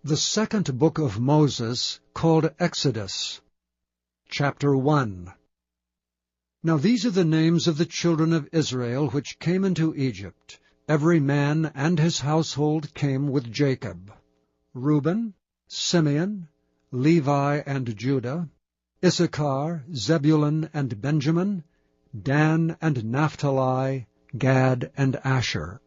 The second book of Moses, called Exodus. Chapter 1. Now these are the names of the children of Israel which came into Egypt. Every man and his household came with Jacob: Reuben, Simeon, Levi and Judah, Issachar, Zebulun and Benjamin, Dan and Naphtali, Gad and Asher.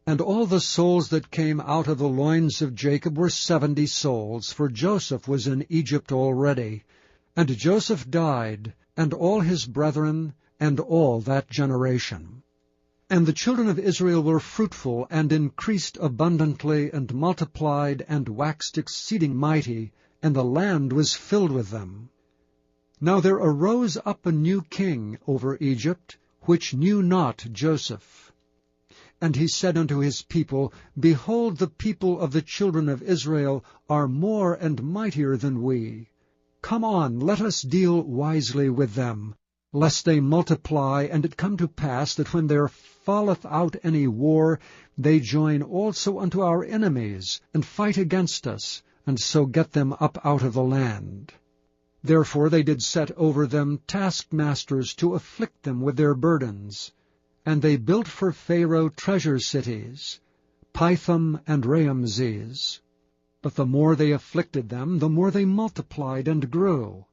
And all the souls that came out of the loins of Jacob were 70 souls, for Joseph was in Egypt already. And Joseph died, and all his brethren, and all that generation. And the children of Israel were fruitful, and increased abundantly, and multiplied, and waxed exceeding mighty, and the land was filled with them. Now there arose up a new king over Egypt, which knew not Joseph. And he said unto his people, Behold, the people of the children of Israel are more and mightier than we. Come on, let us deal wisely with them, lest they multiply, and it come to pass that when there falleth out any war, they join also unto our enemies, and fight against us, and so get them up out of the land. Therefore they did set over them taskmasters to afflict them with their burdens. And they built for Pharaoh treasure cities, Pithom and Raamses. But the more they afflicted them, the more they multiplied and grew.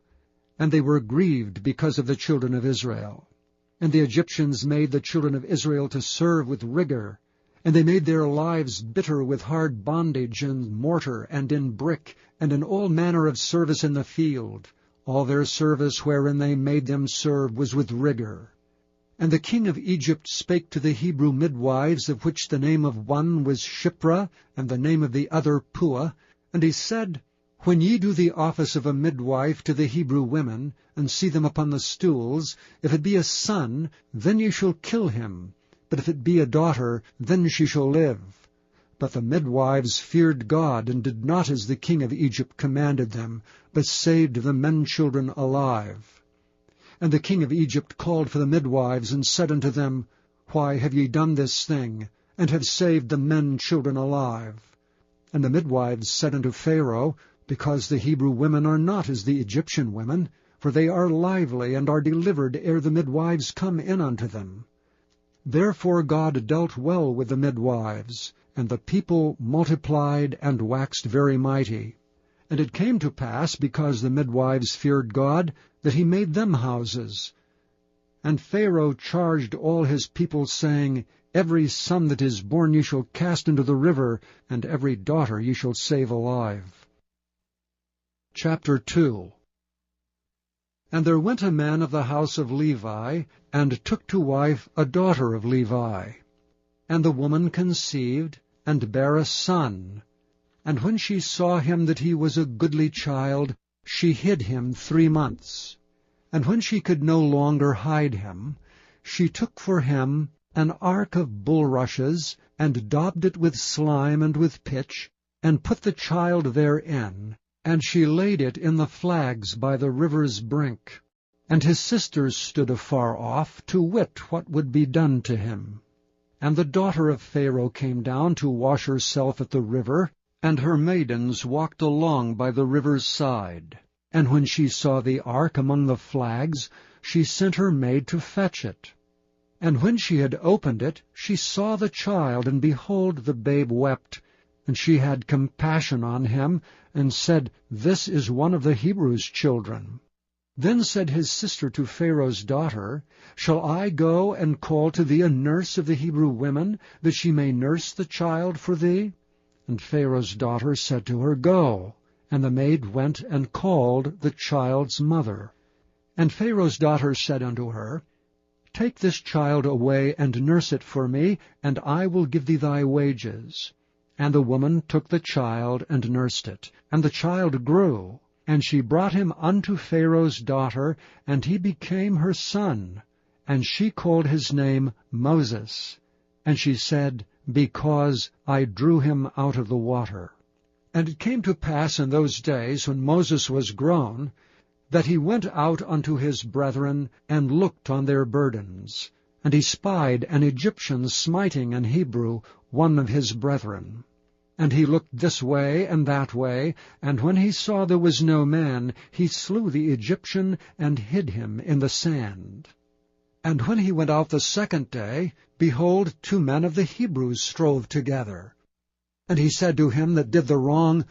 And they were grieved because of the children of Israel. And the Egyptians made the children of Israel to serve with rigor. And they made their lives bitter with hard bondage in mortar and in brick, and in all manner of service in the field. All their service wherein they made them serve was with rigor. And the king of Egypt spake to the Hebrew midwives, of which the name of one was Shiphrah, and the name of the other Puah. And he said, When ye do the office of a midwife to the Hebrew women, and see them upon the stools, if it be a son, then ye shall kill him. But if it be a daughter, then she shall live. But the midwives feared God, and did not as the king of Egypt commanded them, but saved the men-children alive. And the king of Egypt called for the midwives, and said unto them, Why have ye done this thing, and have saved the men-children alive? And the midwives said unto Pharaoh, Because the Hebrew women are not as the Egyptian women, for they are lively, and are delivered ere the midwives come in unto them. Therefore God dealt well with the midwives, and the people multiplied and waxed very mighty. And it came to pass, because the midwives feared God, that he made them houses. And Pharaoh charged all his people, saying, Every son that is born ye shall cast into the river, and every daughter ye shall save alive. Chapter 2. And there went a man of the house of Levi, and took to wife a daughter of Levi. And the woman conceived, and bare a son. And when she saw him that he was a goodly child, she hid him 3 months. And when she could no longer hide him, she took for him an ark of bulrushes, and daubed it with slime and with pitch, and put the child therein, and she laid it in the flags by the river's brink. And his sisters stood afar off, to wit what would be done to him. And the daughter of Pharaoh came down to wash herself at the river, and her maidens walked along by the river's side. And when she saw the ark among the flags, she sent her maid to fetch it. And when she had opened it, she saw the child, and behold, the babe wept. And she had compassion on him, and said, This is one of the Hebrews' children. Then said his sister to Pharaoh's daughter, Shall I go and call to thee a nurse of the Hebrew women, that she may nurse the child for thee? And Pharaoh's daughter said to her, Go. And the maid went and called the child's mother. And Pharaoh's daughter said unto her, Take this child away, and nurse it for me, and I will give thee thy wages. And the woman took the child, and nursed it. And the child grew. And she brought him unto Pharaoh's daughter, and he became her son. And she called his name Moses. And she said, Because I drew him out of the water. And it came to pass in those days, when Moses was grown, that he went out unto his brethren, and looked on their burdens. And he spied an Egyptian smiting an Hebrew, one of his brethren. And he looked this way and that way, and when he saw there was no man, he slew the Egyptian and hid him in the sand. And when he went out the second day, behold, 2 men of the Hebrews strove together. And he said to him that did the wrong,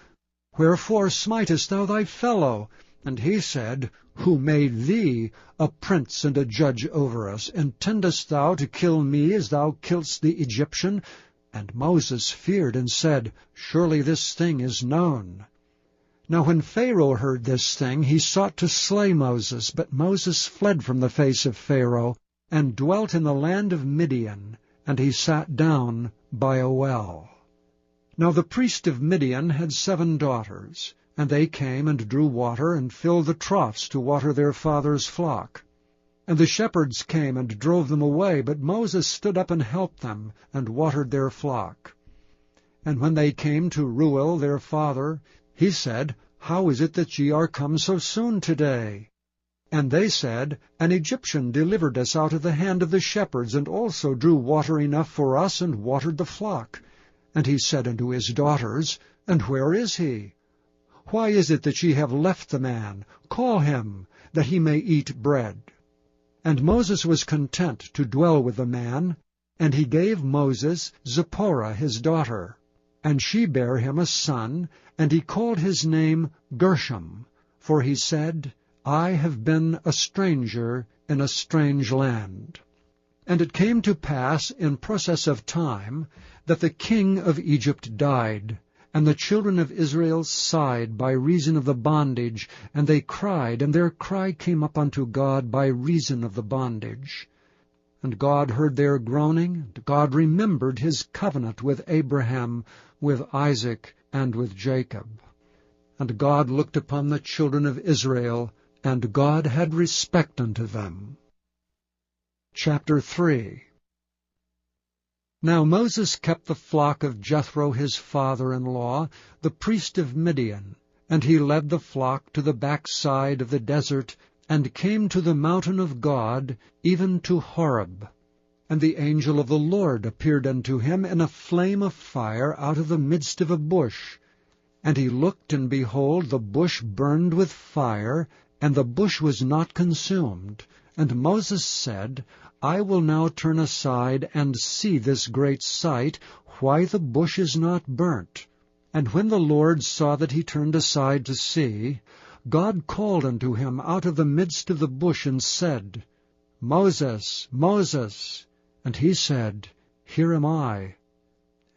Wherefore smitest thou thy fellow? And he said, Who made thee a prince and a judge over us? Intendest thou to kill me as thou killedst the Egyptian? And Moses feared and said, Surely this thing is known. Now when Pharaoh heard this thing, he sought to slay Moses, but Moses fled from the face of Pharaoh, and dwelt in the land of Midian, and he sat down by a well. Now the priest of Midian had 7 daughters, and they came and drew water, and filled the troughs to water their father's flock. And the shepherds came and drove them away, but Moses stood up and helped them, and watered their flock. And when they came to Reuel their father, he said, How is it that ye are come so soon today? And they said, An Egyptian delivered us out of the hand of the shepherds, and also drew water enough for us, and watered the flock. And he said unto his daughters, And where is he? Why is it that ye have left the man? Call him, that he may eat bread. And Moses was content to dwell with the man, and he gave Moses Zipporah his daughter. And she bare him a son, and he called his name Gershom, for he said, I have been a stranger in a strange land. And it came to pass in process of time that the king of Egypt died, and the children of Israel sighed by reason of the bondage, and they cried, and their cry came up unto God by reason of the bondage. And God heard their groaning, and God remembered his covenant with Abraham, with Isaac, and with Jacob. And God looked upon the children of Israel, and God had respect unto them. Chapter 3. Now Moses kept the flock of Jethro his father-in-law, the priest of Midian, and he led the flock to the backside of the desert, and came to the mountain of God, even to Horeb. And the angel of the Lord appeared unto him in a flame of fire out of the midst of a bush. And he looked, and behold, the bush burned with fire, and the bush was not consumed. And Moses said, I will now turn aside and see this great sight, why the bush is not burnt. And when the Lord saw that he turned aside to see, God called unto him out of the midst of the bush, and said, Moses, Moses. And he said, Here am I.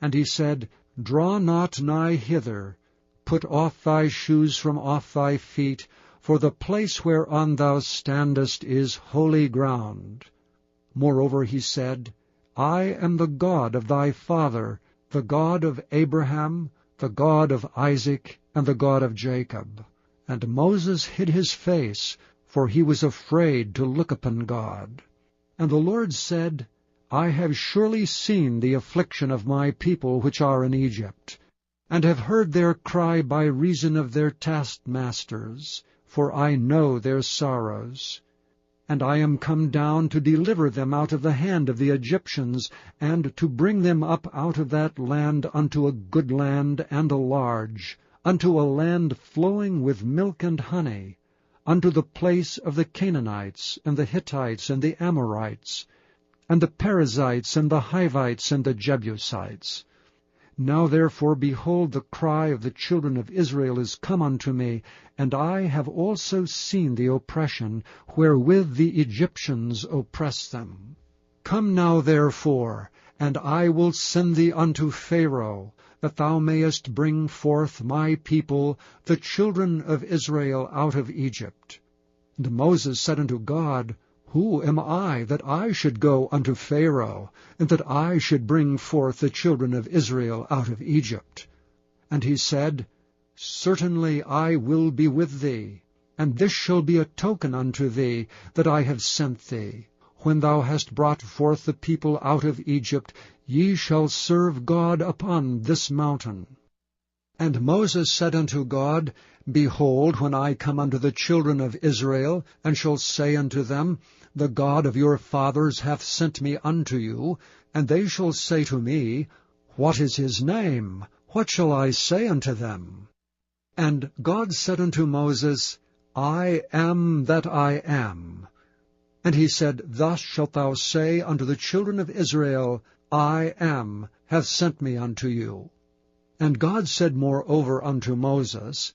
And he said, Draw not nigh hither, put off thy shoes from off thy feet, for the place whereon thou standest is holy ground. Moreover he said, I am the God of thy father, the God of Abraham, the God of Isaac, and the God of Jacob. And Moses hid his face, for he was afraid to look upon God. And the Lord said, I have surely seen the affliction of my people which are in Egypt, and have heard their cry by reason of their taskmasters, for I know their sorrows. And I am come down to deliver them out of the hand of the Egyptians, and to bring them up out of that land unto a good land and a large, unto a land flowing with milk and honey, unto the place of the Canaanites, and the Hittites, and the Amorites, and the Perizzites, and the Hivites, and the Jebusites. Now therefore, behold, the cry of the children of Israel is come unto me, and I have also seen the oppression wherewith the Egyptians oppress them. Come now therefore, and I will send thee unto Pharaoh, that thou mayest bring forth my people, the children of Israel, out of Egypt. And Moses said unto God, Who am I, that I should go unto Pharaoh, and that I should bring forth the children of Israel out of Egypt? And he said, Certainly I will be with thee, and this shall be a token unto thee, that I have sent thee. When thou hast brought forth the people out of Egypt, ye shall serve God upon this mountain. And Moses said unto God, Behold, when I come unto the children of Israel, and shall say unto them, The God of your fathers hath sent me unto you, and they shall say to me, What is his name? What shall I say unto them? And God said unto Moses, I am that I am. And he said, Thus shalt thou say unto the children of Israel, I am, hath sent me unto you. And God said moreover unto Moses,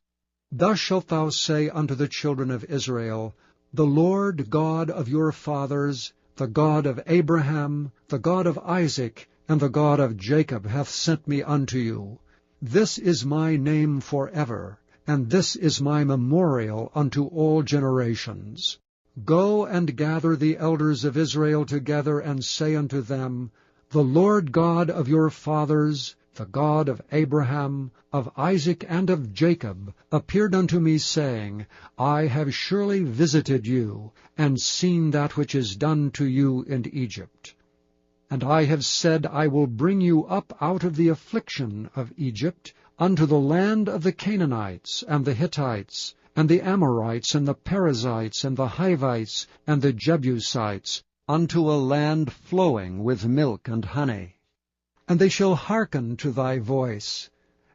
Thus shalt thou say unto the children of Israel, The Lord God of your fathers, the God of Abraham, the God of Isaac, and the God of Jacob hath sent me unto you. This is my name forever, and this is my memorial unto all generations. Go and gather the elders of Israel together, and say unto them, The Lord God of your fathers, the God of Abraham, of Isaac, and of Jacob, appeared unto me, saying, I have surely visited you, and seen that which is done to you in Egypt. And I have said, I will bring you up out of the affliction of Egypt, unto the land of the Canaanites, and the Hittites, and the Amorites, and the Perizzites, and the Hivites, and the Jebusites, unto a land flowing with milk and honey. And they shall hearken to thy voice.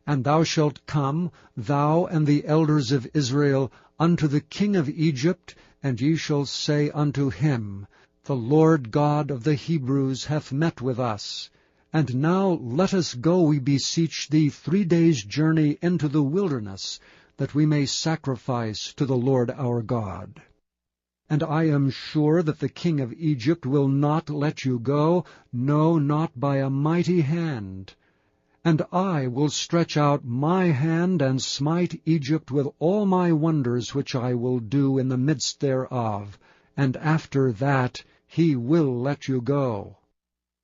And thou shalt come, thou and the elders of Israel, unto the king of Egypt, and ye shall say unto him, The Lord God of the Hebrews hath met with us. And now let us go, we beseech thee, 3 days' journey into the wilderness, that we may sacrifice to the Lord our God. And I am sure that the king of Egypt will not let you go, no, not by a mighty hand. And I will stretch out my hand, and smite Egypt with all my wonders which I will do in the midst thereof, and after that he will let you go.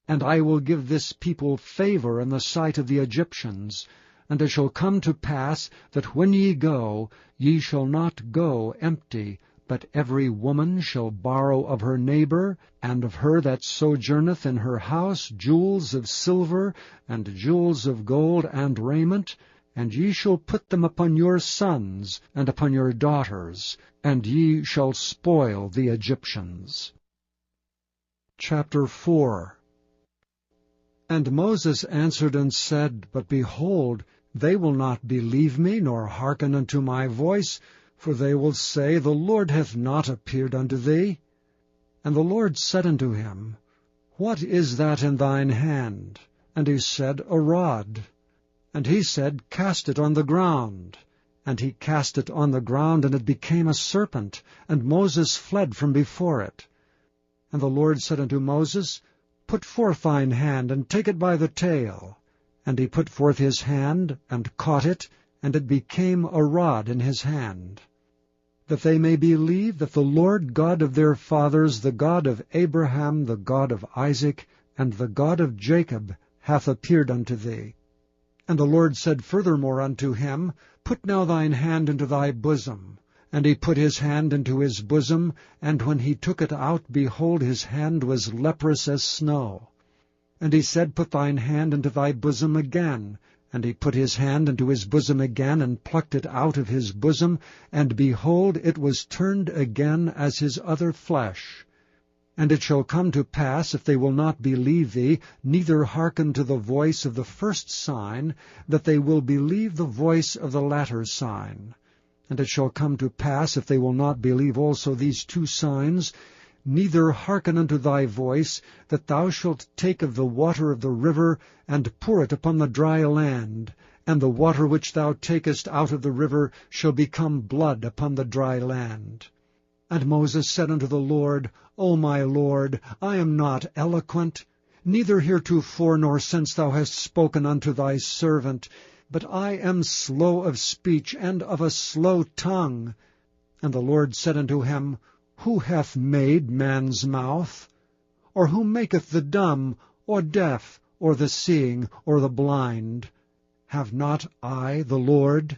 And I will give this people favor in the sight of the Egyptians. And it shall come to pass that when ye go, ye shall not go empty, but every woman shall borrow of her neighbor, and of her that sojourneth in her house, jewels of silver, and jewels of gold, and raiment, and ye shall put them upon your sons, and upon your daughters, and ye shall spoil the Egyptians. Chapter 4. And Moses answered and said, But behold, they will not believe me, nor hearken unto my voice, for they will say, The Lord hath not appeared unto thee. And the Lord said unto him, What is that in thine hand? And he said, A rod. And he said, Cast it on the ground. And he cast it on the ground, and it became a serpent, and Moses fled from before it. And the Lord said unto Moses, Put forth thine hand, and take it by the tail. And he put forth his hand, and caught it, and it became a rod in his hand. That they may believe that the Lord God of their fathers, the God of Abraham, the God of Isaac, and the God of Jacob, hath appeared unto thee. And the Lord said furthermore unto him, Put now thine hand into thy bosom. And he put his hand into his bosom, and when he took it out, behold, his hand was leprous as snow. And he said, Put thine hand into thy bosom again. And he put his hand into his bosom again, and plucked it out of his bosom, and behold, it was turned again as his other flesh. And it shall come to pass, if they will not believe thee, neither hearken to the voice of the first sign, that they will believe the voice of the latter sign. And it shall come to pass, if they will not believe also these 2 signs, neither hearken unto thy voice, that thou shalt take of the water of the river, and pour it upon the dry land, and the water which thou takest out of the river shall become blood upon the dry land. And Moses said unto the Lord, O my Lord, I am not eloquent, neither heretofore nor since thou hast spoken unto thy servant, but I am slow of speech, and of a slow tongue. And the Lord said unto him, Who hath made man's mouth? Or who maketh the dumb, or deaf, or the seeing, or the blind? Have not I the Lord?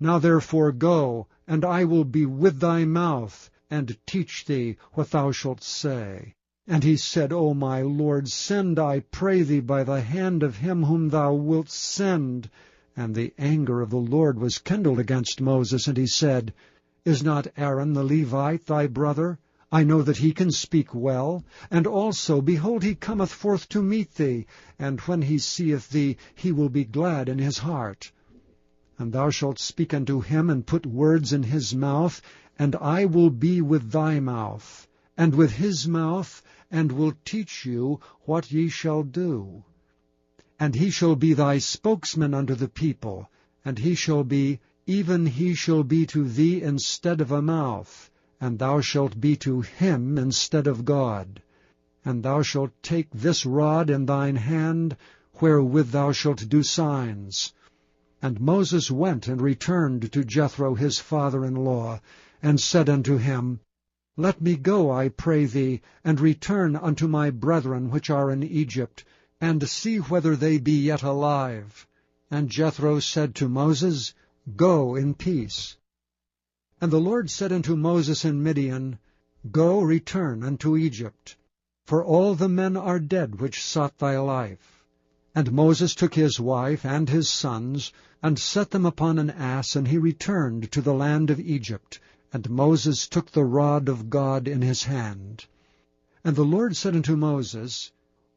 Now therefore go, and I will be with thy mouth, and teach thee what thou shalt say. And he said, O my Lord, send, I pray thee, by the hand of him whom thou wilt send. And the anger of the Lord was kindled against Moses, and he said, Is not Aaron the Levite thy brother? I know that he can speak well. And also, behold, he cometh forth to meet thee, and when he seeth thee, he will be glad in his heart. And thou shalt speak unto him, and put words in his mouth, and I will be with thy mouth, and with his mouth, and will teach you what ye shall do. And he shall be thy spokesman unto the people, and he shall be to thee instead of a mouth, and thou shalt be to him instead of God. And thou shalt take this rod in thine hand, wherewith thou shalt do signs. And Moses went and returned to Jethro his father-in-law, and said unto him, Let me go, I pray thee, and return unto my brethren which are in Egypt, and see whether they be yet alive. And Jethro said to Moses, Go in peace. And the Lord said unto Moses in Midian, Go, return unto Egypt, for all the men are dead which sought thy life. And Moses took his wife and his sons, and set them upon an ass, and he returned to the land of Egypt. And Moses took the rod of God in his hand. And the Lord said unto Moses,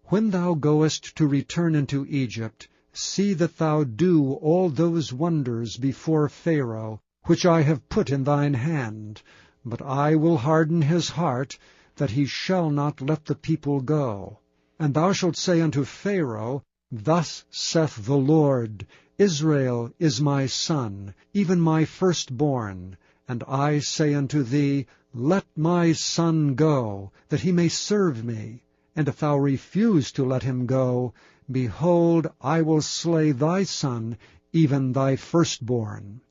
When thou goest to return into Egypt, see that thou do all those wonders before Pharaoh, which I have put in thine hand. But I will harden his heart, that he shall not let the people go. And thou shalt say unto Pharaoh, Thus saith the Lord, Israel is my son, even my firstborn. And I say unto thee, Let my son go, that he may serve me. And if thou refuse to let him go, behold, I will slay thy son, even thy firstborn.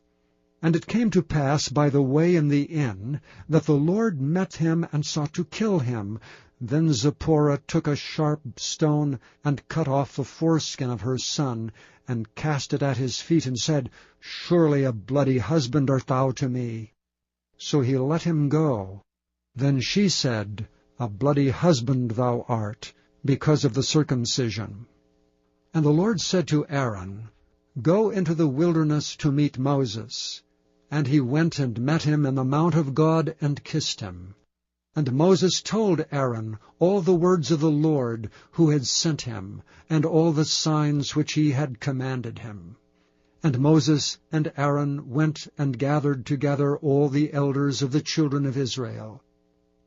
And it came to pass by the way in the inn, that the Lord met him and sought to kill him. Then Zipporah took a sharp stone, and cut off the foreskin of her son, and cast it at his feet, and said, Surely a bloody husband art thou to me. So he let him go. Then she said, A bloody husband thou art, because of the circumcision. And the Lord said to Aaron, Go into the wilderness to meet Moses. And he went and met him in the mount of God, and kissed him. And Moses told Aaron all the words of the Lord, who had sent him, and all the signs which he had commanded him. And Moses and Aaron went and gathered together all the elders of the children of Israel.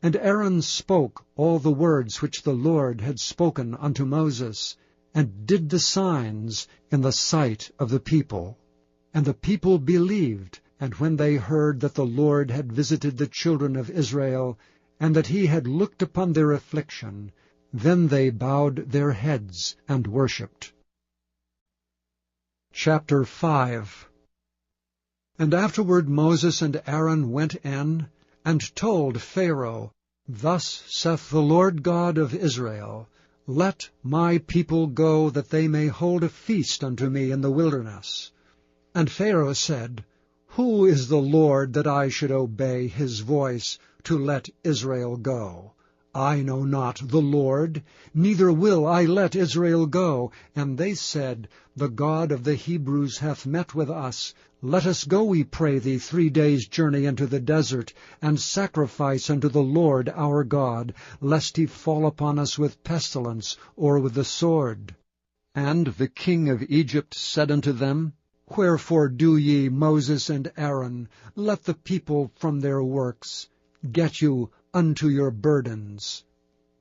And Aaron spoke all the words which the Lord had spoken unto Moses, and did the signs in the sight of the people. And the people believed, and when they heard that the Lord had visited the children of Israel, and that he had looked upon their affliction, then they bowed their heads and worshipped. Chapter 5. And afterward Moses and Aaron went in, and told Pharaoh, Thus saith the Lord God of Israel, Let my people go, that they may hold a feast unto me in the wilderness. And Pharaoh said, Who is the Lord, that I should obey his voice, to let Israel go? I know not the Lord, neither will I let Israel go. And they said, The God of the Hebrews hath met with us. Let us go, we pray thee, 3 days' journey into the desert, and sacrifice unto the Lord our God, lest he fall upon us with pestilence, or with the sword. And the king of Egypt said unto them, Wherefore do ye, Moses and Aaron, let the people from their works? Get you unto your burdens.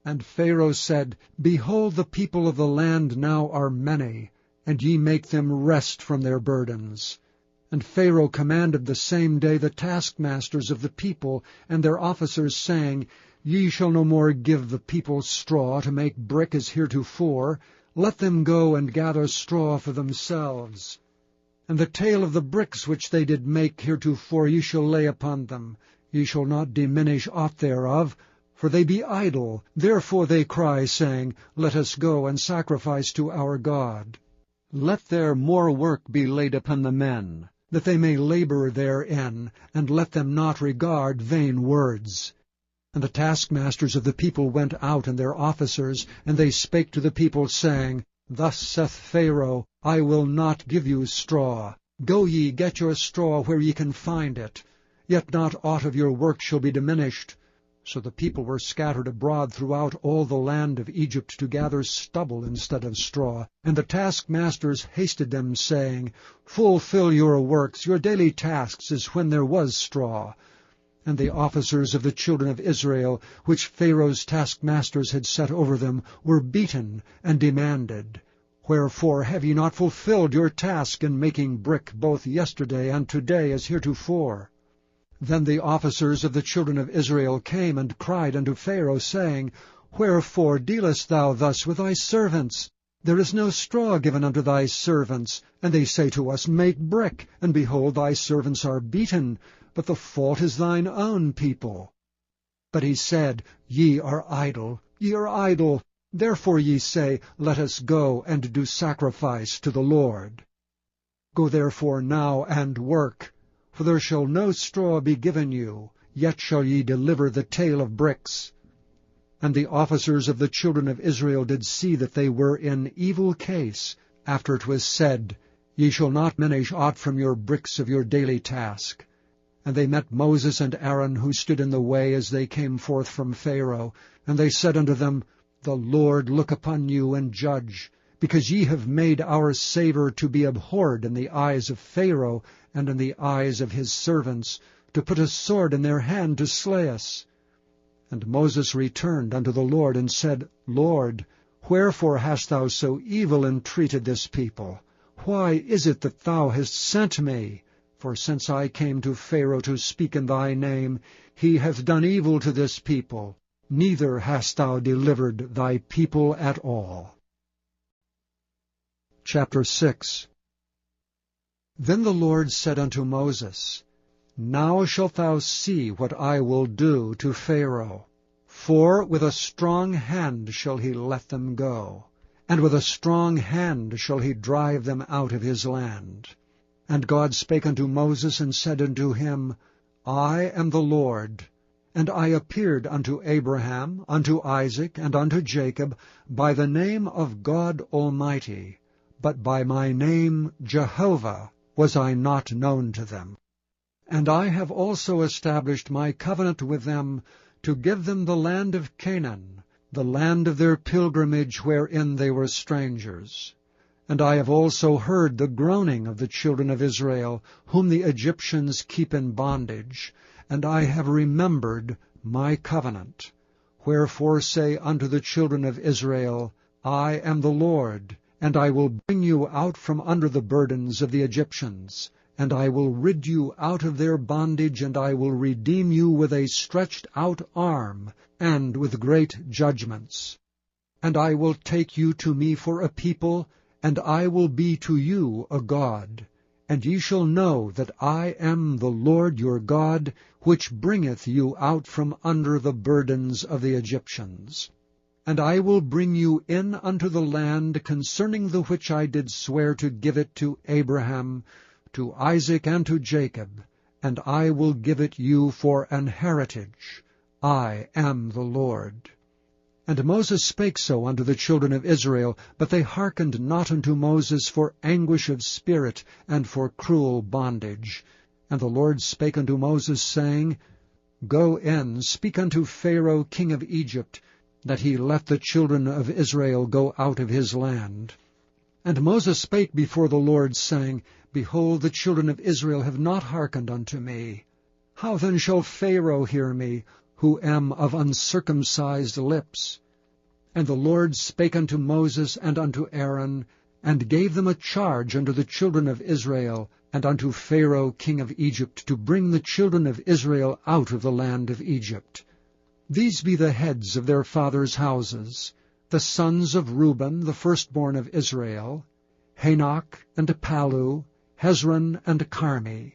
And Pharaoh said, Behold, the people of the land now are many, and ye make them rest from their burdens. And Pharaoh commanded the same day the taskmasters of the people and their officers, saying, Ye shall no more give the people straw to make brick as heretofore. Let them go and gather straw for themselves. And the tale of the bricks which they did make heretofore ye shall lay upon them. Ye shall not diminish aught thereof, for they be idle. Therefore they cry, saying, Let us go and sacrifice to our God. Let there more work be laid upon the men, that they may labor therein, and let them not regard vain words. And the taskmasters of the people went out, and their officers, and they spake to the people, saying, Thus saith Pharaoh, I will not give you straw. Go ye, get your straw where ye can find it. Yet not aught of your work shall be diminished. So the people were scattered abroad throughout all the land of Egypt to gather stubble instead of straw. And the taskmasters hasted them, saying, Fulfill your works, your daily tasks, as when there was straw. And the officers of the children of Israel, which Pharaoh's taskmasters had set over them, were beaten and demanded, Wherefore have ye not fulfilled your task in making brick both yesterday and today as heretofore? Then the officers of the children of Israel came and cried unto Pharaoh, saying, Wherefore dealest thou thus with thy servants? There is no straw given unto thy servants. And they say to us, Make brick, and behold, thy servants are beaten, but the fault is thine own people. But he said, Ye are idle, ye are idle. Therefore ye say, Let us go and do sacrifice to the Lord. Go therefore now and work. For there shall no straw be given you, yet shall ye deliver the tale of bricks. And the officers of the children of Israel did see that they were in evil case, after it was said, Ye shall not diminish aught from your bricks of your daily task. And they met Moses and Aaron, who stood in the way as they came forth from Pharaoh. And they said unto them, The Lord look upon you and judge, because ye have made our savour to be abhorred in the eyes of Pharaoh and in the eyes of his servants, to put a sword in their hand to slay us. And Moses returned unto the Lord and said, Lord, wherefore hast thou so evil entreated this people? Why is it that thou hast sent me? For since I came to Pharaoh to speak in thy name, he hath done evil to this people, neither hast thou delivered thy people at all. Chapter 6. Then the Lord said unto Moses, Now shalt thou see what I will do to Pharaoh. For with a strong hand shall he let them go, and with a strong hand shall he drive them out of his land. And God spake unto Moses, and said unto him, I am the Lord. And I appeared unto Abraham, unto Isaac, and unto Jacob, by the name of God Almighty, but by my name Jehovah was I not known to them. And I have also established my covenant with them, to give them the land of Canaan, the land of their pilgrimage wherein they were strangers. And I have also heard the groaning of the children of Israel, whom the Egyptians keep in bondage, and I have remembered my covenant. Wherefore say unto the children of Israel, I am the Lord, and I will bring you out from under the burdens of the Egyptians, and I will rid you out of their bondage, and I will redeem you with a stretched out arm, and with great judgments. And I will take you to me for a people, and I will be to you a God. And ye shall know that I am the Lord your God, which bringeth you out from under the burdens of the Egyptians. And I will bring you in unto the land concerning the which I did swear to give it to Abraham, to Isaac, and to Jacob, and I will give it you for an heritage. I am the Lord. And Moses spake so unto the children of Israel, but they hearkened not unto Moses for anguish of spirit, and for cruel bondage. And the Lord spake unto Moses, saying, Go in, speak unto Pharaoh king of Egypt, that he let the children of Israel go out of his land. And Moses spake before the Lord, saying, Behold, the children of Israel have not hearkened unto me. How then shall Pharaoh hear me, who am of uncircumcised lips? And the Lord spake unto Moses and unto Aaron, and gave them a charge unto the children of Israel, and unto Pharaoh king of Egypt, to bring the children of Israel out of the land of Egypt. These be the heads of their fathers' houses, the sons of Reuben, the firstborn of Israel, Hanok, and Palu, Hezron, and Carmi.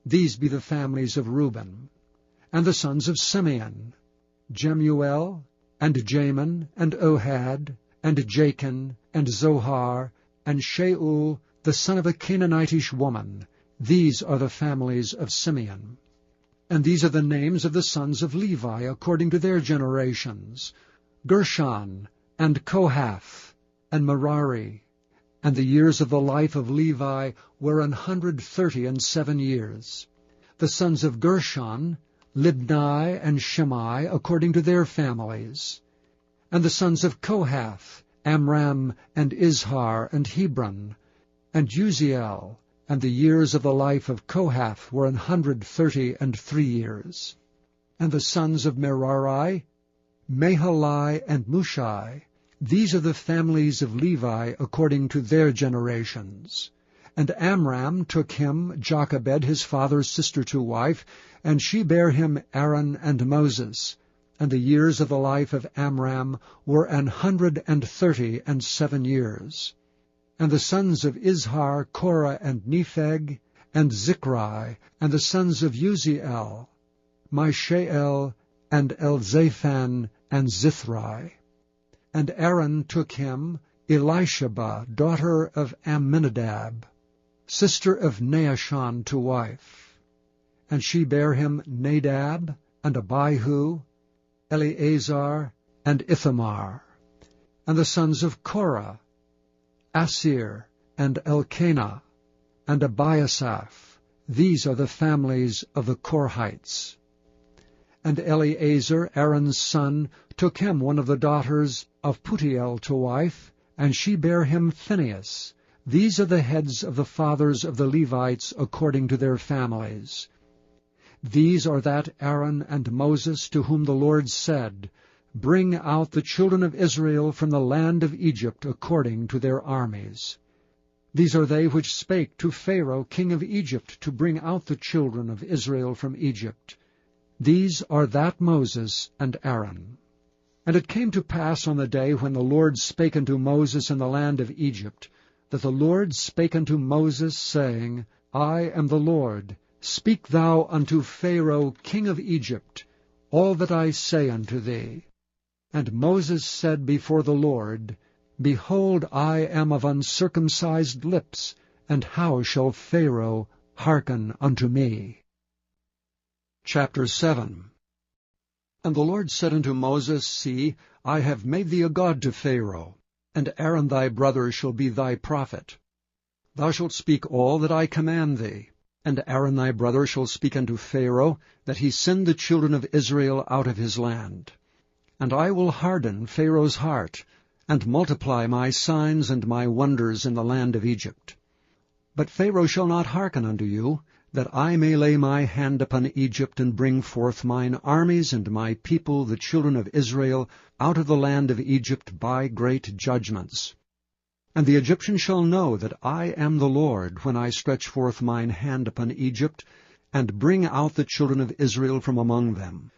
These be the families of Reuben. And the sons of Simeon, Jemuel, and Jamin, and Ohad, and Jachin, and Zohar, and Shaul, the son of a Canaanitish woman. These are the families of Simeon. And these are the names of the sons of Levi, according to their generations, Gershon, and Kohath, and Merari. And the years of the life of Levi were 137 years. The sons of Gershon, Libni and Shimei according to their families. And the sons of Kohath, Amram and Izhar and Hebron, and Uziel. And the years of the life of Kohath were 133 years. And the sons of Merari, Mahali and Mushai. These are the families of Levi according to their generations. And Amram took him Jochebed his father's sister to wife, and she bare him Aaron and Moses. And the years of the life of Amram were 137 years. And the sons of Izhar, Korah and Nepheg, and Zichri, and the sons of Uziel, Mishael, and Elzaphan, and Zithri. And Aaron took him Elisheba, daughter of Amminadab, sister of Naashon, to wife. And she bare him Nadab, and Abihu, Eleazar, and Ithamar. And the sons of Korah, Asir, and Elkanah, and Abiasaph. These are the families of the Korhites. And Eleazar, Aaron's son, took him one of the daughters of Putiel to wife, and she bare him Phinehas. These are the heads of the fathers of the Levites according to their families. These are that Aaron and Moses to whom the Lord said, Bring out the children of Israel from the land of Egypt according to their armies. These are they which spake to Pharaoh king of Egypt to bring out the children of Israel from Egypt. These are that Moses and Aaron. And it came to pass on the day when the Lord spake unto Moses in the land of Egypt, that the Lord spake unto Moses, saying, I am the Lord. Speak thou unto Pharaoh king of Egypt all that I say unto thee. And Moses said before the Lord, Behold, I am of uncircumcised lips, and how shall Pharaoh hearken unto me? Chapter 7. And the Lord said unto Moses, See, I have made thee a god to Pharaoh, and Aaron thy brother shall be thy prophet. Thou shalt speak all that I command thee, and Aaron thy brother shall speak unto Pharaoh, that he send the children of Israel out of his land. And I will harden Pharaoh's heart, and multiply my signs and my wonders in the land of Egypt. But Pharaoh shall not hearken unto you, that I may lay my hand upon Egypt, and bring forth mine armies and my people, the children of Israel, out of the land of Egypt by great judgments. And the Egyptians shall know that I am the Lord, when I stretch forth mine hand upon Egypt, and bring out the children of Israel from among them.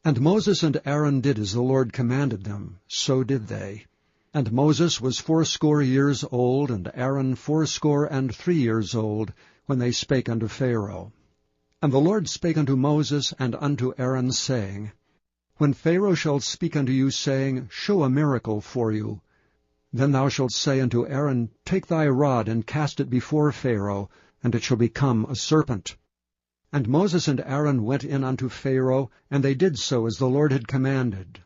And Moses and Aaron did as the Lord commanded them, so did they. And Moses was 80 years old, and Aaron 83 years old, when they spake unto Pharaoh. And the Lord spake unto Moses and unto Aaron, saying, When Pharaoh shall speak unto you, saying, Show a miracle for you, then thou shalt say unto Aaron, Take thy rod, and cast it before Pharaoh, and it shall become a serpent. And Moses and Aaron went in unto Pharaoh, and they did so as the Lord had commanded.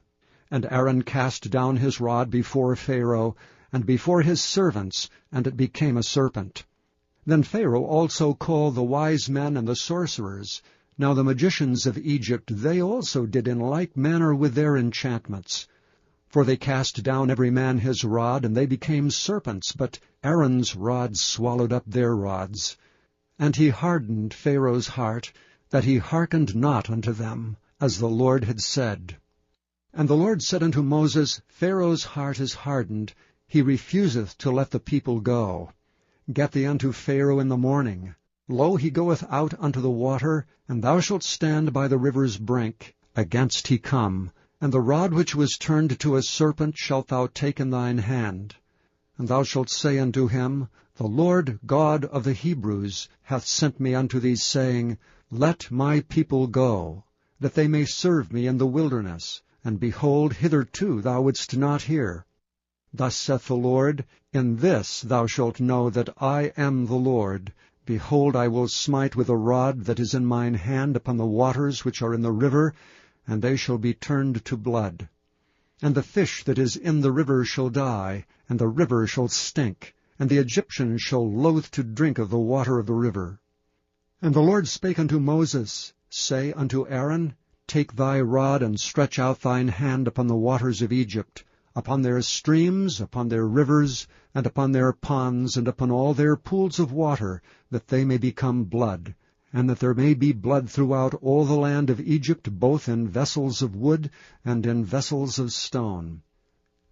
And Aaron cast down his rod before Pharaoh, and before his servants, and it became a serpent. Then Pharaoh also called the wise men and the sorcerers. Now the magicians of Egypt, they also did in like manner with their enchantments. For they cast down every man his rod, and they became serpents, but Aaron's rod swallowed up their rods. And he hardened Pharaoh's heart, that he hearkened not unto them, as the Lord had said. And the Lord said unto Moses, Pharaoh's heart is hardened, he refuseth to let the people go. Get thee unto Pharaoh in the morning. Lo, he goeth out unto the water, and thou shalt stand by the river's brink, against he come. And the rod which was turned to a serpent shalt thou take in thine hand. And thou shalt say unto him, The Lord God of the Hebrews hath sent me unto thee, saying, Let my people go, that they may serve me in the wilderness. And behold, hitherto thou wouldst not hear. Thus saith the Lord, In this thou shalt know that I am the Lord. Behold, I will smite with a rod that is in mine hand upon the waters which are in the river, and they shall be turned to blood. And the fish that is in the river shall die, and the river shall stink, and the Egyptians shall loathe to drink of the water of the river. And the Lord spake unto Moses, say unto Aaron, Take thy rod, and stretch out thine hand upon the waters of Egypt, upon their streams, upon their rivers, and upon their ponds, and upon all their pools of water, that they may become blood, and that there may be blood throughout all the land of Egypt, both in vessels of wood and in vessels of stone.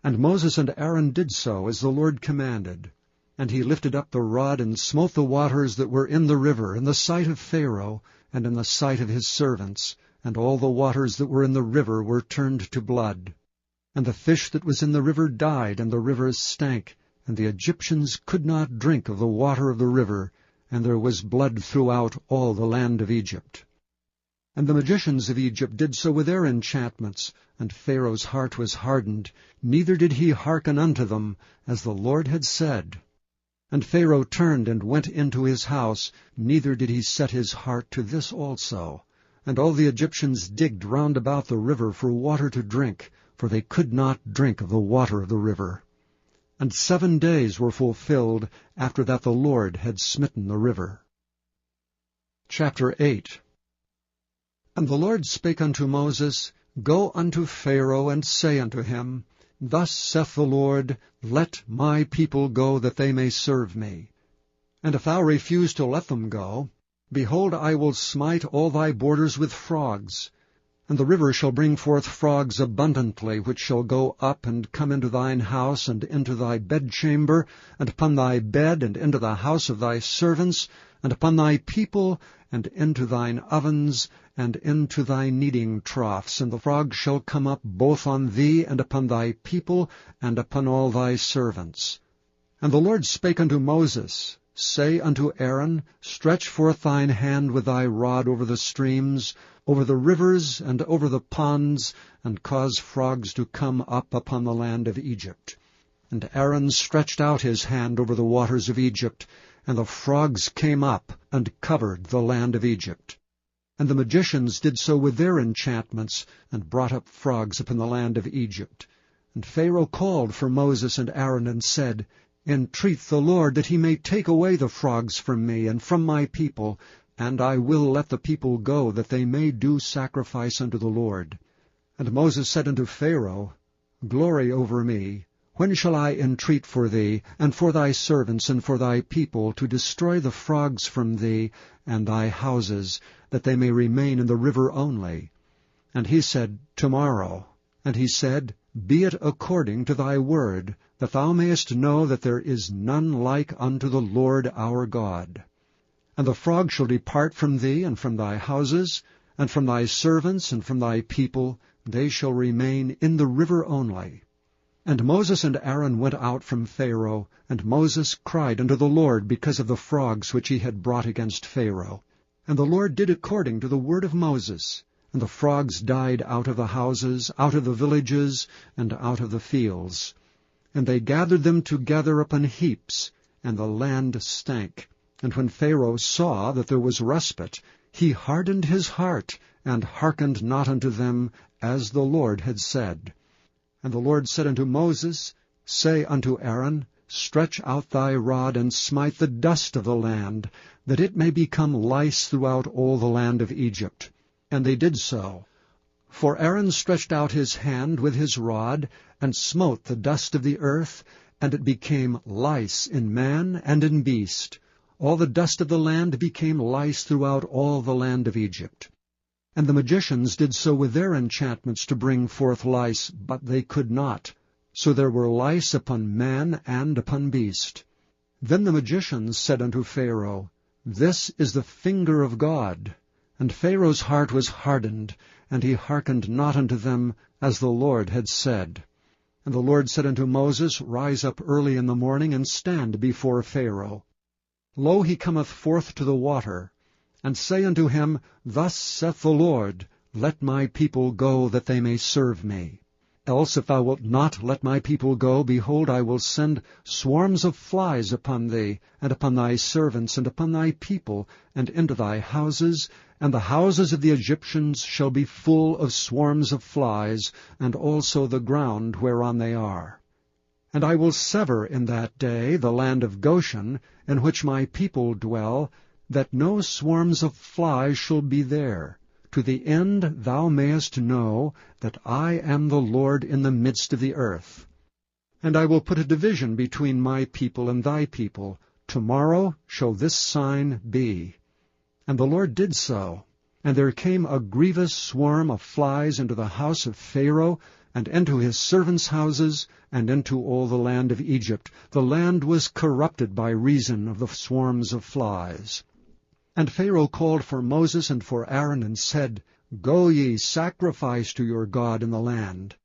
And Moses and Aaron did so, as the Lord commanded. And he lifted up the rod, and smote the waters that were in the river, in the sight of Pharaoh, and in the sight of his servants, and all the waters that were in the river were turned to blood. And the fish that was in the river died, and the river stank, and the Egyptians could not drink of the water of the river, and there was blood throughout all the land of Egypt. And the magicians of Egypt did so with their enchantments, and Pharaoh's heart was hardened, neither did he hearken unto them, as the Lord had said. And Pharaoh turned and went into his house, neither did he set his heart to this also. And all the Egyptians digged round about the river for water to drink, for they could not drink of the water of the river. And 7 days were fulfilled after that the Lord had smitten the river. Chapter 8. And the Lord spake unto Moses, Go unto Pharaoh, and say unto him, Thus saith the Lord, Let my people go, that they may serve me. And if thou refuse to let them go, behold, I will smite all thy borders with frogs. And the river shall bring forth frogs abundantly, which shall go up and come into thine house, and into thy bedchamber, and upon thy bed, and into the house of thy servants, and upon thy people, and into thine ovens, and into thy kneading troughs. And the frogs shall come up both on thee, and upon thy people, and upon all thy servants. And the Lord spake unto Moses, Say unto Aaron, Stretch forth thine hand with thy rod over the streams, over the rivers, and over the ponds, and cause frogs to come up upon the land of Egypt. And Aaron stretched out his hand over the waters of Egypt, and the frogs came up, and covered the land of Egypt. And the magicians did so with their enchantments, and brought up frogs upon the land of Egypt. And Pharaoh called for Moses and Aaron, and said, Entreat the Lord that he may take away the frogs from me, and from my people, and I will let the people go, that they may do sacrifice unto the Lord. And Moses said unto Pharaoh, Glory over me. When shall I entreat for thee, and for thy servants, and for thy people, to destroy the frogs from thee, and thy houses, that they may remain in the river only? And he said, Tomorrow. And he said, Be it according to thy word, that thou mayest know that there is none like unto the Lord our God. And the frog shall depart from thee, and from thy houses, and from thy servants, and from thy people, they shall remain in the river only. And Moses and Aaron went out from Pharaoh, and Moses cried unto the Lord because of the frogs which he had brought against Pharaoh. And the Lord did according to the word of Moses. And the frogs died out of the houses, out of the villages, and out of the fields. And they gathered them together upon heaps, and the land stank. And when Pharaoh saw that there was respite, he hardened his heart, and hearkened not unto them, as the Lord had said. And the Lord said unto Moses, Say unto Aaron, Stretch out thy rod, and smite the dust of the land, that it may become lice throughout all the land of Egypt. And they did so. For Aaron stretched out his hand with his rod, and smote the dust of the earth, and it became lice in man and in beast. All the dust of the land became lice throughout all the land of Egypt. And the magicians did so with their enchantments to bring forth lice, but they could not. So there were lice upon man and upon beast. Then the magicians said unto Pharaoh, This is the finger of God. And Pharaoh's heart was hardened, and he hearkened not unto them, as the Lord had said. And the Lord said unto Moses, Rise up early in the morning, and stand before Pharaoh. Lo, he cometh forth to the water. And say unto him, Thus saith the Lord, Let my people go, that they may serve me. Else if thou wilt not let my people go, behold, I will send swarms of flies upon thee, and upon thy servants, and upon thy people, and into thy houses, and the houses of the Egyptians shall be full of swarms of flies, and also the ground whereon they are. And I will sever in that day the land of Goshen, in which my people dwell, that no swarms of flies shall be there. to the end thou mayest know that I am the Lord in the midst of the earth. And I will put a division between my people and thy people. Tomorrow shall this sign be. And the Lord did so. And there came a grievous swarm of flies into the house of Pharaoh, and into his servants' houses, and into all the land of Egypt. The land was corrupted by reason of the swarms of flies. And Pharaoh called for Moses and for Aaron, and said, Go ye, sacrifice to your God in the land.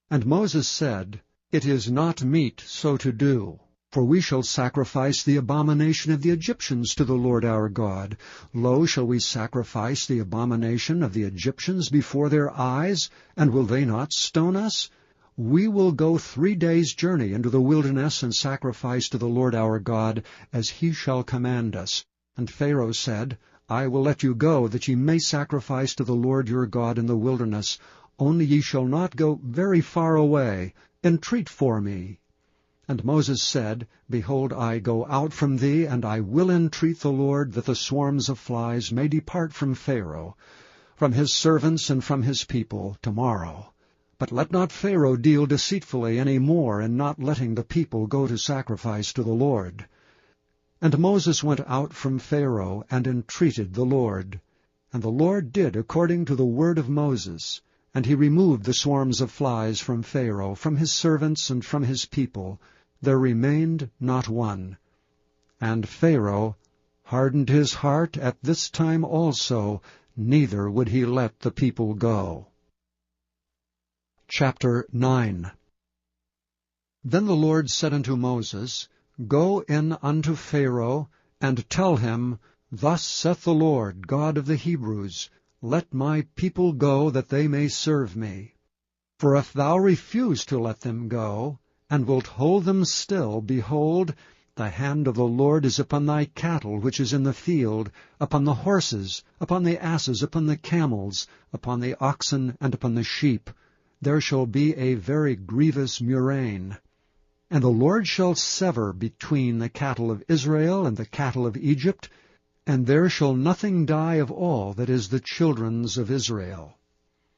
And Moses said, It is not meet so to do. For we shall sacrifice the abomination of the Egyptians to the Lord our God. Lo, shall we sacrifice the abomination of the Egyptians before their eyes? And will they not stone us? We will go 3 days' journey into the wilderness, and sacrifice to the Lord our God, as he shall command us. And Pharaoh said, I will let you go, that ye may sacrifice to the Lord your God in the wilderness. Only ye shall not go very far away. Entreat for me. And Moses said, Behold, I go out from thee, and I will entreat the Lord, that the swarms of flies may depart from Pharaoh, from his servants and from his people, tomorrow. But let not Pharaoh deal deceitfully any more in not letting the people go to sacrifice to the Lord. And Moses went out from Pharaoh, and entreated the Lord. And the Lord did according to the word of Moses. And he removed the swarms of flies from Pharaoh, from his servants and from his people. There remained not one. And Pharaoh hardened his heart at this time also, neither would he let the people go. Chapter 9. Then the Lord said unto Moses, Go in unto Pharaoh, and tell him, Thus saith the Lord, God of the Hebrews, Let my people go, that they may serve me. For if thou refuse to let them go, and wilt hold them still, behold, the hand of the Lord is upon thy cattle which is in the field, upon the horses, upon the asses, upon the camels, upon the oxen, and upon the sheep. There shall be a very grievous murrain. And the Lord shall sever between the cattle of Israel and the cattle of Egypt, and there shall nothing die of all that is the children's of Israel.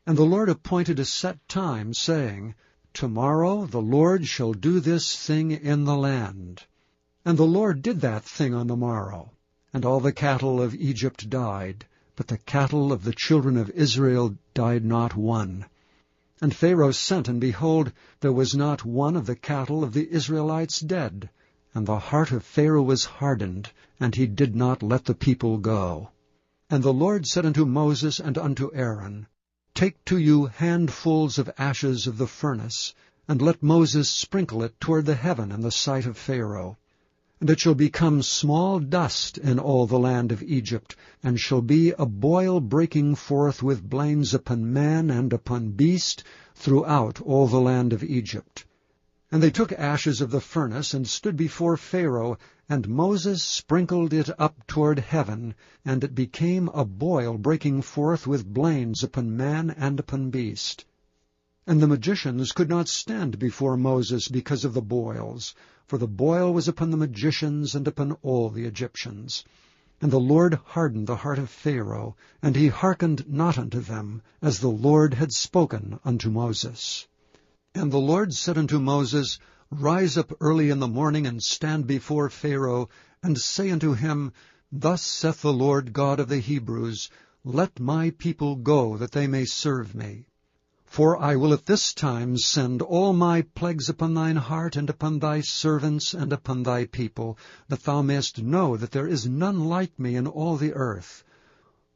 And the Lord appointed a set time, saying, Tomorrow the Lord shall do this thing in the land. And the Lord did that thing on the morrow. And all the cattle of Egypt died, but the cattle of the children of Israel died not one. And Pharaoh sent, and behold, there was not one of the cattle of the Israelites dead. And the heart of Pharaoh was hardened, and he did not let the people go. And the Lord said unto Moses and unto Aaron, Take to you handfuls of ashes of the furnace, and let Moses sprinkle it toward the heaven in the sight of Pharaoh. And it shall become small dust in all the land of Egypt, and shall be a boil breaking forth with blains upon man and upon beast throughout all the land of Egypt. And they took ashes of the furnace, and stood before Pharaoh, and Moses sprinkled it up toward heaven, and it became a boil breaking forth with blains upon man and upon beast. And the magicians could not stand before Moses because of the boils, for the boil was upon the magicians and upon all the Egyptians. And the Lord hardened the heart of Pharaoh, and he hearkened not unto them, as the Lord had spoken unto Moses. And the Lord said unto Moses, Rise up early in the morning, and stand before Pharaoh, and say unto him, Thus saith the Lord God of the Hebrews, Let my people go, that they may serve me. For I will at this time send all my plagues upon thine heart, and upon thy servants, and upon thy people, that thou mayest know that there is none like me in all the earth.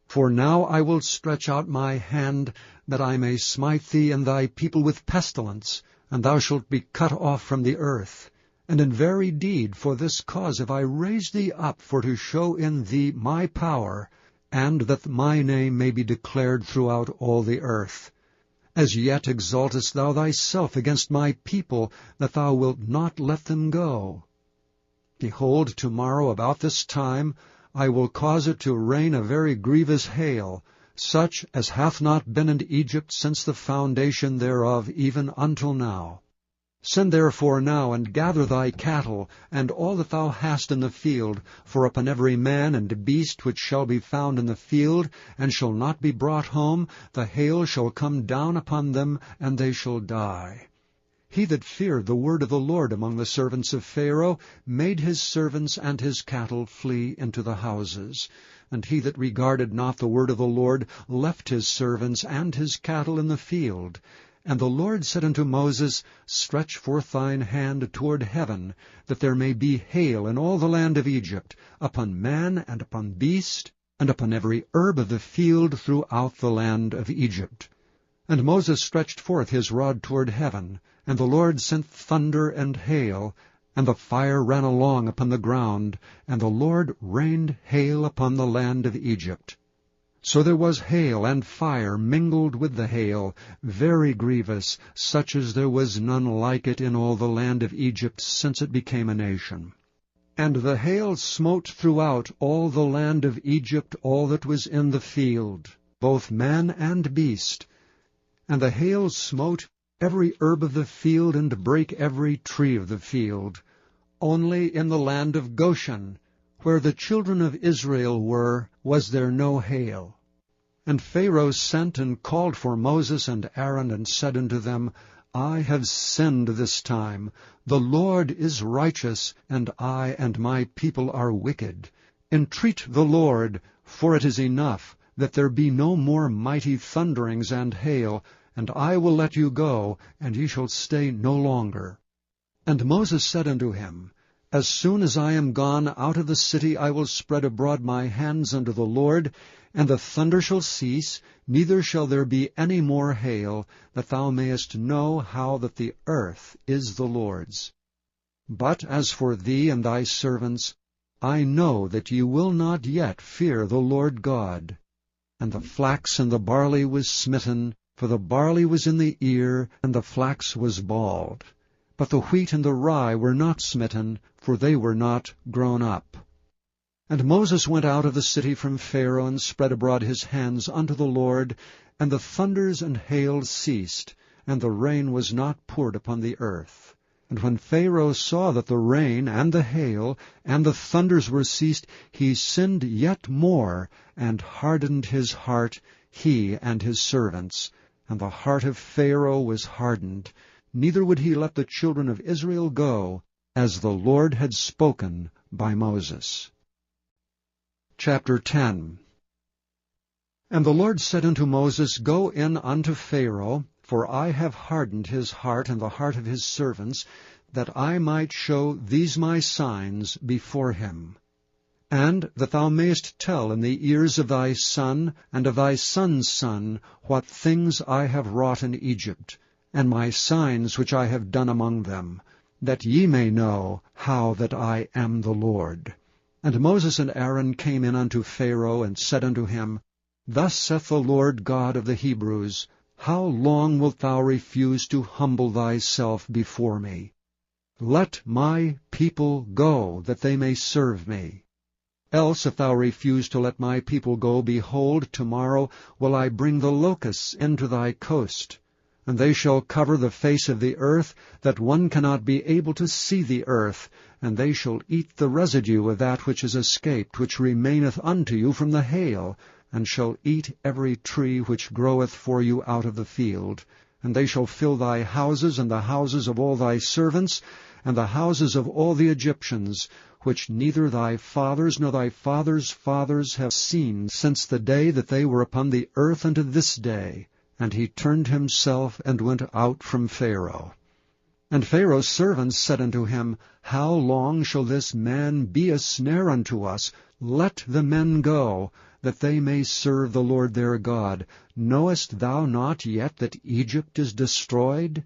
For now I will stretch out my hand, that I may smite thee and thy people with pestilence, and thou shalt be cut off from the earth. And in very deed for this cause have I raised thee up, for to show in thee my power, and that my name may be declared throughout all the earth. As yet exaltest thou thyself against my people, that thou wilt not let them go. Behold, tomorrow about this time I will cause it to rain a very grievous hail, such as hath not been in Egypt since the foundation thereof even until now. Send therefore now, and gather thy cattle, and all that thou hast in the field, for upon every man and beast which shall be found in the field, and shall not be brought home, the hail shall come down upon them, and they shall die. He that feared the word of the Lord among the servants of Pharaoh made his servants and his cattle flee into the houses. And he that regarded not the word of the Lord left his servants and his cattle in the field. And the Lord said unto Moses, Stretch forth thine hand toward heaven, that there may be hail in all the land of Egypt, upon man and upon beast, and upon every herb of the field throughout the land of Egypt. And Moses stretched forth his rod toward heaven, and the Lord sent thunder and hail, and the fire ran along upon the ground, and the Lord rained hail upon the land of Egypt. So there was hail and fire mingled with the hail, very grievous, such as there was none like it in all the land of Egypt since it became a nation. And the hail smote throughout all the land of Egypt all that was in the field, both man and beast. And the hail smote every herb of the field, and brake every tree of the field. Only in the land of Goshen, where the children of Israel were, was there no hail. And Pharaoh sent and called for Moses and Aaron, and said unto them, I have sinned this time. The Lord is righteous, and I and my people are wicked. Entreat the Lord, for it is enough, that there be no more mighty thunderings and hail, and I will let you go, and ye shall stay no longer. And Moses said unto him, As soon as I am gone out of the city, I will spread abroad my hands unto the Lord, and the thunder shall cease, neither shall there be any more hail, that thou mayest know how that the earth is the Lord's. But as for thee and thy servants, I know that ye will not yet fear the Lord God. And the flax and the barley was smitten, for the barley was in the ear, and the flax was bald. But the wheat and the rye were not smitten, for they were not grown up. And Moses went out of the city from Pharaoh, and spread abroad his hands unto the Lord, and the thunders and hail ceased, and the rain was not poured upon the earth. And when Pharaoh saw that the rain and the hail and the thunders were ceased, he sinned yet more, and hardened his heart, he and his servants. And the heart of Pharaoh was hardened, neither would he let the children of Israel go, as the Lord had spoken by Moses. Chapter 10. And the Lord said unto Moses, Go in unto Pharaoh, for I have hardened his heart and the heart of his servants, that I might show these my signs before him. And that thou mayest tell in the ears of thy son and of thy son's son what things I have wrought in Egypt, and my signs which I have done among them, that ye may know how that I am the Lord. And Moses and Aaron came in unto Pharaoh, and said unto him, Thus saith the Lord God of the Hebrews, How long wilt thou refuse to humble thyself before me? Let my people go, that they may serve me. Else, if thou refuse to let my people go, behold, tomorrow will I bring the locusts into thy coast, and they shall cover the face of the earth, that one cannot be able to see the earth, and they shall eat the residue of that which is escaped, which remaineth unto you from the hail, and shall eat every tree which groweth for you out of the field. And they shall fill thy houses, and the houses of all thy servants, and the houses of all the Egyptians, which neither thy fathers nor thy fathers' fathers have seen since the day that they were upon the earth unto this day. And he turned himself and went out from Pharaoh. And Pharaoh's servants said unto him, How long shall this man be a snare unto us? Let the men go, that they may serve the Lord their God. Knowest thou not yet that Egypt is destroyed?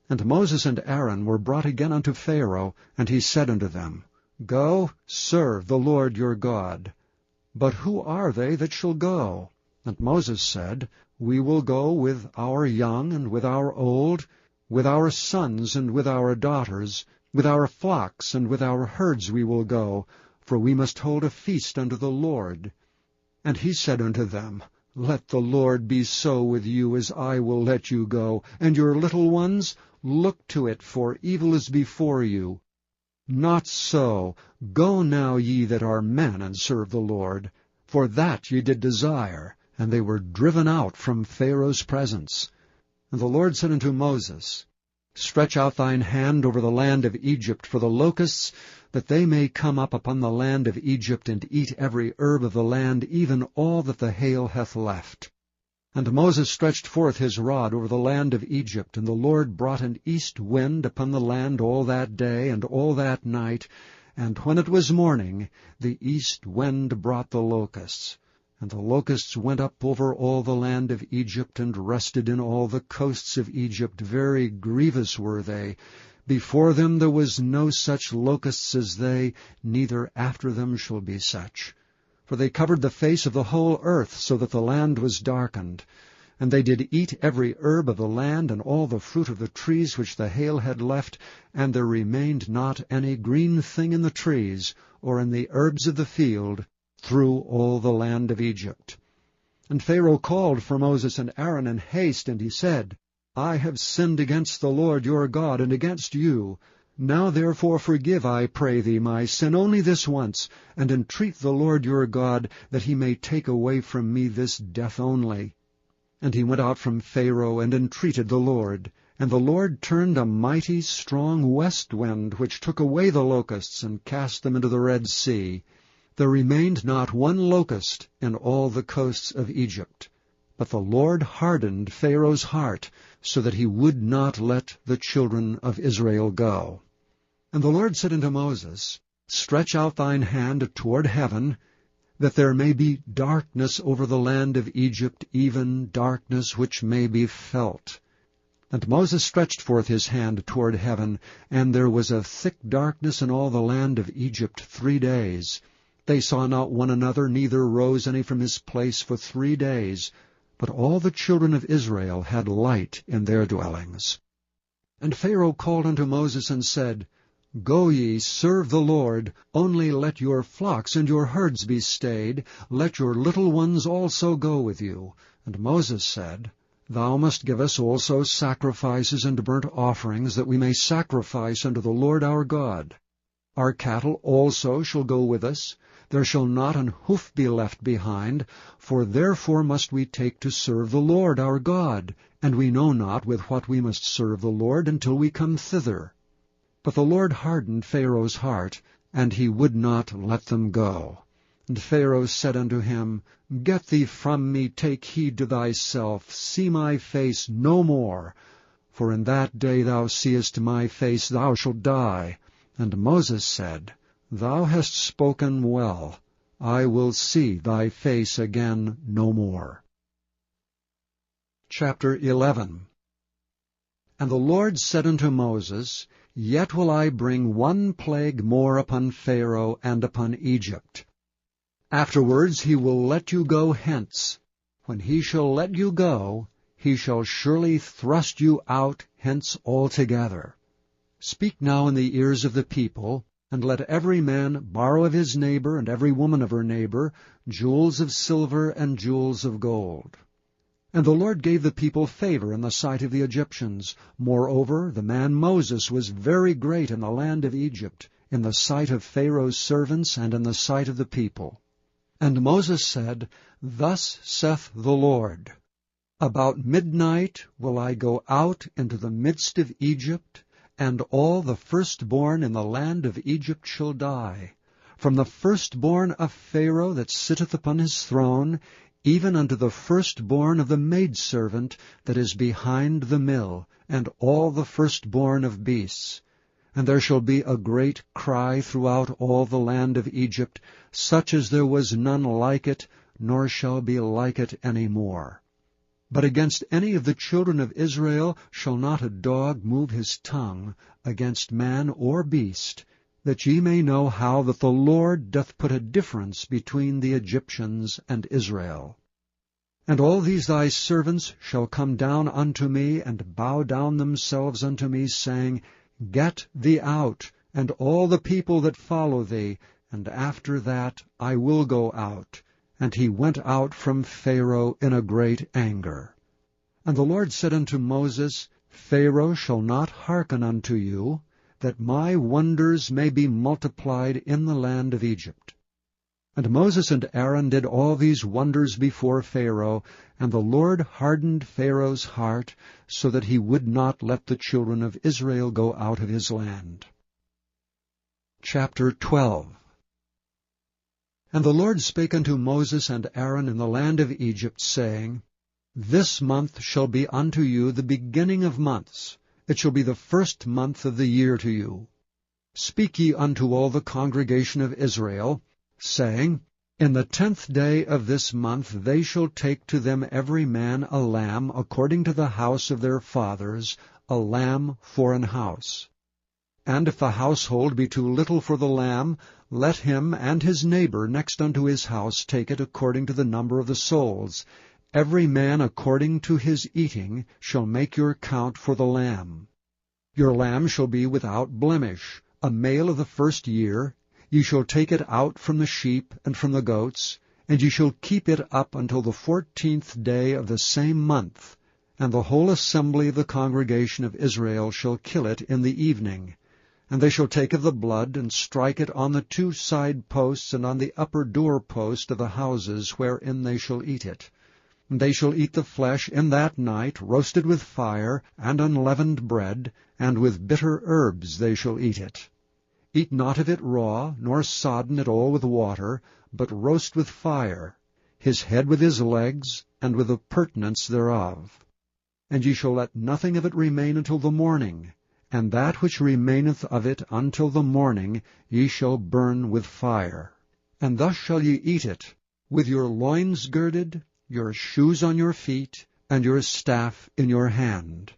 And Moses and Aaron were brought again unto Pharaoh, and he said unto them, Go, serve the Lord your God. But who are they that shall go? And Moses said, We will go with our young and with our old, with our sons and with our daughters, with our flocks and with our herds we will go, for we must hold a feast unto the Lord. And he said unto them, Let the Lord be so with you as I will let you go, and your little ones, look to it, for evil is before you. Not so. Go now, ye that are men, and serve the Lord. For that ye did desire, and they were driven out from Pharaoh's presence. And the Lord said unto Moses, Stretch out thine hand over the land of Egypt for the locusts, that they may come up upon the land of Egypt, and eat every herb of the land, even all that the hail hath left. And Moses stretched forth his rod over the land of Egypt, and the Lord brought an east wind upon the land all that day and all that night, and when it was morning, the east wind brought the locusts. And the locusts went up over all the land of Egypt, and rested in all the coasts of Egypt. Very grievous were they. Before them there was no such locusts as they, neither after them shall be such. For they covered the face of the whole earth, so that the land was darkened. And they did eat every herb of the land, and all the fruit of the trees which the hail had left, and there remained not any green thing in the trees, or in the herbs of the field, through all the land of Egypt. And Pharaoh called for Moses and Aaron in haste, and he said, I have sinned against the Lord your God, and against you. Now therefore forgive, I pray thee, my sin only this once, and entreat the Lord your God, that he may take away from me this death only. And he went out from Pharaoh, and entreated the Lord. And the Lord turned a mighty strong west wind, which took away the locusts, and cast them into the Red Sea. There remained not one locust in all the coasts of Egypt. But the Lord hardened Pharaoh's heart, so that he would not let the children of Israel go. And the Lord said unto Moses, Stretch out thine hand toward heaven, that there may be darkness over the land of Egypt, even darkness which may be felt. And Moses stretched forth his hand toward heaven, and there was a thick darkness in all the land of Egypt 3 days. They saw not one another, neither rose any from his place for 3 days. But all the children of Israel had light in their dwellings. And Pharaoh called unto Moses and said, Go ye, serve the Lord, only let your flocks and your herds be stayed, let your little ones also go with you. And Moses said, Thou must give us also sacrifices and burnt offerings, that we may sacrifice unto the Lord our God. Our cattle also shall go with us. There shall not an hoof be left behind, for therefore must we take to serve the Lord our God, and we know not with what we must serve the Lord until we come thither. But the Lord hardened Pharaoh's heart, and he would not let them go. And Pharaoh said unto him, Get thee from me, take heed to thyself, see my face no more. For in that day thou seest my face, thou shalt die. And Moses said, Thou hast spoken well. I will see thy face again no more. Chapter 11. And the Lord said unto Moses, Yet will I bring one plague more upon Pharaoh and upon Egypt. Afterwards he will let you go hence. When he shall let you go, he shall surely thrust you out hence altogether. Speak now in the ears of the people, and let every man borrow of his neighbor and every woman of her neighbor jewels of silver and jewels of gold. And the Lord gave the people favor in the sight of the Egyptians. Moreover, the man Moses was very great in the land of Egypt, in the sight of Pharaoh's servants and in the sight of the people. And Moses said, Thus saith the Lord, About midnight will I go out into the midst of Egypt, and all the firstborn in the land of Egypt shall die, from the firstborn of Pharaoh that sitteth upon his throne, even unto the firstborn of the maidservant that is behind the mill, and all the firstborn of beasts. And there shall be a great cry throughout all the land of Egypt, such as there was none like it, nor shall be like it any more. But against any of the children of Israel shall not a dog move his tongue, against man or beast, that ye may know how that the Lord doth put a difference between the Egyptians and Israel. And all these thy servants shall come down unto me, and bow down themselves unto me, saying, Get thee out, and all the people that follow thee, and after that I will go out. And he went out from Pharaoh in a great anger. And the Lord said unto Moses, Pharaoh shall not hearken unto you, that my wonders may be multiplied in the land of Egypt. And Moses and Aaron did all these wonders before Pharaoh, and the Lord hardened Pharaoh's heart, so that he would not let the children of Israel go out of his land. Chapter 12. And the Lord spake unto Moses and Aaron in the land of Egypt, saying, This month shall be unto you the beginning of months. It shall be the first month of the year to you. Speak ye unto all the congregation of Israel, saying, In the 10th day of this month they shall take to them every man a lamb according to the house of their fathers, a lamb for an house. And if the household be too little for the lamb, let him and his neighbor next unto his house take it according to the number of the souls. Every man according to his eating shall make your count for the lamb. Your lamb shall be without blemish, a male of the first year. Ye shall take it out from the sheep and from the goats, and ye shall keep it up until the 14th day of the same month. And the whole assembly of the congregation of Israel shall kill it in the evening. And they shall take of the blood, and strike it on the 2 side posts and on the upper door post of the houses wherein they shall eat it. And they shall eat the flesh in that night, roasted with fire, and unleavened bread, and with bitter herbs they shall eat it. Eat not of it raw, nor sodden it all with water, but roast with fire, his head with his legs, and with the purtenance thereof. And ye shall let nothing of it remain until the morning, and that which remaineth of it until the morning ye shall burn with fire. And thus shall ye eat it, with your loins girded, your shoes on your feet, and your staff in your hand.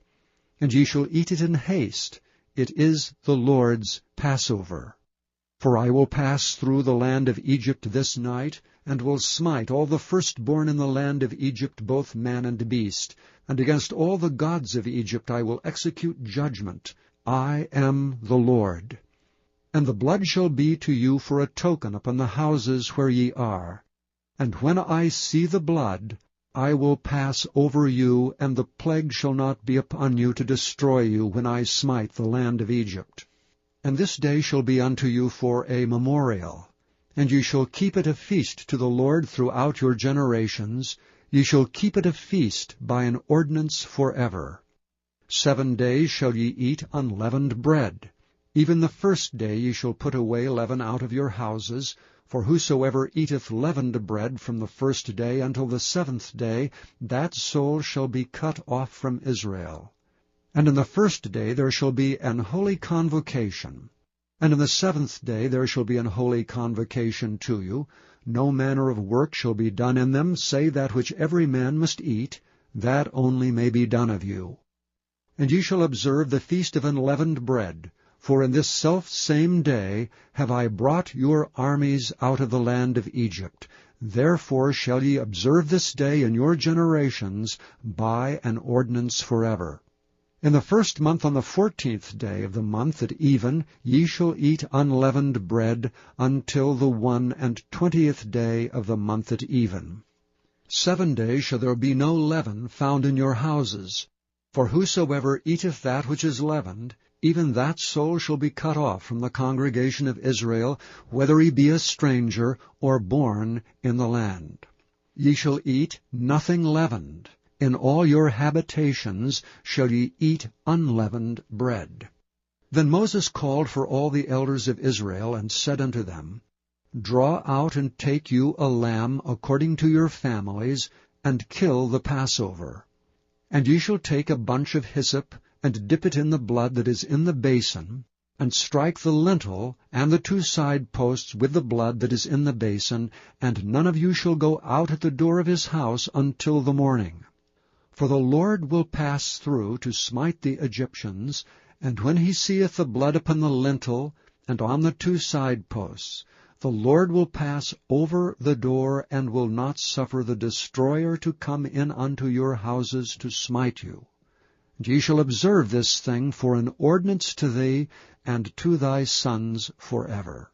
And ye shall eat it in haste. It is the Lord's Passover. For I will pass through the land of Egypt this night, and will smite all the firstborn in the land of Egypt, both man and beast. And against all the gods of Egypt I will execute judgment. I am the Lord. And the blood shall be to you for a token upon the houses where ye are. And when I see the blood, I will pass over you, and the plague shall not be upon you to destroy you when I smite the land of Egypt. And this day shall be unto you for a memorial, and ye shall keep it a feast to the Lord throughout your generations. Ye shall keep it a feast by an ordinance forever. 7 days shall ye eat unleavened bread. Even the first day ye shall put away leaven out of your houses. For whosoever eateth leavened bread from the first day until the 7th day, that soul shall be cut off from Israel. And in the first day there shall be an holy convocation. And in the 7th day there shall be an holy convocation to you. No manner of work shall be done in them, save that which every man must eat, that only may be done of you. And ye shall observe the feast of unleavened bread. For in this selfsame day have I brought your armies out of the land of Egypt. Therefore shall ye observe this day in your generations by an ordinance forever. In the 1st month on the 14th day of the month at even ye shall eat unleavened bread until the 21st day of the month at even. 7 days shall there be no leaven found in your houses. For whosoever eateth that which is leavened, even that soul shall be cut off from the congregation of Israel, whether he be a stranger or born in the land. Ye shall eat nothing leavened. In all your habitations shall ye eat unleavened bread. Then Moses called for all the elders of Israel, and said unto them, Draw out and take you a lamb according to your families, and kill the Passover. And ye shall take a bunch of hyssop, and dip it in the blood that is in the basin, and strike the lintel and the 2 side posts with the blood that is in the basin, and none of you shall go out at the door of his house until the morning. For the Lord will pass through to smite the Egyptians, and when he seeth the blood upon the lintel and on the 2 side posts, the Lord will pass over the door, and will not suffer the destroyer to come in unto your houses to smite you. And ye shall observe this thing for an ordinance to thee and to thy sons forever.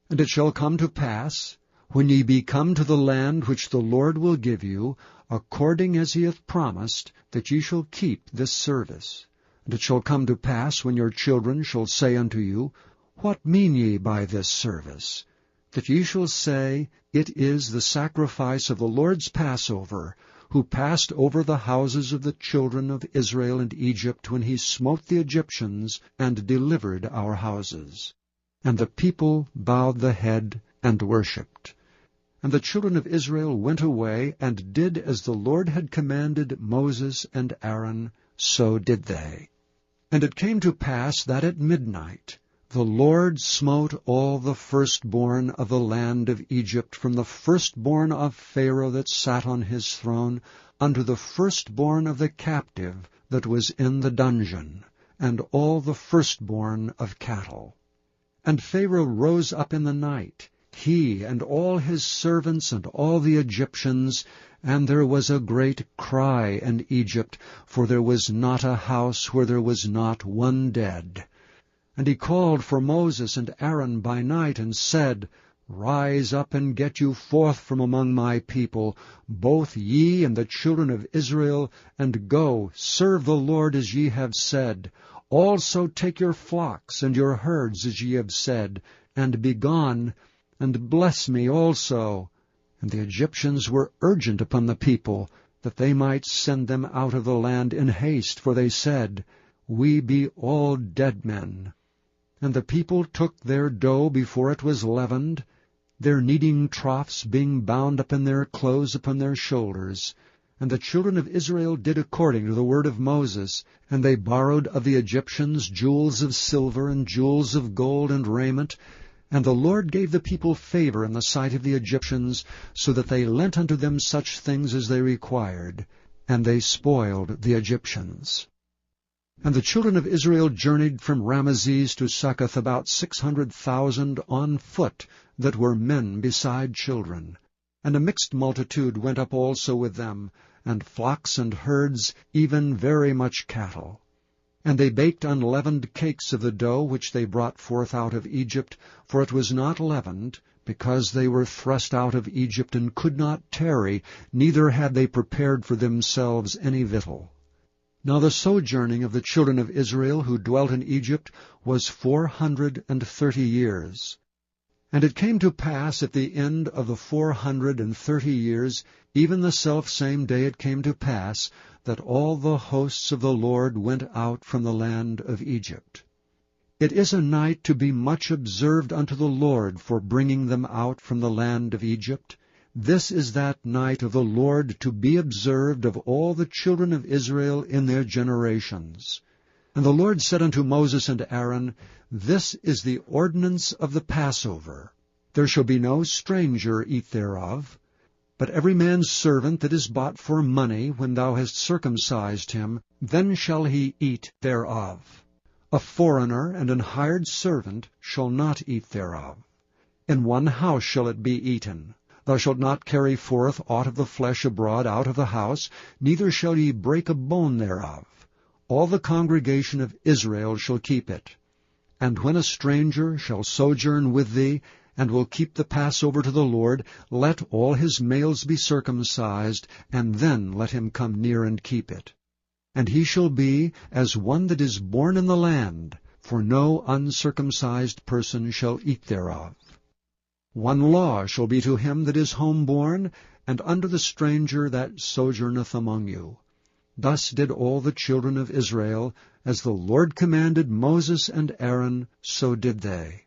And it shall come to pass, when ye be come to the land which the Lord will give you, according as he hath promised, that ye shall keep this service. And it shall come to pass, when your children shall say unto you, What mean ye by this service? That ye shall say, It is the sacrifice of the Lord's Passover, who passed over the houses of the children of Israel and Egypt, when he smote the Egyptians, and delivered our houses. And the people bowed the head, and worshipped. And the children of Israel went away, and did as the Lord had commanded Moses and Aaron, so did they. And it came to pass that at midnight the Lord smote all the firstborn of the land of Egypt, from the firstborn of Pharaoh that sat on his throne, unto the firstborn of the captive that was in the dungeon, and all the firstborn of cattle. And Pharaoh rose up in the night, he and all his servants and all the Egyptians, and there was a great cry in Egypt, for there was not a house where there was not one dead. And he called for Moses and Aaron by night, and said, Rise up and get you forth from among my people, both ye and the children of Israel, and go, serve the Lord as ye have said. Also take your flocks and your herds as ye have said, and be gone, and bless me also. And the Egyptians were urgent upon the people, that they might send them out of the land in haste, for they said, We be all dead men. And the people took their dough before it was leavened, their kneading troughs being bound up in their clothes upon their shoulders. And the children of Israel did according to the word of Moses, and they borrowed of the Egyptians jewels of silver and jewels of gold and raiment. And the Lord gave the people favor in the sight of the Egyptians, so that they lent unto them such things as they required, and they spoiled the Egyptians. And the children of Israel journeyed from Ramesses to Succoth, about 600,000 on foot, that were men beside children. And a mixed multitude went up also with them, and flocks and herds, even very much cattle. And they baked unleavened cakes of the dough which they brought forth out of Egypt, for it was not leavened, because they were thrust out of Egypt, and could not tarry, neither had they prepared for themselves any victual. Now the sojourning of the children of Israel who dwelt in Egypt was 430 years. And it came to pass at the end of the 430 years, even the selfsame day it came to pass, that all the hosts of the Lord went out from the land of Egypt. It is a night to be much observed unto the Lord for bringing them out from the land of Egypt. This is that night of the Lord to be observed of all the children of Israel in their generations. And the Lord said unto Moses and Aaron, This is the ordinance of the Passover. There shall be no stranger eat thereof, but every man's servant that is bought for money, when thou hast circumcised him, then shall he eat thereof. A foreigner and an hired servant shall not eat thereof. In one house shall it be eaten. Thou shalt not carry forth aught of the flesh abroad out of the house, neither shall ye break a bone thereof. All the congregation of Israel shall keep it. And when a stranger shall sojourn with thee, and will keep the Passover to the Lord, let all his males be circumcised, and then let him come near and keep it. And he shall be as one that is born in the land, for no uncircumcised person shall eat thereof. One law shall be to him that is homeborn, and unto the stranger that sojourneth among you. Thus did all the children of Israel, as the Lord commanded Moses and Aaron, so did they.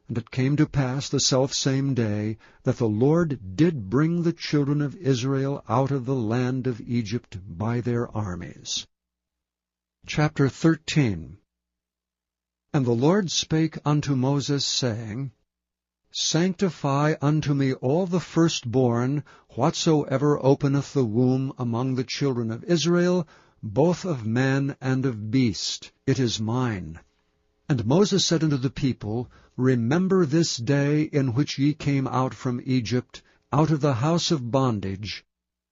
And it came to pass the selfsame day, that the Lord did bring the children of Israel out of the land of Egypt by their armies. Chapter 13. And the Lord spake unto Moses, saying, Sanctify unto me all the firstborn, whatsoever openeth the womb among the children of Israel, both of man and of beast. It is mine. And Moses said unto the people, Remember this day in which ye came out from Egypt, out of the house of bondage.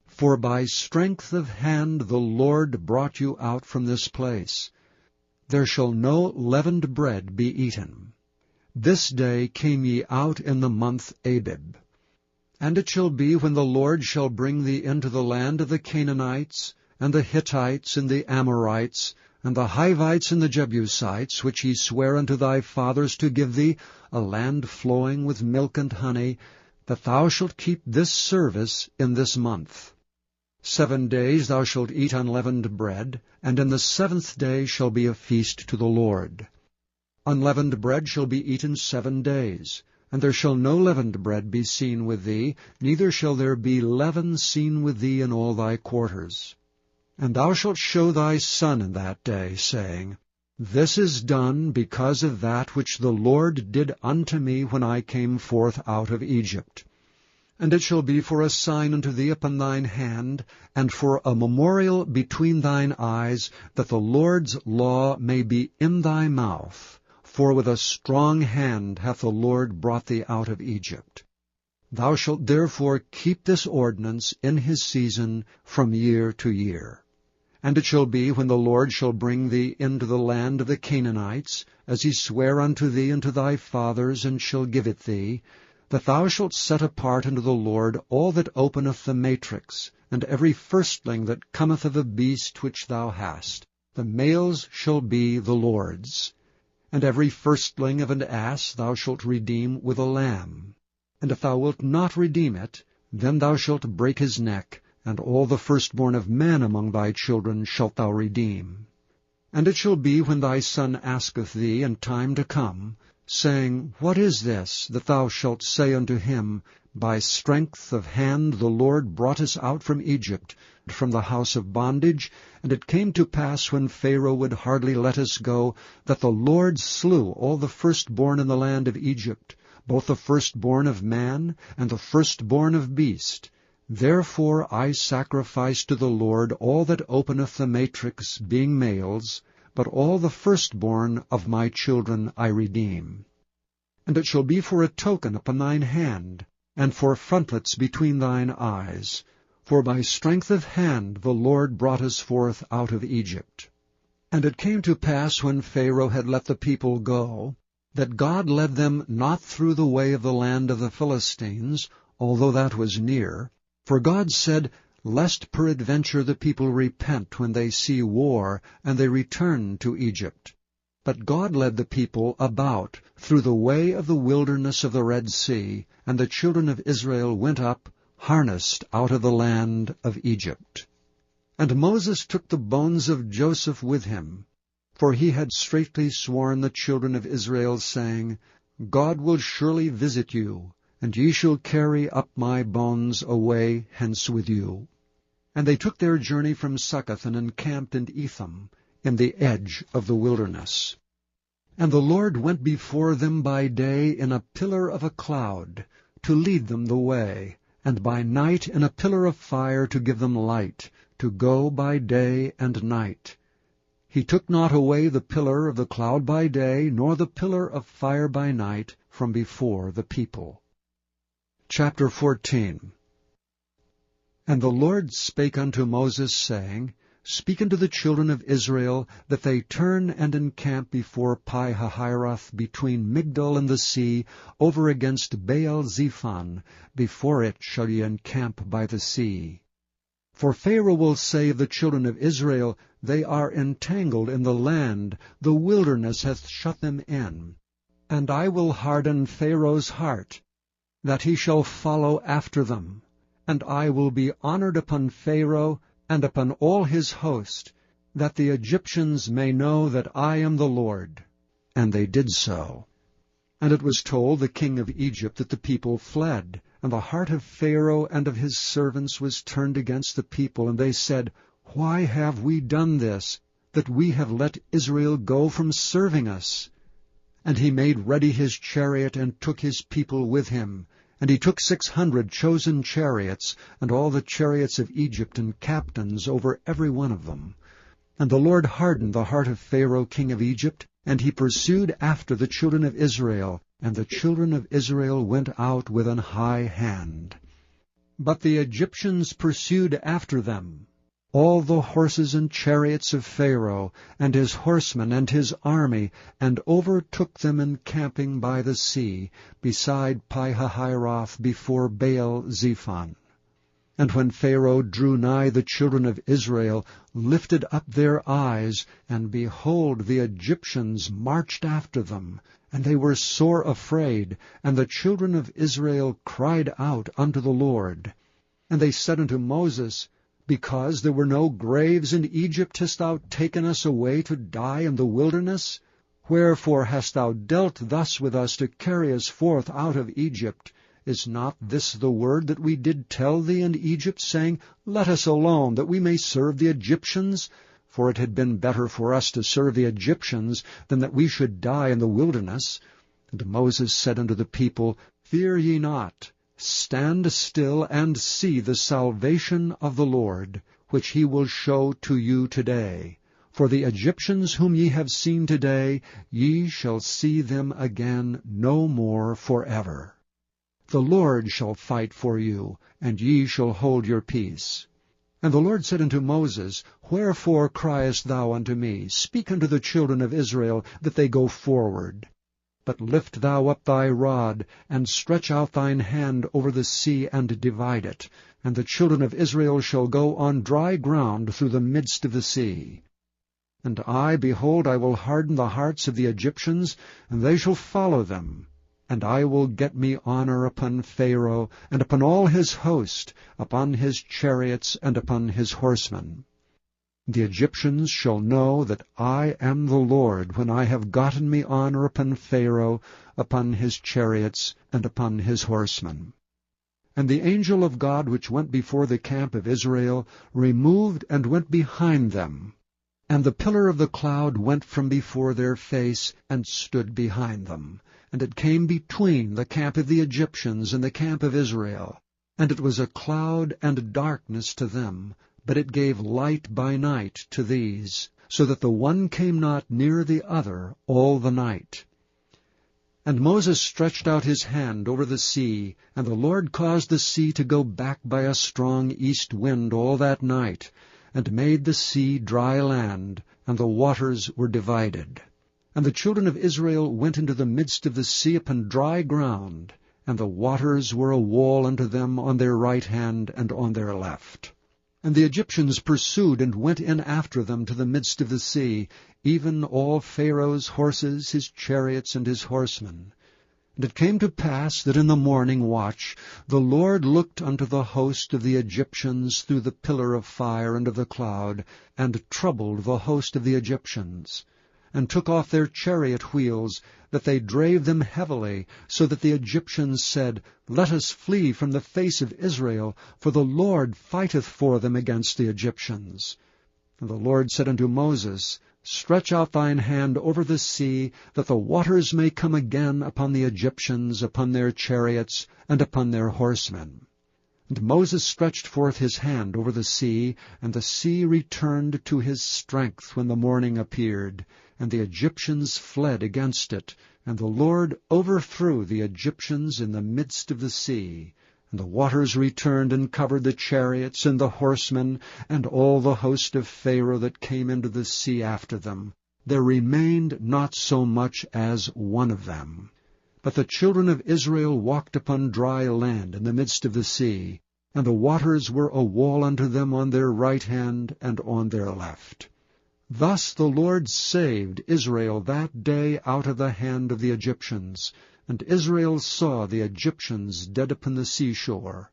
For by strength of hand the Lord brought you out from this place. There shall no leavened bread be eaten. This day came ye out in the month Abib. And it shall be, when the Lord shall bring thee into the land of the Canaanites, and the Hittites, and the Amorites, and the Hivites, and the Jebusites, which he sware unto thy fathers to give thee, a land flowing with milk and honey, that thou shalt keep this service in this month. 7 days thou shalt eat unleavened bread, and in the 7th day shall be a feast to the Lord. Unleavened bread shall be eaten 7 days, and there shall no leavened bread be seen with thee, neither shall there be leaven seen with thee in all thy quarters. And thou shalt show thy son in that day, saying, This is done because of that which the Lord did unto me when I came forth out of Egypt. And it shall be for a sign unto thee upon thine hand, and for a memorial between thine eyes, that the Lord's law may be in thy mouth. For with a strong hand hath the Lord brought thee out of Egypt. Thou shalt therefore keep this ordinance in his season from year to year. And it shall be, when the Lord shall bring thee into the land of the Canaanites, as he sware unto thee and to thy fathers, and shall give it thee, that thou shalt set apart unto the Lord all that openeth the matrix, and every firstling that cometh of a beast which thou hast. The males shall be the Lord's. And every firstling of an ass thou shalt redeem with a lamb. And if thou wilt not redeem it, then thou shalt break his neck, and all the firstborn of man among thy children shalt thou redeem. And it shall be, when thy son asketh thee in time to come, saying, What is this? That thou shalt say unto him, By strength of hand the Lord brought us out from Egypt, from the house of bondage. And it came to pass, when Pharaoh would hardly let us go, that the Lord slew all the firstborn in the land of Egypt, both the firstborn of man and the firstborn of beast. Therefore I sacrifice to the Lord all that openeth the matrix, being males, but all the firstborn of my children I redeem. And it shall be for a token upon thine hand, and for frontlets between thine eyes. For by strength of hand the Lord brought us forth out of Egypt. And it came to pass, when Pharaoh had let the people go, that God led them not through the way of the land of the Philistines, although that was near. For God said, Lest peradventure the people repent when they see war, and they return to Egypt. But God led the people about through the way of the wilderness of the Red Sea, and the children of Israel went up, harnessed out of the land of Egypt. And Moses took the bones of Joseph with him, for he had straitly sworn the children of Israel, saying, God will surely visit you, and ye shall carry up my bones away hence with you. And they took their journey from Succoth, and encamped in Etham, in the edge of the wilderness. And the Lord went before them by day in a pillar of a cloud, to lead them the way, and by night in a pillar of fire to give them light, to go by day and night. He took not away the pillar of the cloud by day, nor the pillar of fire by night, from before the people. Chapter 14. And the Lord spake unto Moses, saying, Speak unto the children of Israel, that they turn and encamp before Pi-hahiroth, between Migdol and the sea, over against Baal-zephon. Before it shall ye encamp by the sea. For Pharaoh will say of the children of Israel, They are entangled in the land, the wilderness hath shut them in. And I will harden Pharaoh's heart, that he shall follow after them. And I will be honored upon Pharaoh, and upon all his host, that the Egyptians may know that I am the Lord. And they did so. And it was told the king of Egypt that the people fled, and the heart of Pharaoh and of his servants was turned against the people, and they said, Why have we done this, that we have let Israel go from serving us? And he made ready his chariot, and took his people with him. And he took 600 chosen chariots, and all the chariots of Egypt, and captains over every one of them. And the Lord hardened the heart of Pharaoh king of Egypt, and he pursued after the children of Israel, and the children of Israel went out with an high hand. But the Egyptians pursued after them, all the horses and chariots of Pharaoh, and his horsemen and his army, and overtook them encamping by the sea, beside Pi-hahiroth, before Baal-zephon. And when Pharaoh drew nigh, the children of Israel lifted up their eyes, and behold, the Egyptians marched after them. And they were sore afraid, and the children of Israel cried out unto the Lord. And they said unto Moses, Because there were no graves in Egypt, hast thou taken us away to die in the wilderness? Wherefore hast thou dealt thus with us to carry us forth out of Egypt? Is not this the word that we did tell thee in Egypt, saying, Let us alone, that we may serve the Egyptians? For it had been better for us to serve the Egyptians than that we should die in the wilderness. And Moses said unto the people, Fear ye not, stand still, and see the salvation of the Lord, which he will show to you today. For the Egyptians whom ye have seen today, ye shall see them again no more forever. The Lord shall fight for you, and ye shall hold your peace. And the Lord said unto Moses, Wherefore criest thou unto me? Speak unto the children of Israel, that they go forward. But lift thou up thy rod, and stretch out thine hand over the sea, and divide it. And the children of Israel shall go on dry ground through the midst of the sea. And I, behold, I will harden the hearts of the Egyptians, and they shall follow them. And I will get me honor upon Pharaoh, and upon all his host, upon his chariots, and upon his horsemen. The Egyptians shall know that I am the Lord, when I have gotten me honor upon Pharaoh, upon his chariots, and upon his horsemen. And the angel of God which went before the camp of Israel removed and went behind them. And the pillar of the cloud went from before their face, and stood behind them. And it came between the camp of the Egyptians and the camp of Israel. And it was a cloud and darkness to them, but it gave light by night to these, so that the one came not near the other all the night. And Moses stretched out his hand over the sea, and the Lord caused the sea to go back by a strong east wind all that night, and made the sea dry land, and the waters were divided. And the children of Israel went into the midst of the sea upon dry ground, and the waters were a wall unto them on their right hand and on their left. And the Egyptians pursued and went in after them to the midst of the sea, even all Pharaoh's horses, his chariots, and his horsemen. And it came to pass that in the morning watch the Lord looked unto the host of the Egyptians through the pillar of fire and of the cloud, and troubled the host of the Egyptians, and took off their chariot wheels, that they drave them heavily, so that the Egyptians said, Let us flee from the face of Israel, for the Lord fighteth for them against the Egyptians. And the Lord said unto Moses, Stretch out thine hand over the sea, that the waters may come again upon the Egyptians, upon their chariots, and upon their horsemen. And Moses stretched forth his hand over the sea, and the sea returned to his strength when the morning appeared, and the Egyptians fled against it, and the Lord overthrew the Egyptians in the midst of the sea. And the waters returned and covered the chariots and the horsemen, and all the host of Pharaoh that came into the sea after them. There remained not so much as one of them. But the children of Israel walked upon dry land in the midst of the sea, and the waters were a wall unto them on their right hand and on their left. Thus the Lord saved Israel that day out of the hand of the Egyptians, and Israel saw the Egyptians dead upon the seashore.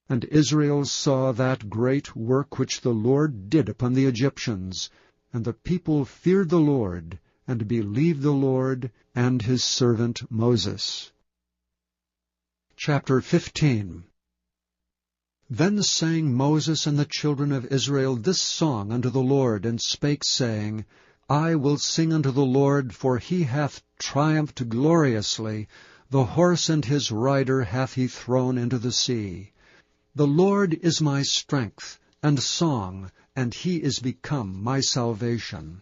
And Israel saw that great work which the Lord did upon the Egyptians, and the people feared the Lord, and believed the Lord and his servant Moses. Chapter 15. Then sang Moses and the children of Israel this song unto the Lord, and spake, saying, I will sing unto the Lord, for he hath triumphed gloriously. The horse and his rider hath he thrown into the sea. The Lord is my strength and song, and he is become my salvation.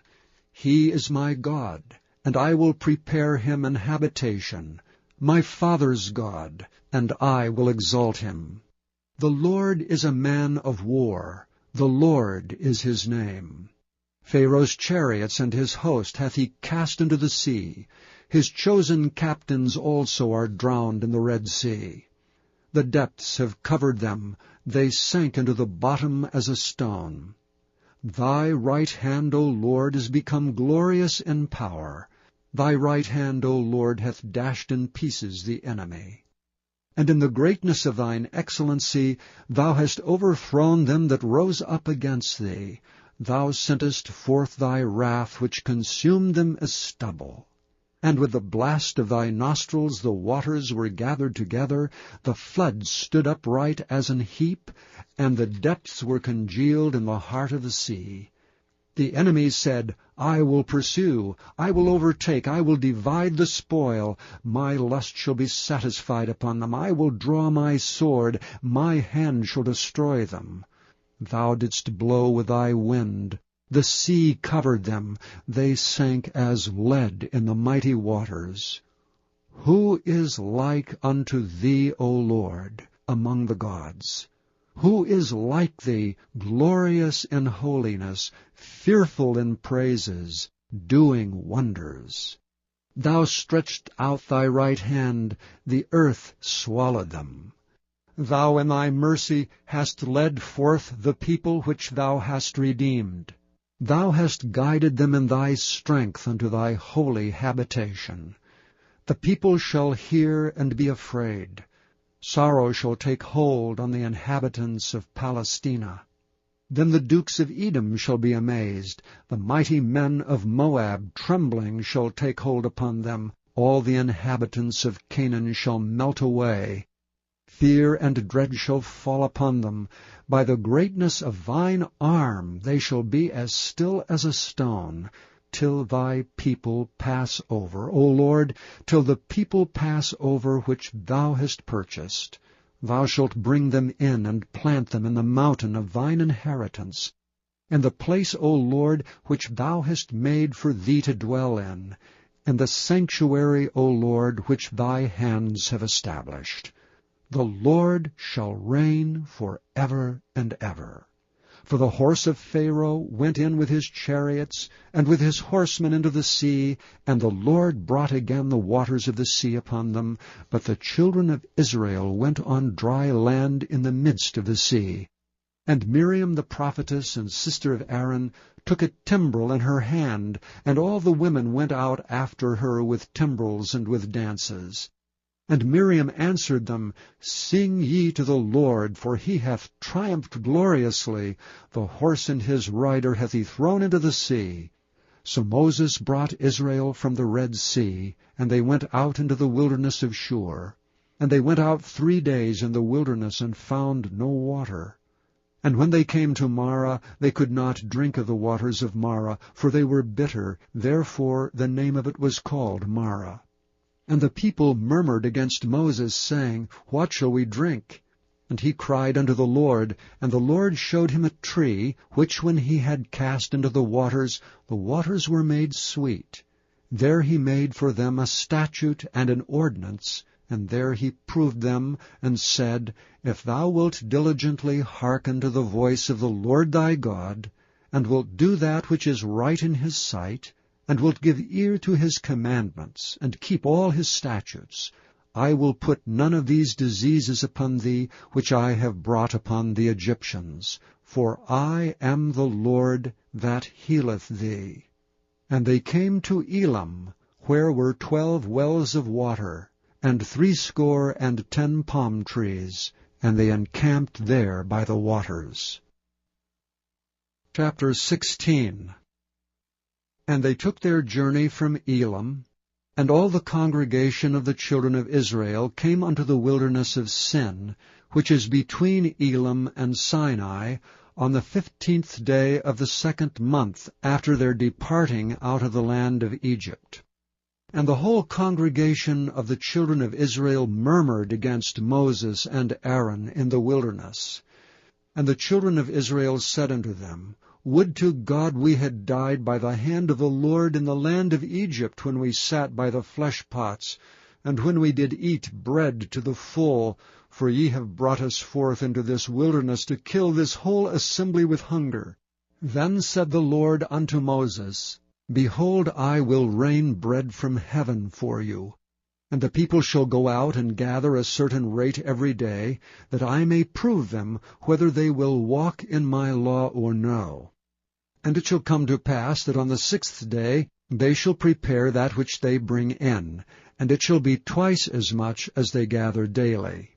He is my God, and I will prepare him an habitation, my father's God, and I will exalt him. The Lord is a man of war. The Lord is his name. Pharaoh's chariots and his host hath he cast into the sea. His chosen captains also are drowned in the Red Sea. The depths have covered them, they sank into the bottom as a stone. Thy right hand, O Lord, is become glorious in power. Thy right hand, O Lord, hath dashed in pieces the enemy. And in the greatness of thine excellency thou hast overthrown them that rose up against thee. Thou sentest forth thy wrath, which consumed them as stubble. And with the blast of thy nostrils the waters were gathered together, the floods stood upright as an heap, and the depths were congealed in the heart of the sea. The enemy said, I will pursue, I will overtake, I will divide the spoil. My lust shall be satisfied upon them. I will draw my sword, my hand shall destroy them. Thou didst blow with thy wind. The sea covered them. They sank as lead in the mighty waters. Who is like unto thee, O Lord, among the gods? Who is like thee, glorious in holiness, fearful in praises, doing wonders? Thou stretched out thy right hand, the earth swallowed them. Thou in thy mercy hast led forth the people which thou hast redeemed. Thou hast guided them in thy strength unto thy holy habitation. The people shall hear and be afraid. Sorrow shall take hold on the inhabitants of Palestina. Then the dukes of Edom shall be amazed. The mighty men of Moab trembling shall take hold upon them. All the inhabitants of Canaan shall melt away. Fear and dread shall fall upon them. By the greatness of thine arm they shall be as still as a stone, till thy people pass over, O Lord, till the people pass over which thou hast purchased. Thou shalt bring them in and plant them in the mountain of thine inheritance, in the place, O Lord, which thou hast made for thee to dwell in the sanctuary, O Lord, which thy hands have established. The Lord shall reign for ever and ever. For the horse of Pharaoh went in with his chariots, and with his horsemen into the sea, and the Lord brought again the waters of the sea upon them. But the children of Israel went on dry land in the midst of the sea. And Miriam the prophetess and sister of Aaron took a timbrel in her hand, and all the women went out after her with timbrels and with dances. And Miriam answered them, Sing ye to the Lord, for he hath triumphed gloriously. The horse and his rider hath he thrown into the sea. So Moses brought Israel from the Red Sea, and they went out into the wilderness of Shur. And they went out 3 days in the wilderness, and found no water. And when they came to Marah, they could not drink of the waters of Marah, for they were bitter. Therefore the name of it was called Marah. And the people murmured against Moses, saying, What shall we drink? And he cried unto the Lord, and the Lord showed him a tree, which when he had cast into the waters were made sweet. There he made for them a statute and an ordinance, and there he proved them, and said, If thou wilt diligently hearken to the voice of the Lord thy God, and wilt do that which is right in his sight, and wilt give ear to his commandments, and keep all his statutes, I will put none of these diseases upon thee, which I have brought upon the Egyptians. For I am the Lord that healeth thee. And they came to Elam, where were 12 wells of water, and 70 palm trees, and they encamped there by the waters. Chapter 16. And they took their journey from Elam, and all the congregation of the children of Israel came unto the wilderness of Sin, which is between Elam and Sinai, on the 15th day of the 2nd month after their departing out of the land of Egypt. And the whole congregation of the children of Israel murmured against Moses and Aaron in the wilderness. And the children of Israel said unto them, Would to God we had died by the hand of the Lord in the land of Egypt, when we sat by the flesh pots, and when we did eat bread to the full, for ye have brought us forth into this wilderness to kill this whole assembly with hunger. Then said the Lord unto Moses, Behold, I will rain bread from heaven for you, and the people shall go out and gather a certain rate every day, that I may prove them whether they will walk in my law or no. And it shall come to pass that on the 6th day they shall prepare that which they bring in, and it shall be twice as much as they gather daily.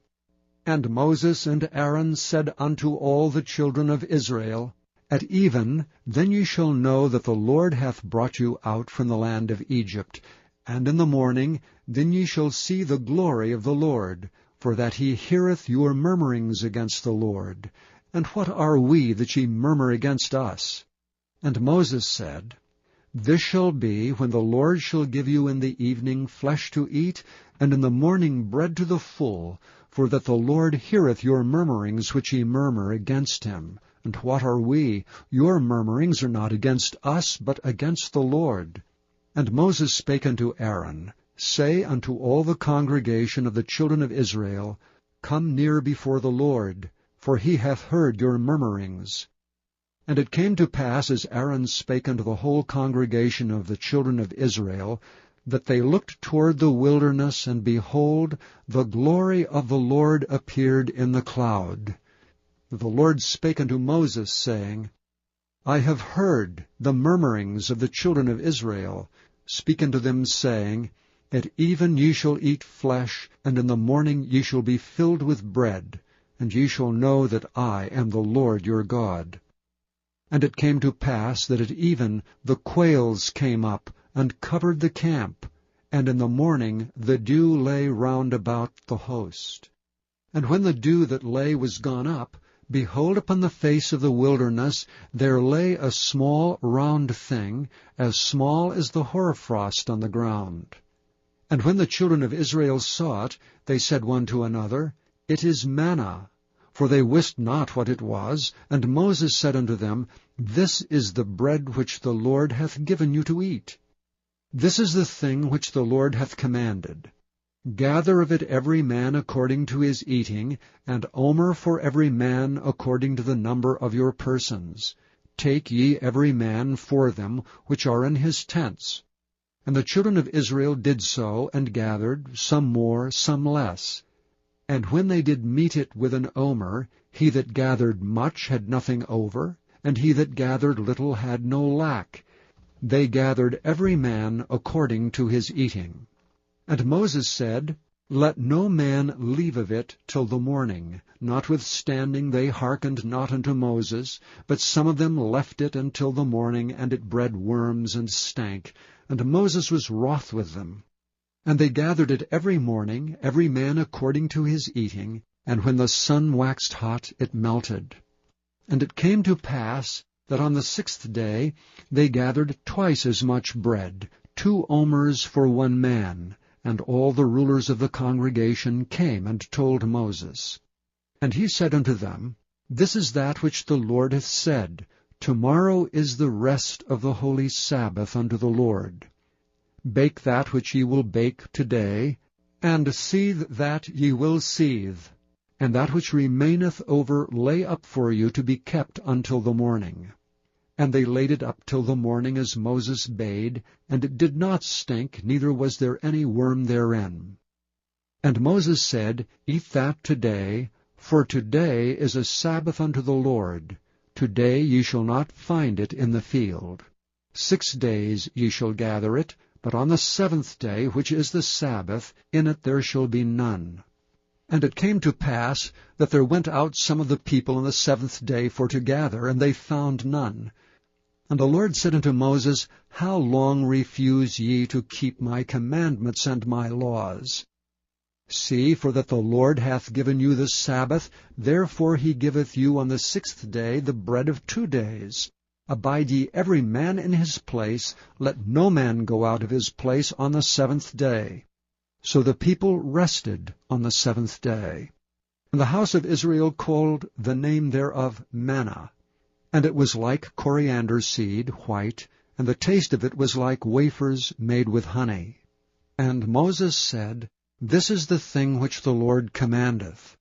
And Moses and Aaron said unto all the children of Israel, At even, then ye shall know that the Lord hath brought you out from the land of Egypt, and in the morning then ye shall see the glory of the Lord, for that he heareth your murmurings against the Lord. And what are we that ye murmur against us? And Moses said, This shall be when the Lord shall give you in the evening flesh to eat, and in the morning bread to the full, for that the Lord heareth your murmurings which ye murmur against him. And what are we? Your murmurings are not against us, but against the Lord. And Moses spake unto Aaron, Say unto all the congregation of the children of Israel, Come near before the Lord, for he hath heard your murmurings. And it came to pass, as Aaron spake unto the whole congregation of the children of Israel, that they looked toward the wilderness, and behold, the glory of the Lord appeared in the cloud. The Lord spake unto Moses, saying, I have heard the murmurings of the children of Israel. Speak unto them, saying, At even ye shall eat flesh, and in the morning ye shall be filled with bread, and ye shall know that I am the Lord your God. And it came to pass that at even the quails came up, and covered the camp, and in the morning the dew lay round about the host. And when the dew that lay was gone up, behold, upon the face of the wilderness there lay a small round thing, as small as the hoarfrost on the ground. And when the children of Israel saw it, they said one to another, It is manna. For they wist not what it was. And Moses said unto them, This is the bread which the Lord hath given you to eat. This is the thing which the Lord hath commanded. Gather of it every man according to his eating, and omer for every man according to the number of your persons. Take ye every man for them which are in his tents. And the children of Israel did so, and gathered, some more, some less. And when they did mete it with an omer, he that gathered much had nothing over, and he that gathered little had no lack. They gathered every man according to his eating. And Moses said, Let no man leave of it till the morning. Notwithstanding they hearkened not unto Moses, but some of them left it until the morning, and it bred worms and stank. And Moses was wroth with them. And they gathered it every morning, every man according to his eating, and when the sun waxed hot, it melted. And it came to pass that on the 6th day they gathered twice as much bread, 2 omers for one man. And all the rulers of the congregation came and told Moses. And he said unto them, This is that which the Lord hath said, Tomorrow is the rest of the holy Sabbath unto the Lord. Bake that which ye will bake today, and seethe that ye will seethe, and that which remaineth over lay up for you to be kept until the morning. And they laid it up till the morning, as Moses bade, and it did not stink, neither was there any worm therein. And Moses said, Eat that today, for today is a Sabbath unto the Lord. Today ye shall not find it in the field. 6 days ye shall gather it, but on the 7th day, which is the Sabbath, in it there shall be none. And it came to pass that there went out some of the people on the 7th day for to gather, and they found none. And the Lord said unto Moses, How long refuse ye to keep my commandments and my laws? See, for that the Lord hath given you the Sabbath, therefore he giveth you on the 6th day the bread of 2 days. Abide ye every man in his place, let no man go out of his place on the 7th day. So the people rested on the 7th day. And the house of Israel called the name thereof manna. And it was like coriander seed, white, and the taste of it was like wafers made with honey. And Moses said, This is the thing which the Lord commandeth.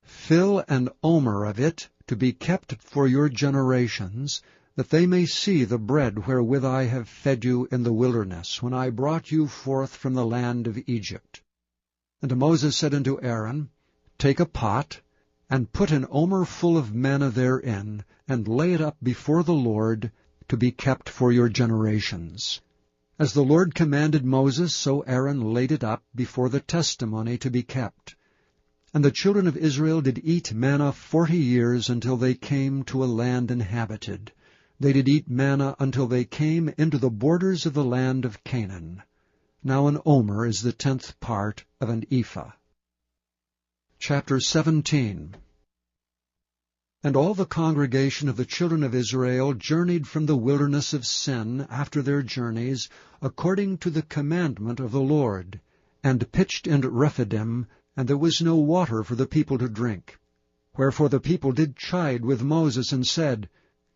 Fill an omer of it to be kept for your generations, that they may see the bread wherewith I have fed you in the wilderness, when I brought you forth from the land of Egypt. And Moses said unto Aaron, Take a pot, and put an omer full of manna therein, and lay it up before the Lord, to be kept for your generations. As the Lord commanded Moses, so Aaron laid it up before the testimony to be kept. And the children of Israel did eat manna 40 years, until they came to a land inhabited. They did eat manna until they came into the borders of the land of Canaan. Now an omer is the 10th part of an ephah. Chapter 17. And all the congregation of the children of Israel journeyed from the wilderness of Sin after their journeys, according to the commandment of the Lord, and pitched in Rephidim, and there was no water for the people to drink. Wherefore the people did chide with Moses, and said,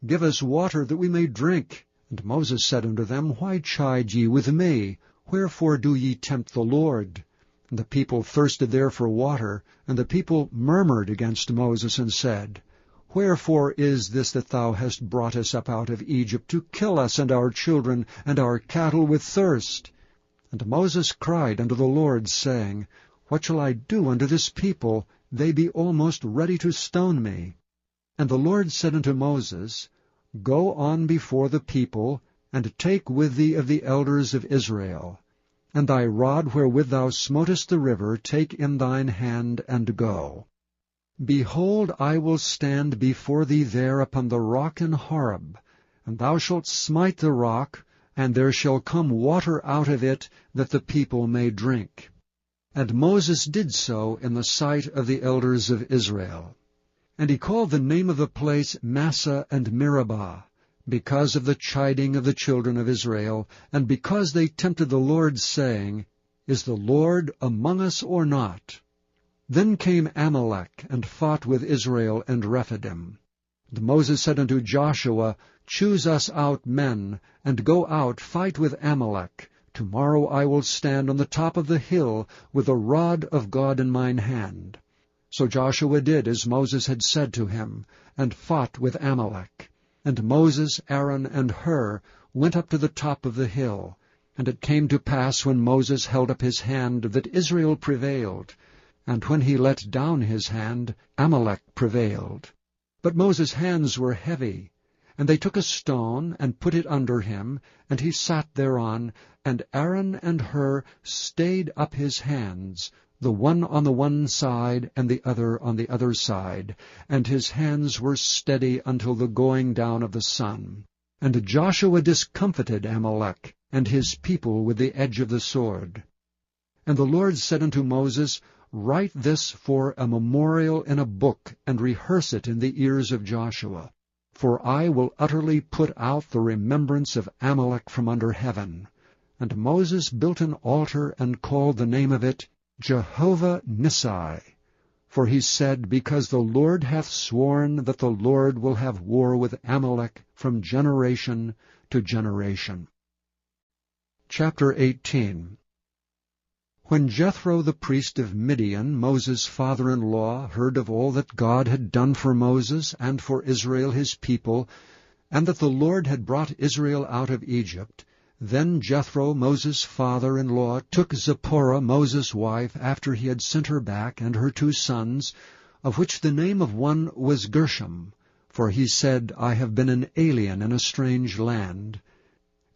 Give us water, that we may drink. And Moses said unto them, Why chide ye with me? Wherefore do ye tempt the Lord? And the people thirsted there for water, and the people murmured against Moses, and said, Wherefore is this that thou hast brought us up out of Egypt, to kill us and our children and our cattle with thirst? And Moses cried unto the Lord, saying, What shall I do unto this people? They be almost ready to stone me. And the Lord said unto Moses, Go on before the people, and take with thee of the elders of Israel. And thy rod wherewith thou smotest the river take in thine hand, and go. Behold, I will stand before thee there upon the rock in Horeb, and thou shalt smite the rock, and there shall come water out of it, that the people may drink. And Moses did so in the sight of the elders of Israel. And he called the name of the place Massah and Meribah, because of the chiding of the children of Israel, and because they tempted the Lord, saying, Is the Lord among us or not? Then came Amalek, and fought with Israel and Rephidim. And Moses said unto Joshua, Choose us out men, and go out, fight with Amalek. Tomorrow I will stand on the top of the hill, with the rod of God in mine hand. So Joshua did as Moses had said to him, and fought with Amalek. And Moses, Aaron, and Hur went up to the top of the hill. And it came to pass, when Moses held up his hand, that Israel prevailed. And when he let down his hand, Amalek prevailed. But Moses' hands were heavy. And they took a stone, and put it under him, and he sat thereon, and Aaron and Hur stayed up his hands, the one on the one side, and the other on the other side, and his hands were steady until the going down of the sun. And Joshua discomfited Amalek, and his people with the edge of the sword. And the Lord said unto Moses, Write this for a memorial in a book, and rehearse it in the ears of Joshua. For I will utterly put out the remembrance of Amalek from under heaven. And Moses built an altar, and called the name of it Jehovah Nissi. For he said, Because the Lord hath sworn that the Lord will have war with Amalek from generation to generation. Chapter 18. When Jethro the priest of Midian, Moses' father-in-law, heard of all that God had done for Moses and for Israel his people, and that the Lord had brought Israel out of Egypt, then Jethro, Moses' father-in-law, took Zipporah, Moses' wife, after he had sent her back, and her 2 sons, of which the name of one was Gershom, for he said, I have been an alien in a strange land.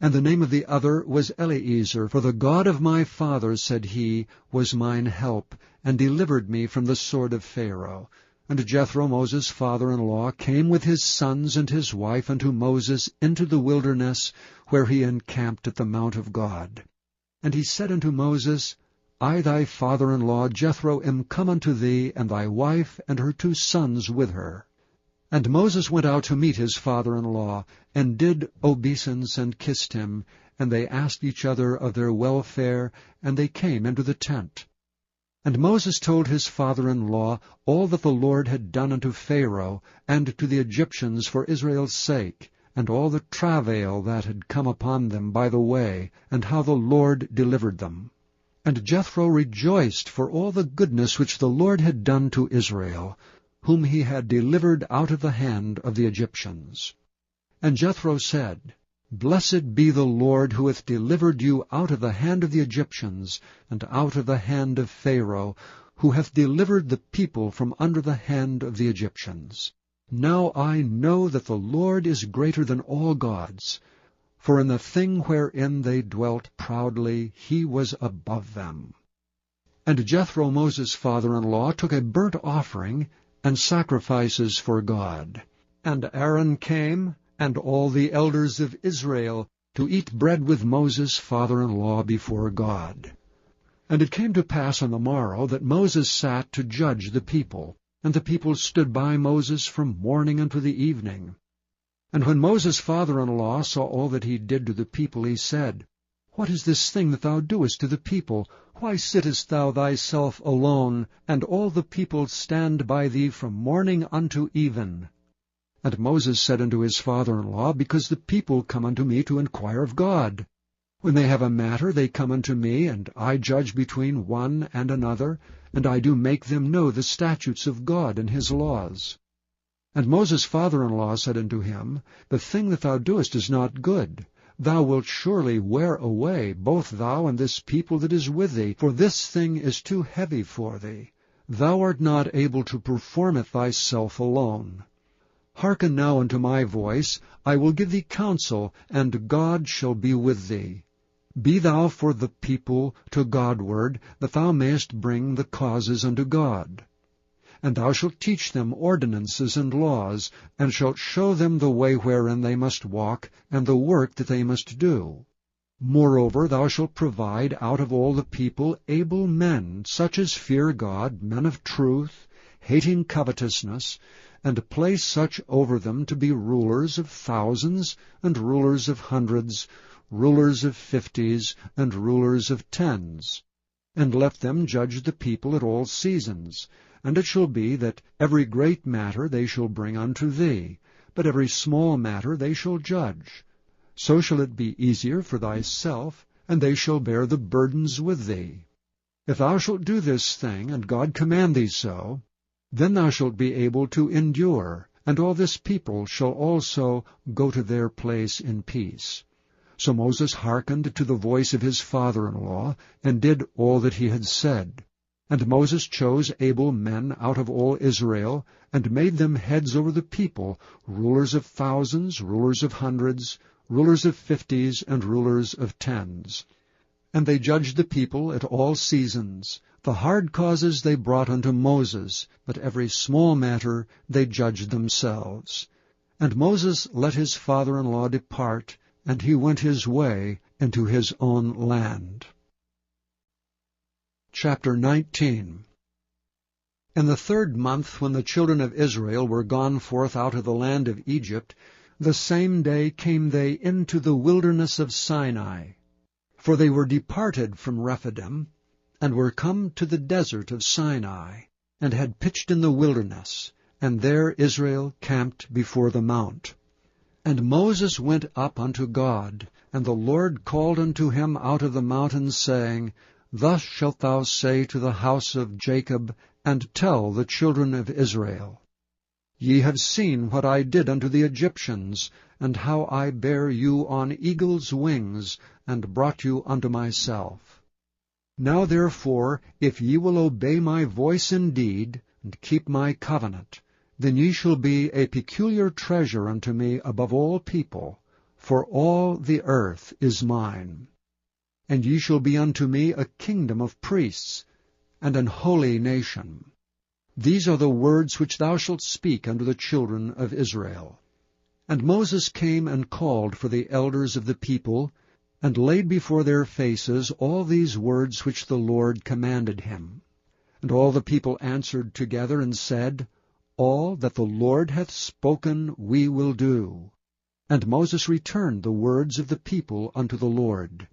And the name of the other was Eleazar, for the God of my father, said he, was mine help, and delivered me from the sword of Pharaoh. And Jethro, Moses' father-in-law, came with his sons and his wife unto Moses into the wilderness, where he encamped at the mount of God. And he said unto Moses, I thy father-in-law Jethro am come unto thee, and thy wife and her 2 sons with her. And Moses went out to meet his father-in-law, and did obeisance and kissed him, and they asked each other of their welfare, and they came into the tent. And Moses told his father-in-law all that the Lord had done unto Pharaoh and to the Egyptians for Israel's sake, and all the travail that had come upon them by the way, and how the Lord delivered them. And Jethro rejoiced for all the goodness which the Lord had done to Israel, whom he had delivered out of the hand of the Egyptians. And Jethro said, Blessed be the Lord, who hath delivered you out of the hand of the Egyptians, and out of the hand of Pharaoh, who hath delivered the people from under the hand of the Egyptians. Now I know that the Lord is greater than all gods, for in the thing wherein they dwelt proudly he was above them. And Jethro Moses' father-in-law took a burnt offering and sacrifices for God. And Aaron came, and all the elders of Israel, to eat bread with Moses' father-in-law before God. And it came to pass on the morrow that Moses sat to judge the people, and the people stood by Moses from morning unto the evening. And when Moses' father-in-law saw all that he did to the people, he said, What is this thing that thou doest to the people? Why sittest thou thyself alone, and all the people stand by thee from morning unto even? And Moses said unto his father-in-law, Because the people come unto me to inquire of God. When they have a matter, they come unto me, and I judge between one and another, and I do make them know the statutes of God and his laws. And Moses' father-in-law said unto him, The thing that thou doest is not good. Thou wilt surely wear away, both thou and this people that is with thee, for this thing is too heavy for thee. Thou art not able to perform it thyself alone. Hearken now unto my voice, I will give thee counsel, and God shall be with thee. Be thou for the people to Godward, that thou mayest bring the causes unto God. And thou shalt teach them ordinances and laws, and shalt show them the way wherein they must walk, and the work that they must do. Moreover, thou shalt provide out of all the people able men, such as fear God, men of truth, hating covetousness, and place such over them to be rulers of thousands, and rulers of hundreds, rulers of 50s, and rulers of 10s. And let them judge the people at all seasons. And it shall be that every great matter they shall bring unto thee, but every small matter they shall judge. So shall it be easier for thyself, and they shall bear the burdens with thee. If thou shalt do this thing, and God command thee so, then thou shalt be able to endure, and all this people shall also go to their place in peace. So Moses hearkened to the voice of his father-in-law, and did all that he had said. And Moses chose able men out of all Israel, and made them heads over the people, rulers of thousands, rulers of hundreds, rulers of 50s, and rulers of 10s. And they judged the people at all seasons. The hard causes they brought unto Moses, but every small matter they judged themselves. And Moses let his father-in-law depart, and he went his way into his own land. Chapter 19. In the 3rd month, when the children of Israel were gone forth out of the land of Egypt, the same day came they into the wilderness of Sinai. For they were departed from Rephidim, and were come to the desert of Sinai, and had pitched in the wilderness, and there Israel camped before the mount. And Moses went up unto God, and the Lord called unto him out of the mountain, saying, Thus shalt thou say to the house of Jacob, and tell the children of Israel, Ye have seen what I did unto the Egyptians, and how I bare you on eagle's wings, and brought you unto myself. Now therefore, if ye will obey my voice indeed, and keep my covenant, then ye shall be a peculiar treasure unto me above all people, for all the earth is mine. And ye shall be unto me a kingdom of priests, and an holy nation. These are the words which thou shalt speak unto the children of Israel. And Moses came and called for the elders of the people, and laid before their faces all these words which the Lord commanded him. And all the people answered together and said, All that the Lord hath spoken we will do. And Moses returned the words of the people unto the Lord.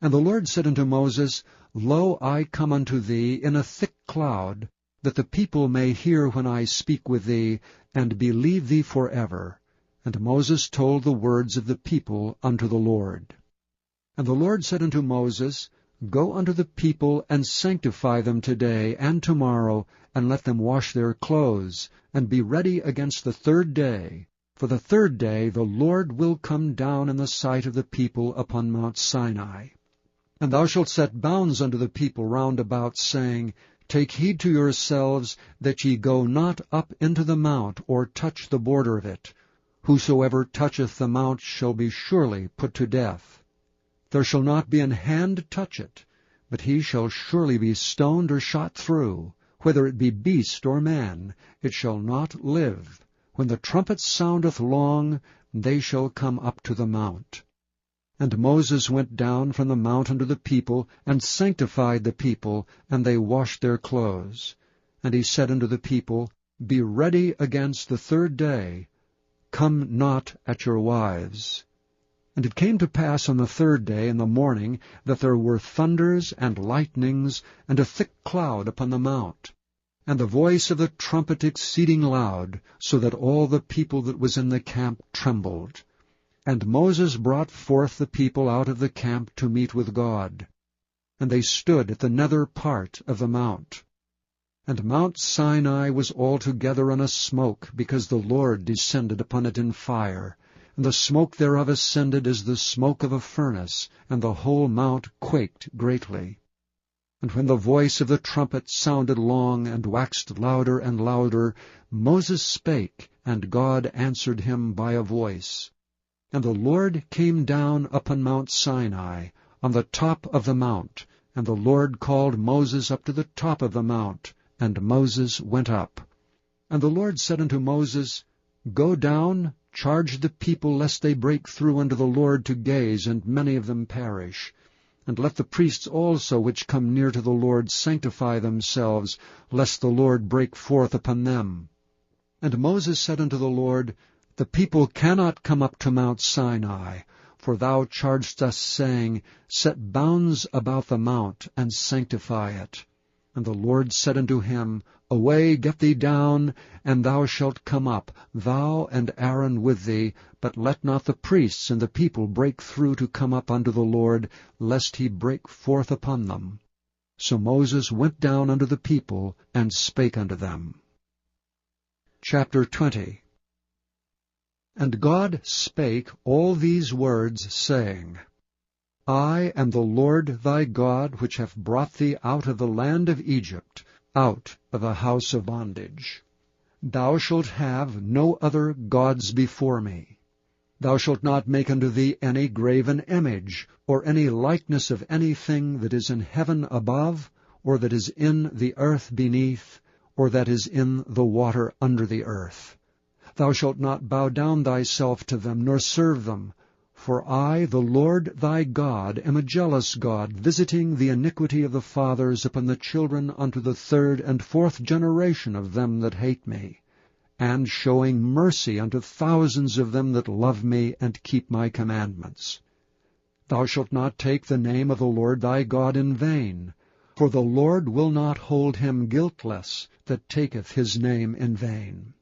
And the Lord said unto Moses, Lo, I come unto thee in a thick cloud, that the people may hear when I speak with thee, and believe thee forever. And Moses told the words of the people unto the Lord. And the Lord said unto Moses, Go unto the people, and sanctify them today and tomorrow, and let them wash their clothes, and be ready against the 3rd day. For the 3rd day the Lord will come down in the sight of the people upon Mount Sinai. And thou shalt set bounds unto the people round about, saying, Take heed to yourselves, that ye go not up into the mount, or touch the border of it. Whosoever toucheth the mount shall be surely put to death. There shall not be an hand touch it, but he shall surely be stoned or shot through. Whether it be beast or man, it shall not live. When the trumpet soundeth long, they shall come up to the mount. And Moses went down from the mount unto the people, and sanctified the people, and they washed their clothes. And he said unto the people, Be ready against the 3rd day, come not at your wives. And it came to pass on the 3rd day in the morning that there were thunders and lightnings, and a thick cloud upon the mount, and the voice of the trumpet exceeding loud, so that all the people that was in the camp trembled. And Moses brought forth the people out of the camp to meet with God. And they stood at the nether part of the mount. And Mount Sinai was altogether on a smoke, because the Lord descended upon it in fire. And the smoke thereof ascended as the smoke of a furnace, and the whole mount quaked greatly. And when the voice of the trumpet sounded long, and waxed louder and louder, Moses spake, and God answered him by a voice. And the Lord came down upon Mount Sinai, on the top of the mount, and the Lord called Moses up to the top of the mount, and Moses went up. And the Lord said unto Moses, Go down, charge the people, lest they break through unto the Lord to gaze, and many of them perish. And let the priests also which come near to the Lord sanctify themselves, lest the Lord break forth upon them. And Moses said unto the Lord, The people cannot come up to Mount Sinai, for thou chargedst us, saying, Set bounds about the mount, and sanctify it. And the Lord said unto him, Away, get thee down, and thou shalt come up, thou and Aaron with thee, but let not the priests and the people break through to come up unto the Lord, lest he break forth upon them. So Moses went down unto the people, and spake unto them. Chapter 20. And God spake all these words, saying, I am the Lord thy God, which have brought thee out of the land of Egypt, out of the house of bondage. Thou shalt have no other gods before me. Thou shalt not make unto thee any graven image, or any likeness of anything that is in heaven above, or that is in the earth beneath, or that is in the water under the earth. Thou shalt not bow down thyself to them, nor serve them. For I, the Lord thy God, am a jealous God, visiting the iniquity of the fathers upon the children unto the 3rd and 4th generation of them that hate me, and showing mercy unto thousands of them that love me and keep my commandments. Thou shalt not take the name of the Lord thy God in vain, for the Lord will not hold him guiltless that taketh his name in vain.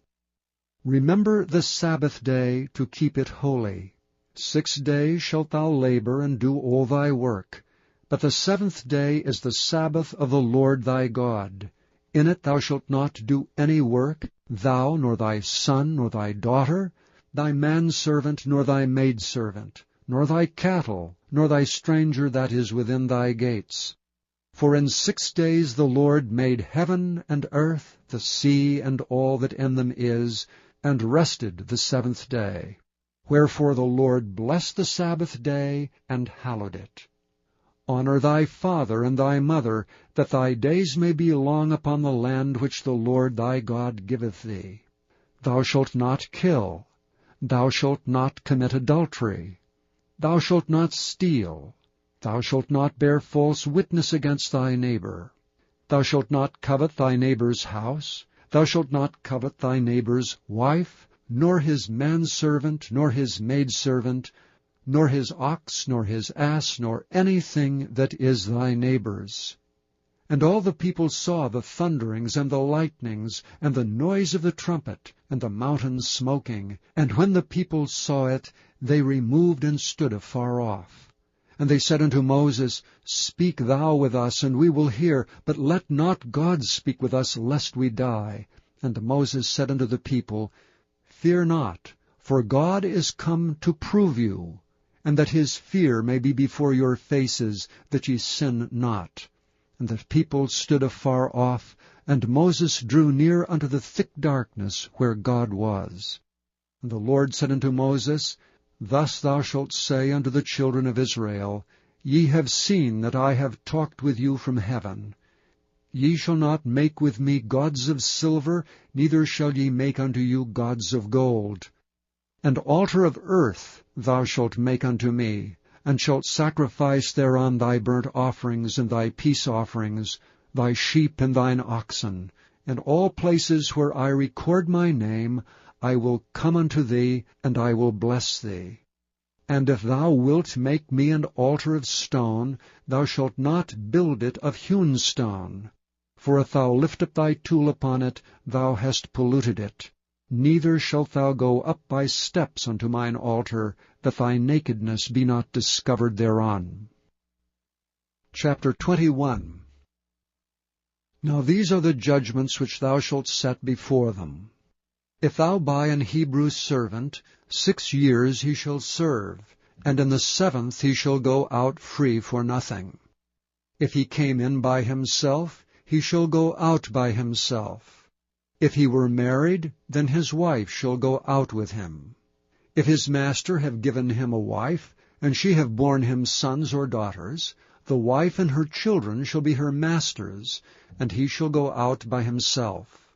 Remember the Sabbath day to keep it holy. 6 days shalt thou labor and do all thy work, but the 7th day is the Sabbath of the Lord thy God. In it thou shalt not do any work, thou, nor thy son, nor thy daughter, thy manservant, nor thy maidservant, nor thy cattle, nor thy stranger that is within thy gates. For in 6 days the Lord made heaven and earth, the sea, and all that in them is, and rested the 7th day. Wherefore the Lord blessed the Sabbath day, and hallowed it. Honor thy father and thy mother, that thy days may be long upon the land which the Lord thy God giveth thee. Thou shalt not kill. Thou shalt not commit adultery. Thou shalt not steal. Thou shalt not bear false witness against thy neighbor. Thou shalt not covet thy neighbor's house. Thou shalt not covet thy neighbor's wife, nor his manservant, nor his maidservant, nor his ox, nor his ass, nor anything that is thy neighbor's. And all the people saw the thunderings and the lightnings, and the noise of the trumpet, and the mountain smoking. And when the people saw it, they removed and stood afar off. And they said unto Moses, Speak thou with us, and we will hear, but let not God speak with us, lest we die. And Moses said unto the people, Fear not, for God is come to prove you, and that his fear may be before your faces, that ye sin not. And the people stood afar off, and Moses drew near unto the thick darkness where God was. And the Lord said unto Moses, Thus thou shalt say unto the children of Israel, Ye have seen that I have talked with you from heaven. Ye shall not make with me gods of silver, neither shall ye make unto you gods of gold. An altar of earth thou shalt make unto me, and shalt sacrifice thereon thy burnt offerings and thy peace offerings, thy sheep and thine oxen. In all places where I record my name, I will come unto thee, and I will bless thee. And if thou wilt make me an altar of stone, thou shalt not build it of hewn stone. For if thou lift up thy tool upon it, thou hast polluted it. Neither shalt thou go up by steps unto mine altar, that thy nakedness be not discovered thereon. Chapter 21. Now these are the judgments which thou shalt set before them. If thou buy an Hebrew servant, 6 years he shall serve, and in the 7th he shall go out free for nothing. If he came in by himself, he shall go out by himself. If he were married, then his wife shall go out with him. If his master have given him a wife, and she have borne him sons or daughters, the wife and her children shall be her master's, and he shall go out by himself.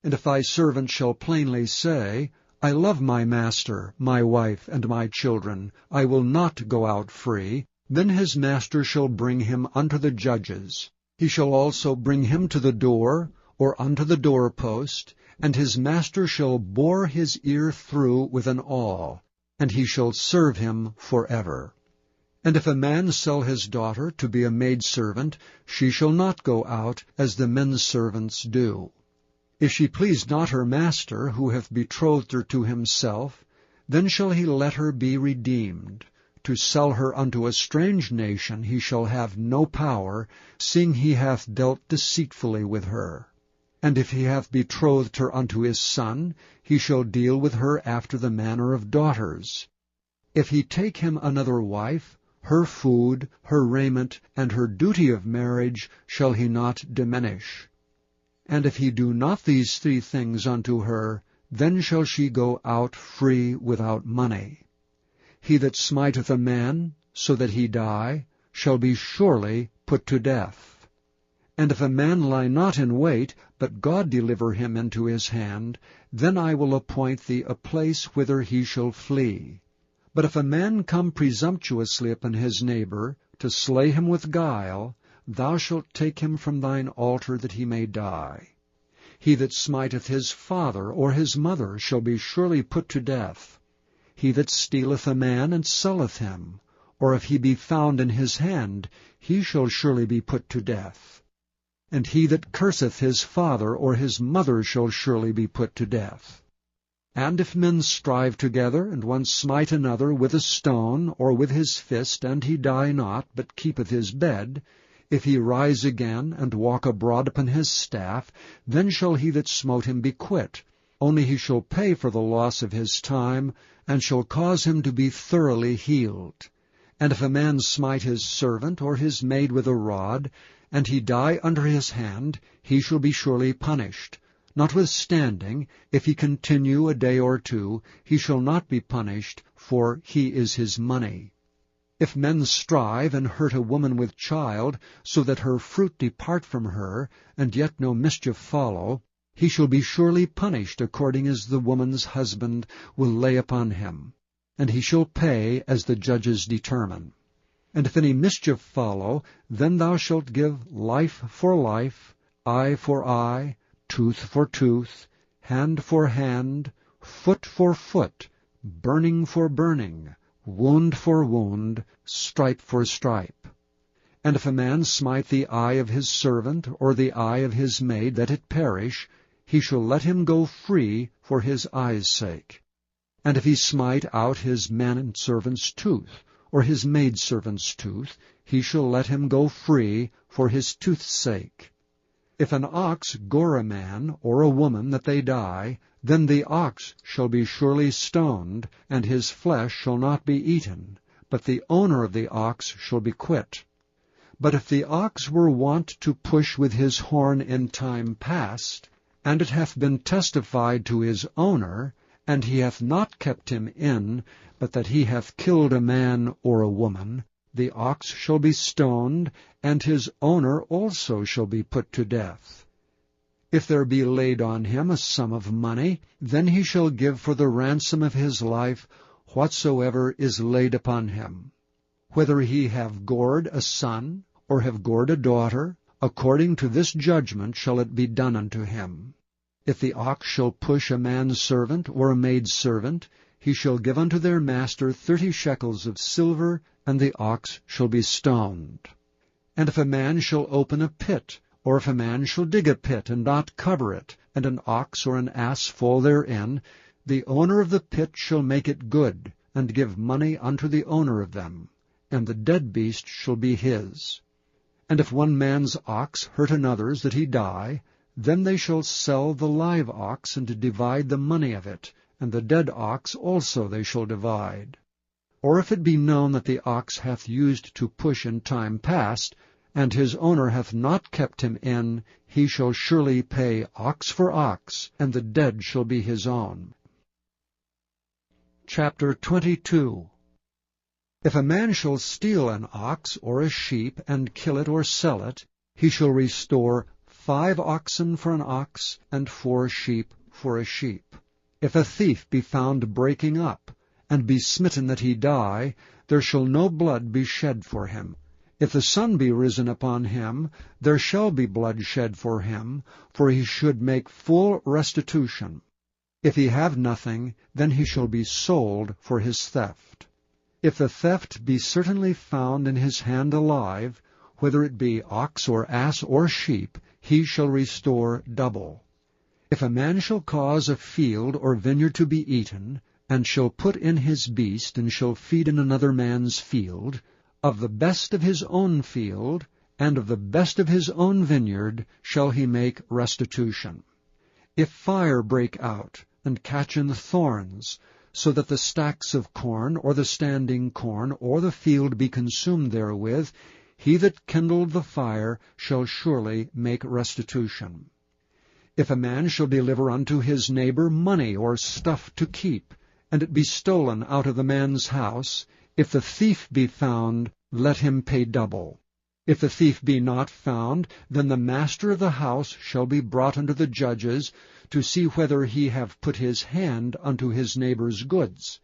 And if thy servant shall plainly say, I love my master, my wife, and my children, I will not go out free, then his master shall bring him unto the judges. He shall also bring him to the door, or unto the doorpost, and his master shall bore his ear through with an awl, and he shall serve him forever. And if a man sell his daughter to be a maidservant, she shall not go out as the men's servants do. If she please not her master, who hath betrothed her to himself, then shall he let her be redeemed. To sell her unto a strange nation he shall have no power, seeing he hath dealt deceitfully with her. And if he hath betrothed her unto his son, he shall deal with her after the manner of daughters. If he take him another wife, her food, her raiment, and her duty of marriage shall he not diminish. And if he do not these 3 things unto her, then shall she go out free without money. He that smiteth a man, so that he die, shall be surely put to death. And if a man lie not in wait, but God deliver him into his hand, then I will appoint thee a place whither he shall flee. But if a man come presumptuously upon his neighbor, to slay him with guile, thou shalt take him from thine altar that he may die. He that smiteth his father or his mother shall be surely put to death. He that stealeth a man and selleth him, or if he be found in his hand, he shall surely be put to death. And he that curseth his father or his mother shall surely be put to death. And if men strive together, and one smite another with a stone, or with his fist, and he die not, but keepeth his bed, if he rise again, and walk abroad upon his staff, then shall he that smote him be quit. Only he shall pay for the loss of his time, and shall cause him to be thoroughly healed. And if a man smite his servant or his maid with a rod, and he die under his hand, he shall be surely punished. Notwithstanding, if he continue a day or 2, he shall not be punished, for he is his money. If men strive and hurt a woman with child, so that her fruit depart from her, and yet no mischief follow, he shall be surely punished according as the woman's husband will lay upon him, and he shall pay as the judges determine. And if any mischief follow, then thou shalt give life for life, eye for eye, tooth for tooth, hand for hand, foot for foot, burning for burning, wound for wound, stripe for stripe. And if a man smite the eye of his servant, or the eye of his maid, that it perish, he shall let him go free for his eye's sake. And if he smite out his manservant's tooth, or his maidservant's tooth, he shall let him go free for his tooth's sake. If an ox gore a man or a woman that they die, then the ox shall be surely stoned, and his flesh shall not be eaten, but the owner of the ox shall be quit. But if the ox were wont to push with his horn in time past, and it hath been testified to his owner, and he hath not kept him in, but that he hath killed a man or a woman, the ox shall be stoned, and his owner also shall be put to death. If there be laid on him a sum of money, then he shall give for the ransom of his life whatsoever is laid upon him. Whether he have gored a son, or have gored a daughter, according to this judgment shall it be done unto him. If the ox shall push a man's servant or a maid's servant, he shall give unto their master 30 shekels of silver, and the ox shall be stoned. And if a man shall open a pit, or if a man shall dig a pit and not cover it, and an ox or an ass fall therein, the owner of the pit shall make it good, and give money unto the owner of them, and the dead beast shall be his. And if one man's ox hurt another's that he die, then they shall sell the live ox, and divide the money of it, and the dead ox also they shall divide. Or if it be known that the ox hath used to push in time past, and his owner hath not kept him in, he shall surely pay ox for ox, and the dead shall be his own. Chapter 22. If a man shall steal an ox or a sheep, and kill it or sell it, he shall restore 5 oxen for an ox, and 4 sheep for a sheep. If a thief be found breaking up, and be smitten that he die, there shall no blood be shed for him. If the sun be risen upon him, there shall be blood shed for him, for he should make full restitution. If he have nothing, then he shall be sold for his theft. If the theft be certainly found in his hand alive, whether it be ox or ass or sheep, he shall restore double. If a man shall cause a field or vineyard to be eaten, and shall put in his beast, and shall feed in another man's field, of the best of his own field, and of the best of his own vineyard, shall he make restitution. If fire break out, and catch in the thorns, so that the stacks of corn, or the standing corn, or the field be consumed therewith, he that kindled the fire shall surely make restitution. If a man shall deliver unto his neighbor money or stuff to keep, and it be stolen out of the man's house, if the thief be found, let him pay double. If the thief be not found, then the master of the house shall be brought unto the judges, to see whether he have put his hand unto his neighbor's goods.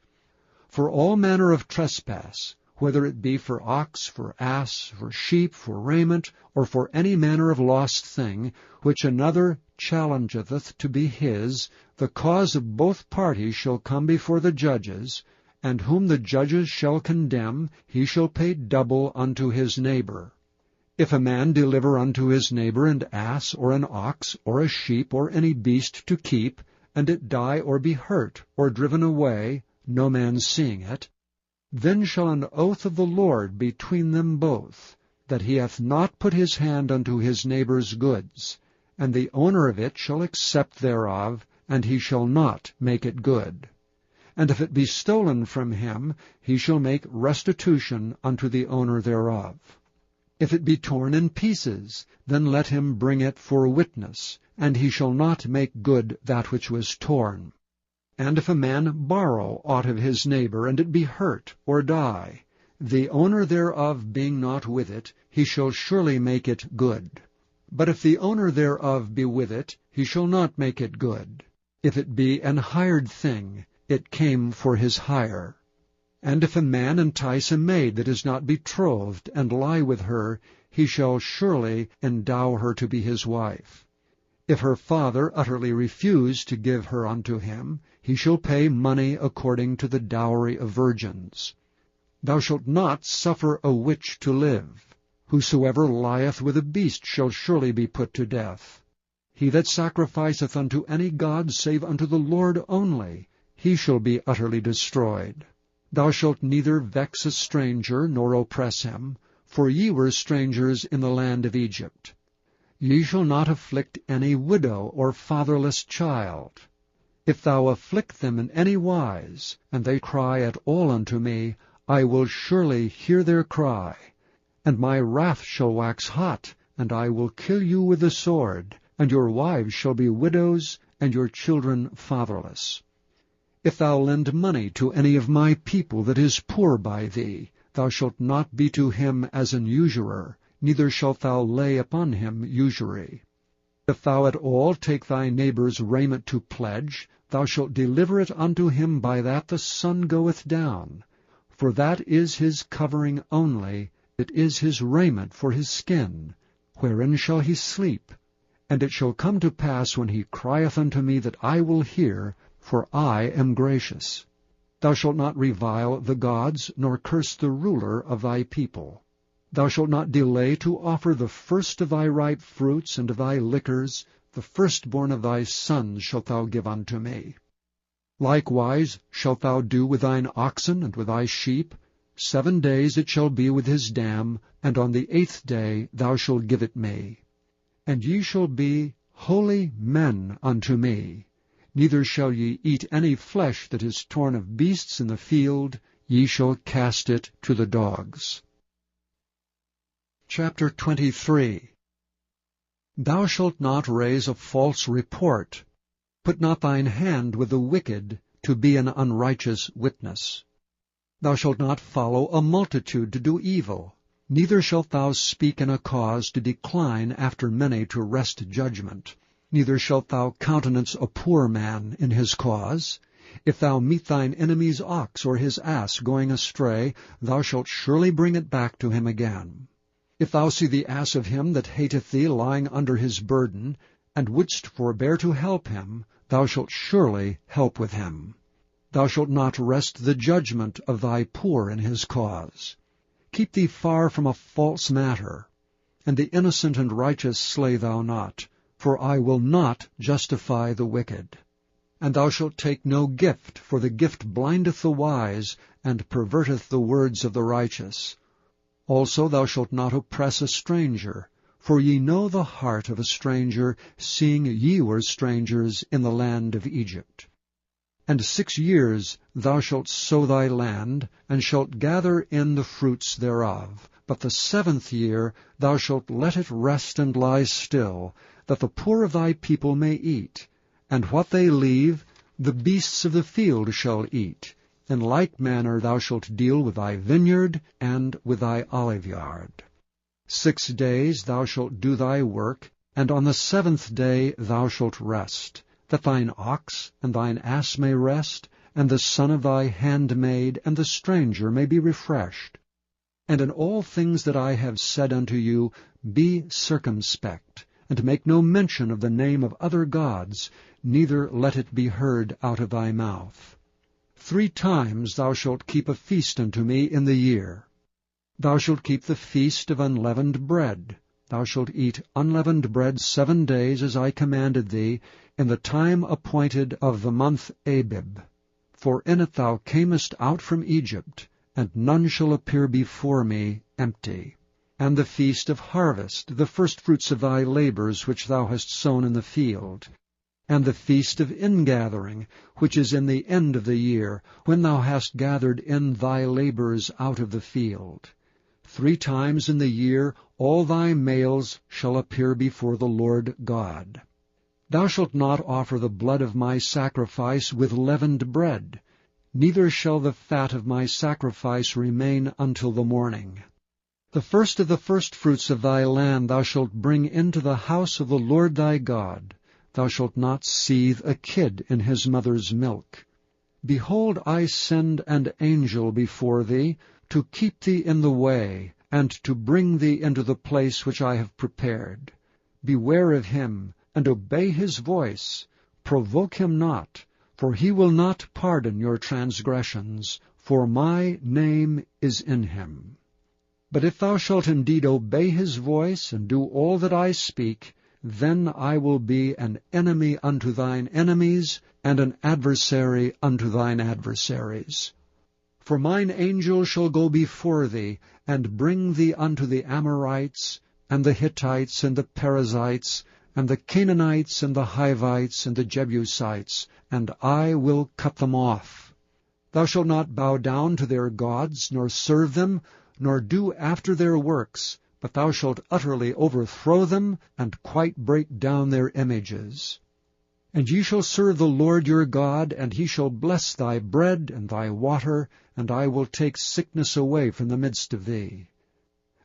For all manner of trespass, whether it be for ox, for ass, for sheep, for raiment, or for any manner of lost thing, which another challengeth to be his, the cause of both parties shall come before the judges, and whom the judges shall condemn, he shall pay double unto his neighbor. If a man deliver unto his neighbor an ass, or an ox, or a sheep, or any beast to keep, and it die or be hurt, or driven away, no man seeing it, then shall an oath of the Lord between them both, that he hath not put his hand unto his neighbor's goods, and the owner of it shall accept thereof, and he shall not make it good. And if it be stolen from him, he shall make restitution unto the owner thereof. If it be torn in pieces, then let him bring it for witness, and he shall not make good that which was torn. And if a man borrow aught of his neighbor, and it be hurt, or die, the owner thereof being not with it, he shall surely make it good. But if the owner thereof be with it, he shall not make it good. If it be an hired thing, it came for his hire. And if a man entice a maid that is not betrothed, and lie with her, he shall surely endow her to be his wife. If her father utterly refuse to give her unto him, he shall pay money according to the dowry of virgins. Thou shalt not suffer a witch to live. Whosoever lieth with a beast shall surely be put to death. He that sacrificeth unto any god save unto the Lord only, he shall be utterly destroyed. Thou shalt neither vex a stranger, nor oppress him, for ye were strangers in the land of Egypt. Ye shall not afflict any widow or fatherless child. If thou afflict them in any wise, and they cry at all unto me, I will surely hear their cry. And my wrath shall wax hot, and I will kill you with the sword, and your wives shall be widows, and your children fatherless. If thou lend money to any of my people that is poor by thee, thou shalt not be to him as an usurer, neither shalt thou lay upon him usury. If thou at all take thy neighbour's raiment to pledge, thou shalt deliver it unto him by that the sun goeth down. For that is his covering only, it is his raiment for his skin. Wherein shall he sleep? And it shall come to pass when he crieth unto me that I will hear, for I am gracious. Thou shalt not revile the gods, nor curse the ruler of thy people. Thou shalt not delay to offer the first of thy ripe fruits and of thy liquors, the firstborn of thy sons shalt thou give unto me. Likewise shalt thou do with thine oxen and with thy sheep. 7 days it shall be with his dam, and on the 8th day thou shalt give it me. And ye shall be holy men unto me. Neither shall ye eat any flesh that is torn of beasts in the field, ye shall cast it to the dogs. Chapter 23. Thou shalt not raise a false report. Put not thine hand with the wicked, to be an unrighteous witness. Thou shalt not follow a multitude to do evil, neither shalt thou speak in a cause to decline after many to wrest judgment. Neither shalt thou countenance a poor man in his cause. If thou meet thine enemy's ox or his ass going astray, thou shalt surely bring it back to him again. If thou see the ass of him that hateth thee lying under his burden, and wouldst forbear to help him, thou shalt surely help with him. Thou shalt not wrest the judgment of thy poor in his cause. Keep thee far from a false matter. And the innocent and righteous slay thou not, for I will not justify the wicked. And thou shalt take no gift, for the gift blindeth the wise, and perverteth the words of the righteous. Also thou shalt not oppress a stranger, for ye know the heart of a stranger, seeing ye were strangers in the land of Egypt. And 6 years thou shalt sow thy land, and shalt gather in the fruits thereof. But the 7th year thou shalt let it rest and lie still, that the poor of thy people may eat. And what they leave, the beasts of the field shall eat. In like manner thou shalt deal with thy vineyard and with thy oliveyard. 6 days thou shalt do thy work, and on the 7th day thou shalt rest, that thine ox and thine ass may rest, and the son of thy handmaid and the stranger may be refreshed. And in all things that I have said unto you, be circumspect, and make no mention of the name of other gods, neither let it be heard out of thy mouth. 3 times thou shalt keep a feast unto me in the year. Thou shalt keep the feast of unleavened bread. Thou shalt eat unleavened bread 7 days, as I commanded thee, in the time appointed of the month Abib. For in it thou camest out from Egypt, and none shall appear before me empty. And the feast of harvest, the firstfruits of thy labors which thou hast sown in the field. And the feast of ingathering, which is in the end of the year, when thou hast gathered in thy labors out of the field. 3 times in the year all thy males shall appear before the Lord God. Thou shalt not offer the blood of my sacrifice with leavened bread, neither shall the fat of my sacrifice remain until the morning. The first of the firstfruits of thy land thou shalt bring into the house of the Lord thy God. Thou shalt not seethe a kid in his mother's milk. Behold, I send an angel before thee, to keep thee in the way, and to bring thee into the place which I have prepared. Beware of him, and obey his voice. Provoke him not, for he will not pardon your transgressions, for my name is in him. But if thou shalt indeed obey his voice, and do all that I speak, then I will be an enemy unto thine enemies, and an adversary unto thine adversaries. For mine angel shall go before thee, and bring thee unto the Amorites, and the Hittites, and the Perizzites, and the Canaanites, and the Hivites, and the Jebusites, and I will cut them off. Thou shalt not bow down to their gods, nor serve them, nor do after their works, but thou shalt utterly overthrow them, and quite break down their images. And ye shall serve the Lord your God, and he shall bless thy bread and thy water, and I will take sickness away from the midst of thee.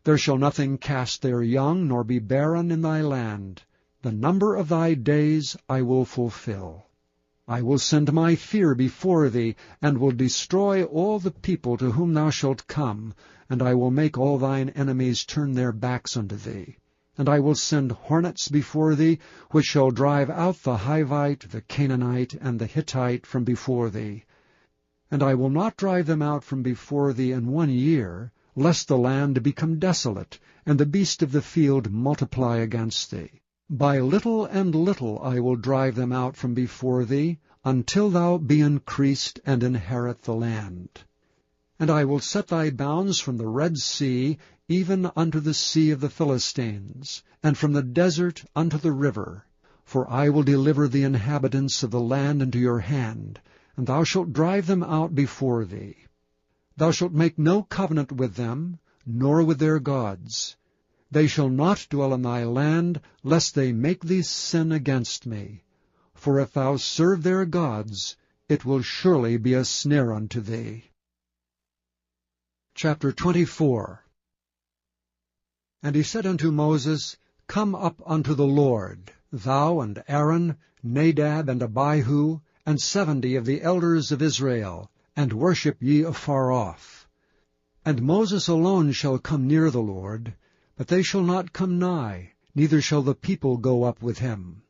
There shall nothing cast their young, nor be barren in thy land. The number of thy days I will fulfill. I will send my fear before thee, and will destroy all the people to whom thou shalt come, and I will make all thine enemies turn their backs unto thee. And I will send hornets before thee, which shall drive out the Hivite, the Canaanite, and the Hittite from before thee. And I will not drive them out from before thee in 1 year, lest the land become desolate, and the beast of the field multiply against thee. By little and little I will drive them out from before thee, until thou be increased and inherit the land. And I will set thy bounds from the Red Sea, even unto the sea of the Philistines, and from the desert unto the river. For I will deliver the inhabitants of the land into your hand, and thou shalt drive them out before thee. Thou shalt make no covenant with them, nor with their gods. They shall not dwell in thy land, lest they make thee sin against me. For if thou serve their gods, it will surely be a snare unto thee. Chapter 24. And he said unto Moses, Come up unto the Lord, thou and Aaron, Nadab and Abihu, and 70 of the elders of Israel, and worship ye afar off. And Moses alone shall come near the Lord, but they shall not come nigh, neither shall the people go up with him.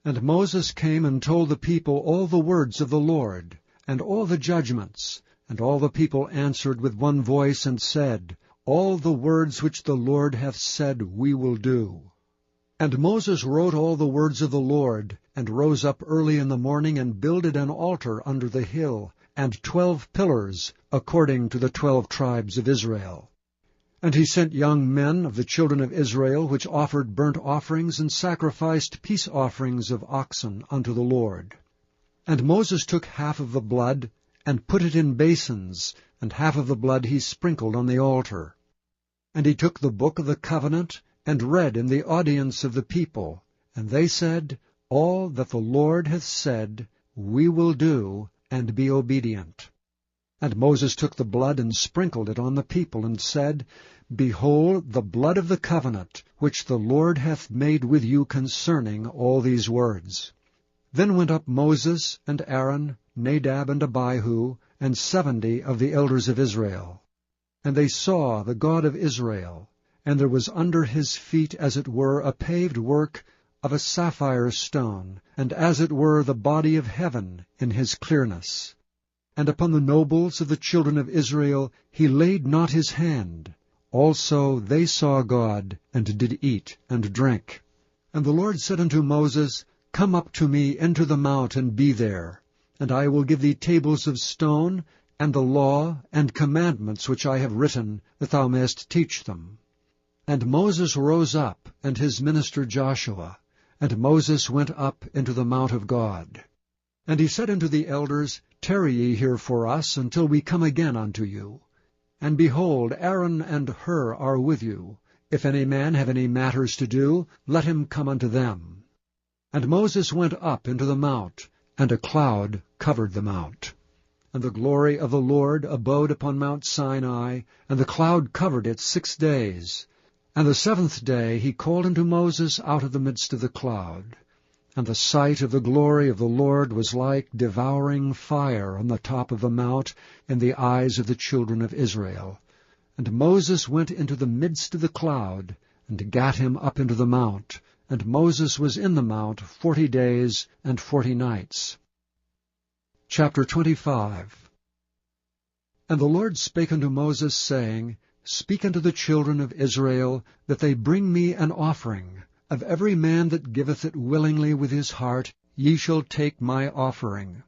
And Moses came and told the people all the words of the Lord, and all the judgments. And all the people answered with one voice, and said, All the words which the Lord hath said we will do. And Moses wrote all the words of the Lord, and rose up early in the morning, and builded an altar under the hill, and 12 pillars, according to the 12 tribes of Israel. And he sent young men of the children of Israel, which offered burnt offerings, and sacrificed peace offerings of oxen unto the Lord. And Moses took half of the blood, and put it in basins, and half of the blood he sprinkled on the altar. And he took the book of the covenant, and read in the audience of the people. And they said, All that the Lord hath said, we will do, and be obedient. And Moses took the blood, and sprinkled it on the people, and said, Behold the blood of the covenant, which the Lord hath made with you concerning all these words. Then went up Moses and Aaron, Nadab and Abihu, and 70 of the elders of Israel. And they saw the God of Israel, and there was under his feet as it were a paved work of a sapphire stone, and as it were the body of heaven in his clearness. And upon the nobles of the children of Israel he laid not his hand. Also they saw God, and did eat and drink. And the Lord said unto Moses, Come up to me into the mount, and be there. And I will give thee tables of stone, and the law and commandments which I have written, that thou mayest teach them. And Moses rose up, and his minister Joshua, and Moses went up into the mount of God. And he said unto the elders, Tarry ye here for us, until we come again unto you. And behold, Aaron and Hur are with you. If any man have any matters to do, let him come unto them. And Moses went up into the mount, and a cloud covered the mount. And the glory of the Lord abode upon Mount Sinai, and the cloud covered it 6 days. And the 7th day he called unto Moses out of the midst of the cloud. And the sight of the glory of the Lord was like devouring fire on the top of the mount in the eyes of the children of Israel. And Moses went into the midst of the cloud, and gat him up into the mount. And Moses was in the mount 40 days and 40 nights. Chapter 25. And the Lord spake unto Moses, saying, Speak unto the children of Israel, that they bring me an offering. Of every man that giveth it willingly with his heart, ye shall take my offering.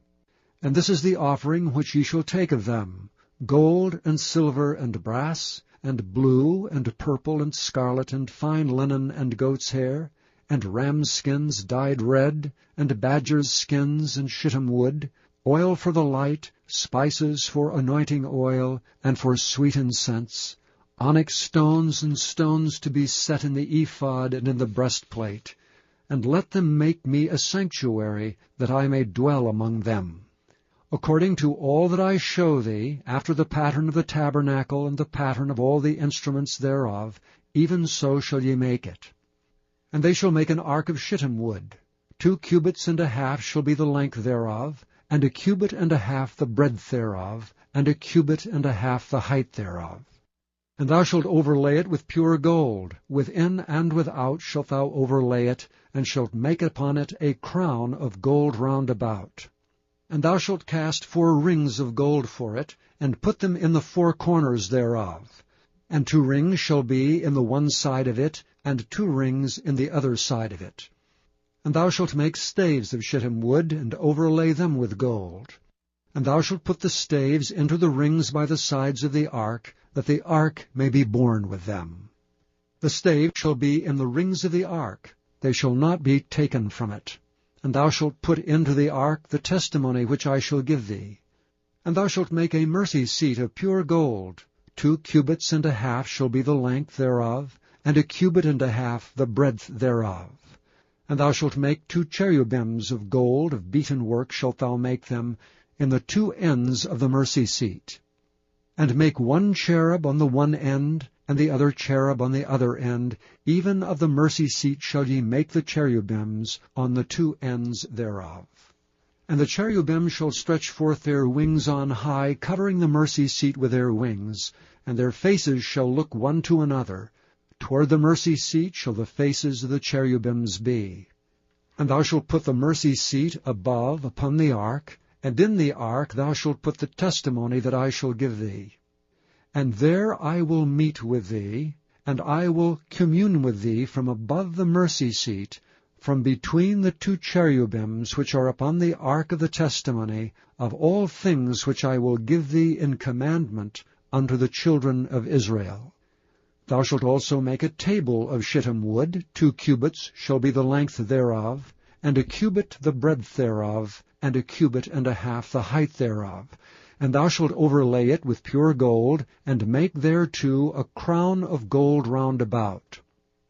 And this is the offering which ye shall take of them, gold and silver and brass, and blue and purple and scarlet, and fine linen and goat's hair, and rams' skins dyed red, and badgers' skins and shittim wood, oil for the light, spices for anointing oil, and for sweet incense, onyx stones and stones to be set in the ephod and in the breastplate. And let them make me a sanctuary, that I may dwell among them. According to all that I show thee, after the pattern of the tabernacle and the pattern of all the instruments thereof, even so shall ye make it. And they shall make an ark of shittim wood. 2 cubits and a half shall be the length thereof, and 1 cubit and a half the breadth thereof, and 1 cubit and a half the height thereof. And thou shalt overlay it with pure gold. Within and without shalt thou overlay it, and shalt make upon it a crown of gold round about. And thou shalt cast 4 rings of gold for it, and put them in the 4 corners thereof. And 2 rings shall be in the one side of it, and 2 rings in the other side of it. And thou shalt make staves of shittim wood, and overlay them with gold. And thou shalt put the staves into the rings by the sides of the ark, that the ark may be borne with them. The staves shall be in the rings of the ark, they shall not be taken from it. And thou shalt put into the ark the testimony which I shall give thee. And thou shalt make a mercy seat of pure gold. 2 cubits and a half shall be the length thereof, and 1 cubit and a half the breadth thereof. And thou shalt make 2 cherubims of gold, of beaten work shalt thou make them, in the 2 ends of the mercy seat. And make 1 cherub on the one end, and the other cherub on the other end, even of the mercy seat shall ye make the cherubims on the 2 ends thereof. And the cherubim shall stretch forth their wings on high, covering the mercy seat with their wings, and their faces shall look one to another. Toward the mercy seat shall the faces of the cherubims be. And thou shalt put the mercy seat above upon the ark, and in the ark thou shalt put the testimony that I shall give thee. And there I will meet with thee, and I will commune with thee from above the mercy seat, from between the 2 cherubims which are upon the ark of the testimony, of all things which I will give thee in commandment unto the children of Israel. Thou shalt also make a table of shittim wood, 2 cubits shall be the length thereof, and 1 cubit the breadth thereof, and 1 cubit and a half the height thereof. And thou shalt overlay it with pure gold, and make thereto a crown of gold round about.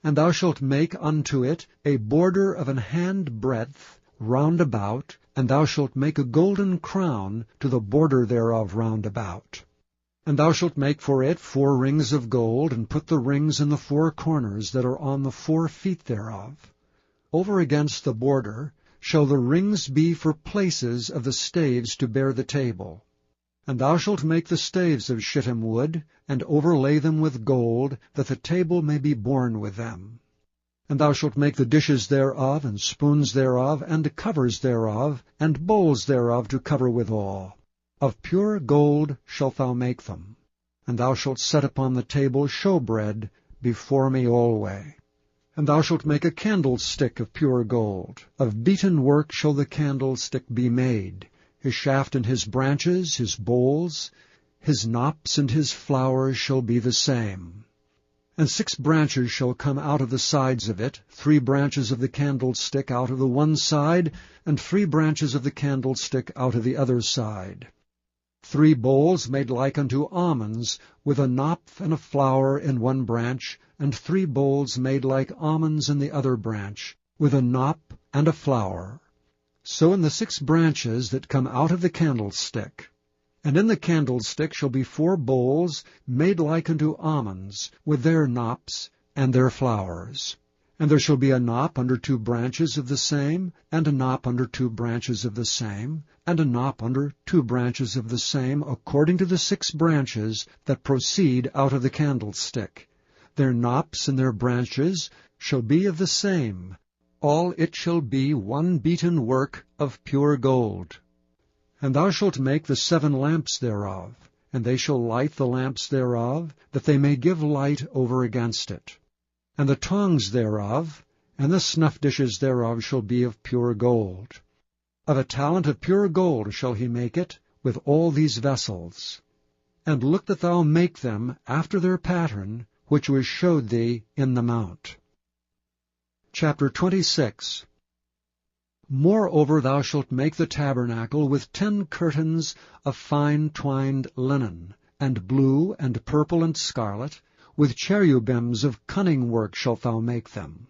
And thou shalt make unto it a border of an hand breadth round about, and thou shalt make a golden crown to the border thereof round about. And thou shalt make for it 4 rings of gold, and put the rings in the 4 corners that are on the 4 feet thereof. Over against the border shall the rings be for places of the staves to bear the table. And thou shalt make the staves of shittim wood, and overlay them with gold, that the table may be borne with them. And thou shalt make the dishes thereof, and spoons thereof, and covers thereof, and bowls thereof to cover withal. Of pure gold shalt thou make them. And thou shalt set upon the table showbread before me alway. And thou shalt make a candlestick of pure gold. Of beaten work shall the candlestick be made. His shaft and his branches, his bowls, his knops and his flowers shall be the same. And 6 branches shall come out of the sides of it, 3 branches of the candlestick out of the one side, and 3 branches of the candlestick out of the other side. 3 bowls made like unto almonds, with a knop and a flower in one branch, and 3 bowls made like almonds in the other branch, with a knop and a flower. So in the 6 branches that come out of the candlestick. And in the candlestick shall be 4 bowls made like unto almonds, with their knops and their flowers. And there shall be a knop under 2 branches of the same, and a knop under 2 branches of the same, and a knop under 2 branches of the same, according to the 6 branches that proceed out of the candlestick. Their knops and their branches shall be of the same. All it shall be one beaten work of pure gold. And thou shalt make the 7 lamps thereof, and they shall light the lamps thereof, that they may give light over against it. And the tongs thereof, and the snuff dishes thereof shall be of pure gold. Of a talent of pure gold shall he make it, with all these vessels. and look that thou make them after their pattern, which was showed thee in the mount. Chapter 26. Moreover thou shalt make the tabernacle with 10 curtains of fine twined linen, and blue, and purple, and scarlet, with cherubims of cunning work shalt thou make them.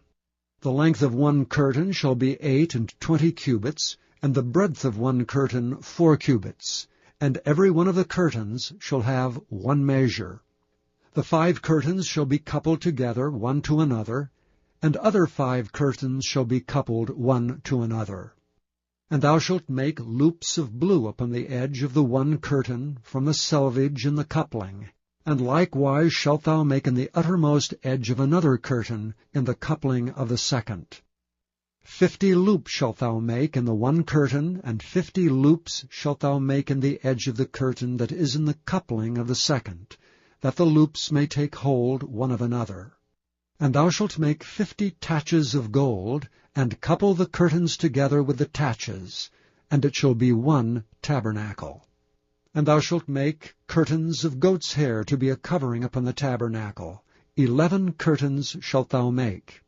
The length of one curtain shall be 28 cubits, and the breadth of one curtain 4 cubits, and every one of the curtains shall have one measure. The 5 curtains shall be coupled together one to another, and other 5 curtains shall be coupled one to another. And thou shalt make loops of blue upon the edge of the one curtain from the selvage in the coupling, and likewise shalt thou make in the uttermost edge of another curtain in the coupling of the second. 50 loops shalt thou make in the one curtain, and 50 loops shalt thou make in the edge of the curtain that is in the coupling of the second, that the loops may take hold one of another. And thou shalt make 50 taches of gold, and couple the curtains together with the taches, and it shall be one tabernacle. And thou shalt make curtains of goat's hair to be a covering upon the tabernacle. 11 curtains shalt thou make.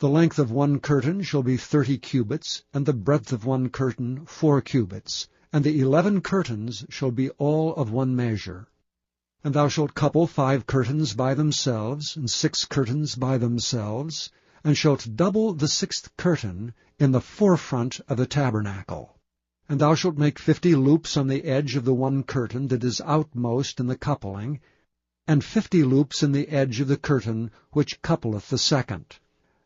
The length of one curtain shall be 30 cubits, and the breadth of one curtain 4 cubits, and the 11 curtains shall be all of one measure. And thou shalt couple 5 curtains by themselves, and 6 curtains by themselves, and shalt double the 6th curtain in the forefront of the tabernacle. And thou shalt make 50 loops on the edge of the one curtain that is outmost in the coupling, and 50 loops in the edge of the curtain which coupleth the second.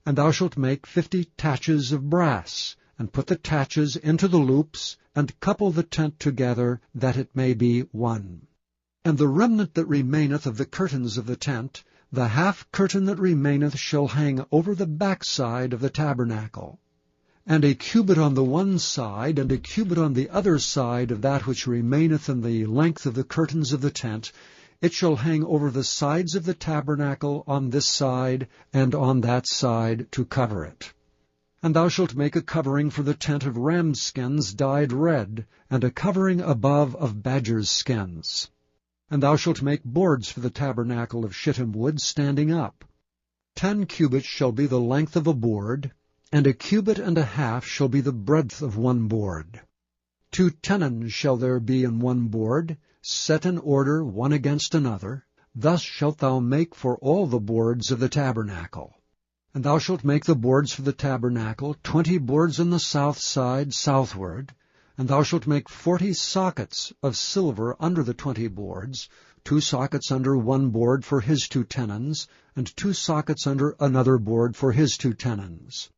And thou shalt make 50 taches of brass, and put the taches into the loops, and couple the tent together, that it may be one. And the remnant that remaineth of the curtains of the tent, the half curtain that remaineth shall hang over the backside of the tabernacle. And a cubit on the one side, and a cubit on the other side of that which remaineth in the length of the curtains of the tent, it shall hang over the sides of the tabernacle on this side and on that side to cover it. And thou shalt make a covering for the tent of ram's skins dyed red, and a covering above of badger's skins. And thou shalt make boards for the tabernacle of shittim wood standing up. 10 cubits shall be the length of a board, and a cubit and a half shall be the breadth of one board. 2 tenons shall there be in one board, set in order one against another. Thus shalt thou make for all the boards of the tabernacle. And thou shalt make the boards for the tabernacle, 20 boards on the south side southward. And thou shalt make 40 sockets of silver under the 20 boards, 2 sockets under one board for his 2 tenons, and 2 sockets under another board for his 2 tenons.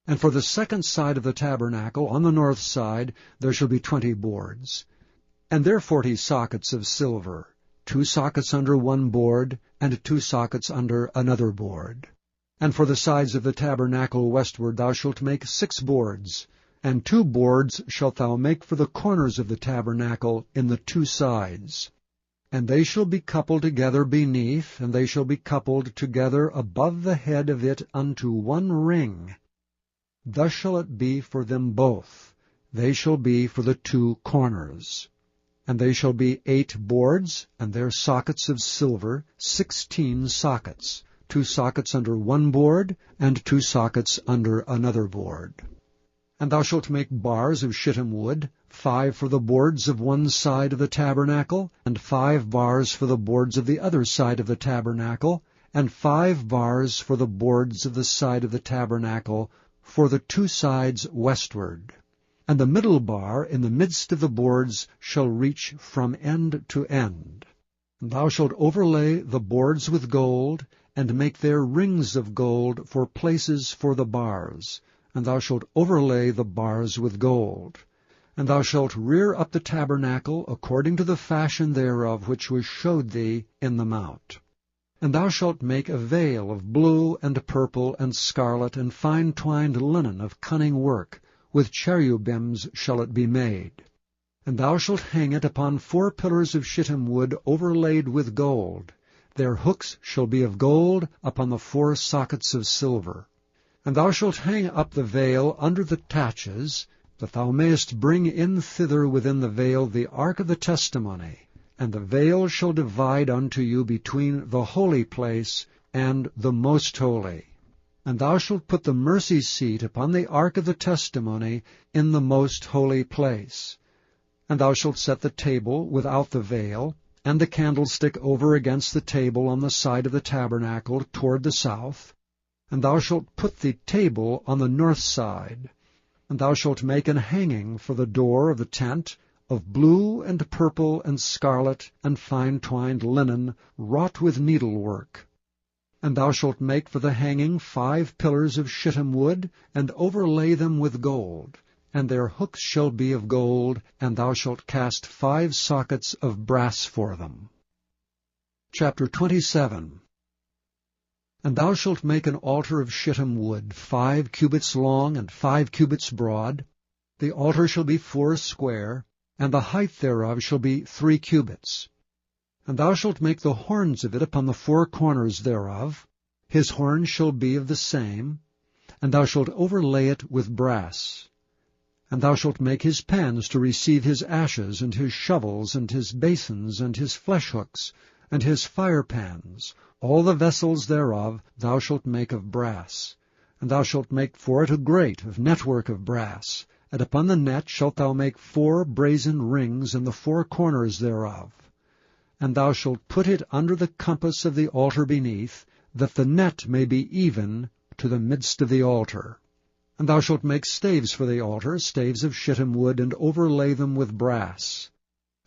And for the second side of the tabernacle, on the north side, there shall be 20 boards. And there 40 sockets of silver, 2 sockets under one board, and 2 sockets under another board. And for the sides of the tabernacle westward thou shalt make 6 boards, and 2 boards shalt thou make for the corners of the tabernacle in the 2 sides. And they shall be coupled together beneath, and they shall be coupled together above the head of it unto one ring. Thus shall it be for them both. They shall be for the 2 corners. And they shall be 8 boards, and their sockets of silver, 16 sockets, 2 sockets under one board, and 2 sockets under another board. And thou shalt make bars of shittim wood, 5 for the boards of one side of the tabernacle, and 5 bars for the boards of the other side of the tabernacle, and 5 bars for the boards of the side of the tabernacle, for the 2 sides westward. And the middle bar in the midst of the boards shall reach from end to end. And thou shalt overlay the boards with gold, and make there rings of gold for places for the bars. And thou shalt overlay the bars with gold. And thou shalt rear up the tabernacle according to the fashion thereof which was showed thee in the mount. And thou shalt make a veil of blue and purple and scarlet and fine twined linen of cunning work, with cherubims shall it be made. And thou shalt hang it upon 4 pillars of shittim wood overlaid with gold. Their hooks shall be of gold upon the 4 sockets of silver. And thou shalt hang up the veil under the taches, that thou mayest bring in thither within the veil the ark of the testimony, And the veil shall divide unto you between the holy place and the most holy. And thou shalt put the mercy seat upon the ark of the testimony in the most holy place. And thou shalt set the table without the veil, and the candlestick over against the table on the side of the tabernacle toward the south. And thou shalt put the table on the north side. And thou shalt make an hanging for the door of the tent, of blue and purple and scarlet and fine twined linen, wrought with needlework. And thou shalt make for the hanging 5 pillars of shittim wood, and overlay them with gold. And their hooks shall be of gold, and thou shalt cast 5 sockets of brass for them. Chapter 27. And thou shalt make an altar of shittim wood, 5 cubits long and 5 cubits broad. The altar shall be 4 square, and the height thereof shall be 3 cubits. And thou shalt make the horns of it upon the 4 corners thereof. His horns shall be of the same, and thou shalt overlay it with brass. And thou shalt make his pans to receive his ashes, and his shovels, and his basins, and his fleshhooks, and his firepans. All the vessels thereof thou shalt make of brass. And thou shalt make for it a grate of network of brass. And upon the net shalt thou make 4 brazen rings in the 4 corners thereof. And thou shalt put it under the compass of the altar beneath, that the net may be even to the midst of the altar. And thou shalt make staves for the altar, staves of shittim wood, and overlay them with brass.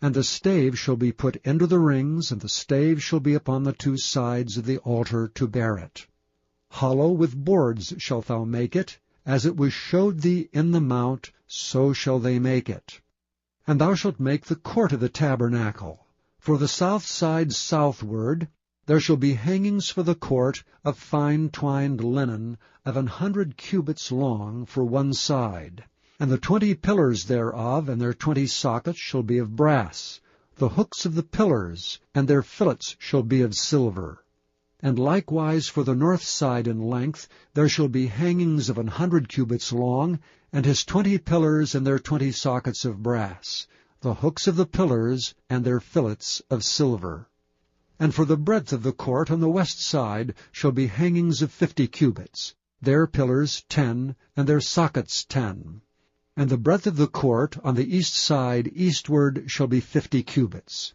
And the stave shall be put into the rings, and the stave shall be upon the 2 sides of the altar to bear it. Hollow with boards shalt thou make it, as it was showed thee in the mount, so shall they make it. And thou shalt make the court of the tabernacle. For the south side southward there shall be hangings for the court of fine twined linen of 100 cubits long for one side. And the 20 pillars thereof and their 20 sockets shall be of brass. The hooks of the pillars and their fillets shall be of silver. And likewise for the north side in length there shall be hangings of 100 cubits long, and his 20 pillars and their 20 sockets of brass. The hooks of the pillars and their fillets of silver. And for the breadth of the court on the west side shall be hangings of 50 cubits, their pillars 10, and their sockets 10. And the breadth of the court on the east side eastward shall be 50 cubits.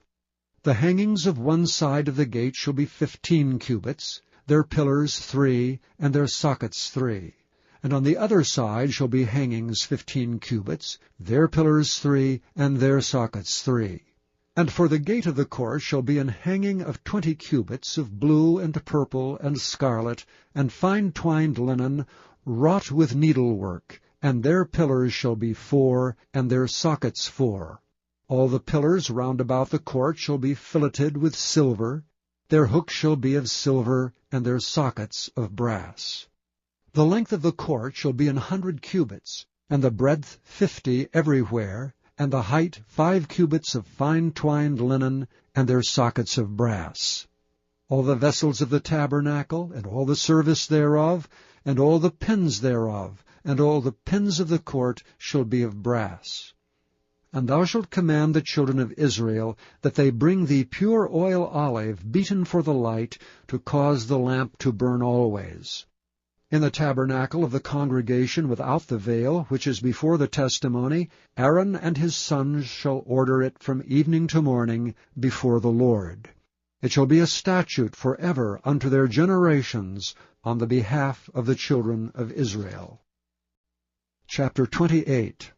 The hangings of one side of the gate shall be 15 cubits, their pillars 3, and their sockets 3. And on the other side shall be hangings 15 cubits, their pillars 3, and their sockets 3. And for the gate of the court shall be an hanging of 20 cubits of blue and purple and scarlet, and fine twined linen, wrought with needlework, and their pillars shall be 4, and their sockets 4. All the pillars round about the court shall be filleted with silver, their hooks shall be of silver, and their sockets of brass. The length of the court shall be 100 cubits, and the breadth 50 everywhere, and the height 5 cubits of fine twined linen, and their sockets of brass. All the vessels of the tabernacle, and all the service thereof, and all the pins thereof, and all the pins of the court shall be of brass. And thou shalt command the children of Israel that they bring thee pure oil olive beaten for the light, to cause the lamp to burn always. In the tabernacle of the congregation without the veil, which is before the testimony, Aaron and his sons shall order it from evening to morning before the Lord. It shall be a statute forever unto their generations on the behalf of the children of Israel. Chapter 28.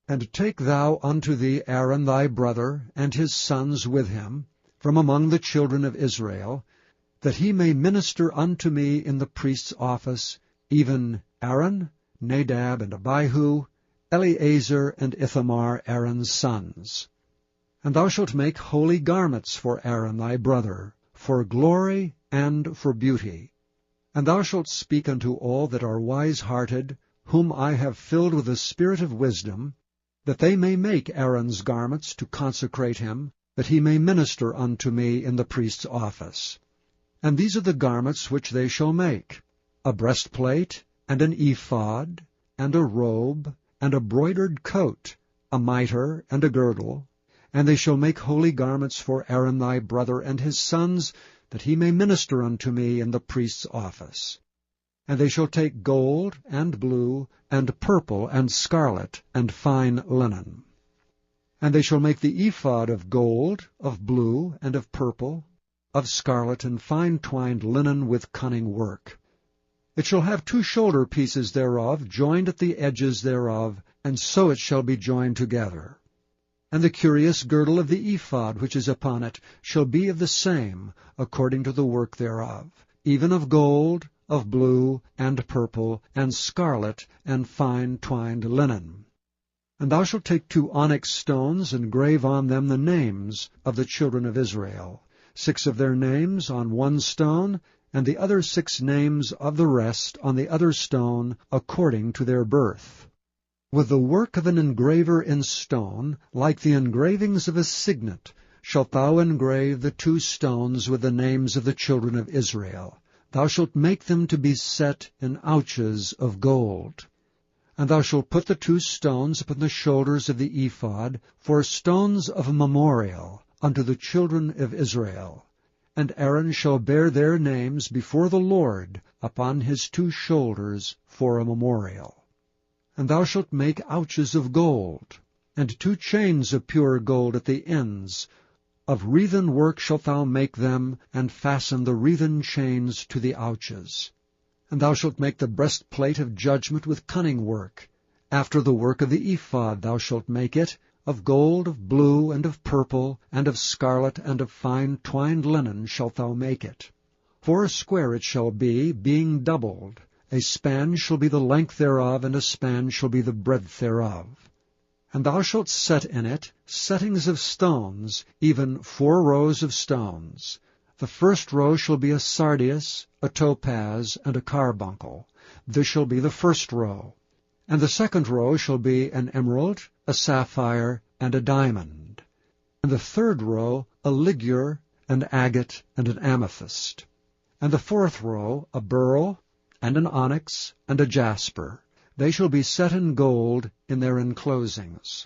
And take thou unto thee Aaron thy brother, and his sons with him, from among the children of Israel, that he may minister unto me in the priest's office, even Aaron, Nadab, and Abihu, Eleazar, and Ithamar, Aaron's sons. And thou shalt make holy garments for Aaron thy brother, for glory and for beauty. And thou shalt speak unto all that are wise-hearted, whom I have filled with the spirit of wisdom, that they may make Aaron's garments to consecrate him, that he may minister unto me in the priest's office. And these are the garments which they shall make: a breastplate, and an ephod, and a robe, and a broidered coat, a mitre, and a girdle, And they shall make holy garments for Aaron thy brother and his sons, that he may minister unto me in the priest's office. And they shall take gold, and blue, and purple, and scarlet, and fine linen. And they shall make the ephod of gold, of blue, and of purple, of scarlet, and fine twined linen with cunning work. It shall have 2 shoulder pieces thereof, joined at the edges thereof, and so it shall be joined together. And the curious girdle of the ephod which is upon it shall be of the same, according to the work thereof, even of gold, of blue, and purple, and scarlet, and fine twined linen. And thou shalt take 2 onyx stones, and grave on them the names of the children of Israel, 6 of their names on one stone, and the other 6 names of the rest on the other stone, according to their birth. With the work of an engraver in stone, like the engravings of a signet, shalt thou engrave the 2 stones with the names of the children of Israel. Thou shalt make them to be set in ouches of gold. And thou shalt put the 2 stones upon the shoulders of the ephod for stones of a memorial unto the children of Israel. And Aaron shall bear their names before the Lord upon his 2 shoulders for a memorial. And thou shalt make ouches of gold, and 2 chains of pure gold at the ends. Of wreathen work shalt thou make them, and fasten the wreathen chains to the ouches. And thou shalt make the breastplate of judgment with cunning work. After the work of the ephod thou shalt make it, of gold, of blue, and of purple, and of scarlet, and of fine twined linen shalt thou make it. 4 square it shall be, being doubled. A span shall be the length thereof, and a span shall be the breadth thereof. And thou shalt set in it settings of stones, even 4 rows of stones. The first row shall be a sardius, a topaz, and a carbuncle. This shall be the first row. And the second row shall be an emerald, a sapphire, and a diamond. And the third row a ligure, an agate, and an amethyst. And the fourth row a beryl, and an onyx, and a jasper. They shall be set in gold in their enclosings.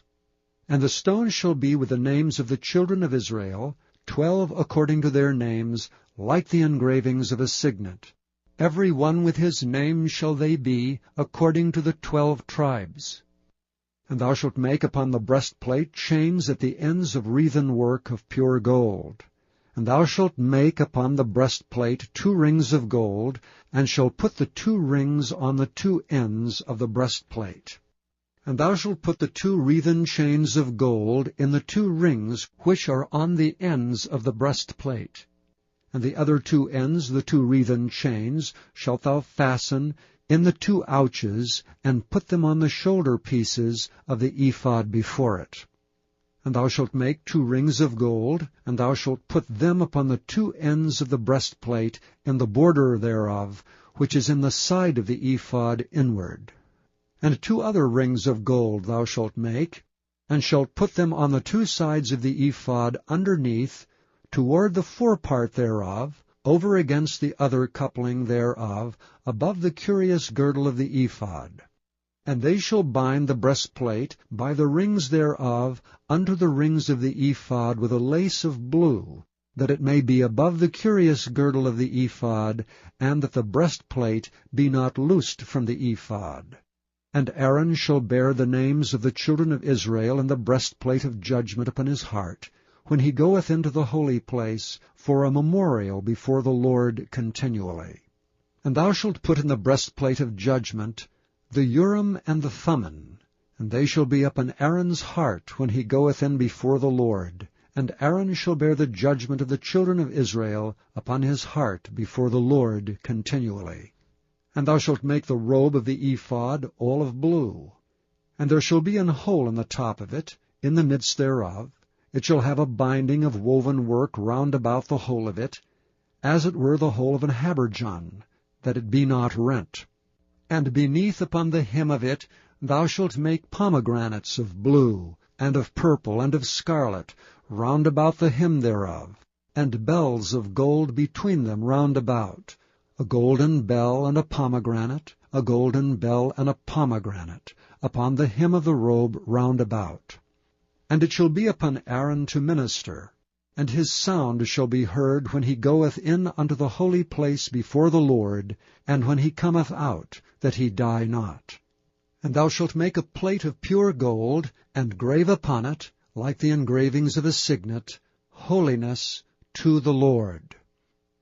And the stones shall be with the names of the children of Israel, 12 according to their names, like the engravings of a signet. Every one with his name shall they be, according to the 12 tribes. And thou shalt make upon the breastplate chains at the ends of wreathen work of pure gold. And thou shalt make upon the breastplate 2 rings of gold, and shalt put the 2 rings on the 2 ends of the breastplate. And thou shalt put the 2 wreathen chains of gold in the 2 rings which are on the ends of the breastplate. And the other 2 ends, the 2 wreathen chains, shalt thou fasten in the 2 ouches, and put them on the shoulder pieces of the ephod before it. And thou shalt make 2 rings of gold, and thou shalt put them upon the 2 ends of the breastplate in the border thereof, which is in the side of the ephod inward. And 2 other rings of gold thou shalt make, and shalt put them on the 2 sides of the ephod underneath, toward the forepart thereof, over against the other coupling thereof, above the curious girdle of the ephod. And they shall bind the breastplate by the rings thereof unto the rings of the ephod with a lace of blue, that it may be above the curious girdle of the ephod, and that the breastplate be not loosed from the ephod. And Aaron shall bear the names of the children of Israel in the breastplate of judgment upon his heart, when he goeth into the holy place, for a memorial before the Lord continually. And thou shalt put in the breastplate of judgment the Urim and the Thummim, and they shall be upon Aaron's heart when he goeth in before the Lord. And Aaron shall bear the judgment of the children of Israel upon his heart before the Lord continually. And thou shalt make the robe of the ephod all of blue. And there shall be an hole in the top of it, in the midst thereof. It shall have a binding of woven work round about the hole of it, as it were the hole of an habergeon, that it be not rent. And beneath upon the hem of it thou shalt make pomegranates of blue, and of purple, and of scarlet, round about the hem thereof, and bells of gold between them round about, a golden bell and a pomegranate, a golden bell and a pomegranate, upon the hem of the robe round about. And it shall be upon Aaron to minister, and his sound shall be heard when he goeth in unto the holy place before the Lord, and when he cometh out, that he die not. And thou shalt make a plate of pure gold, and grave upon it, like the engravings of a signet, Holiness to the Lord.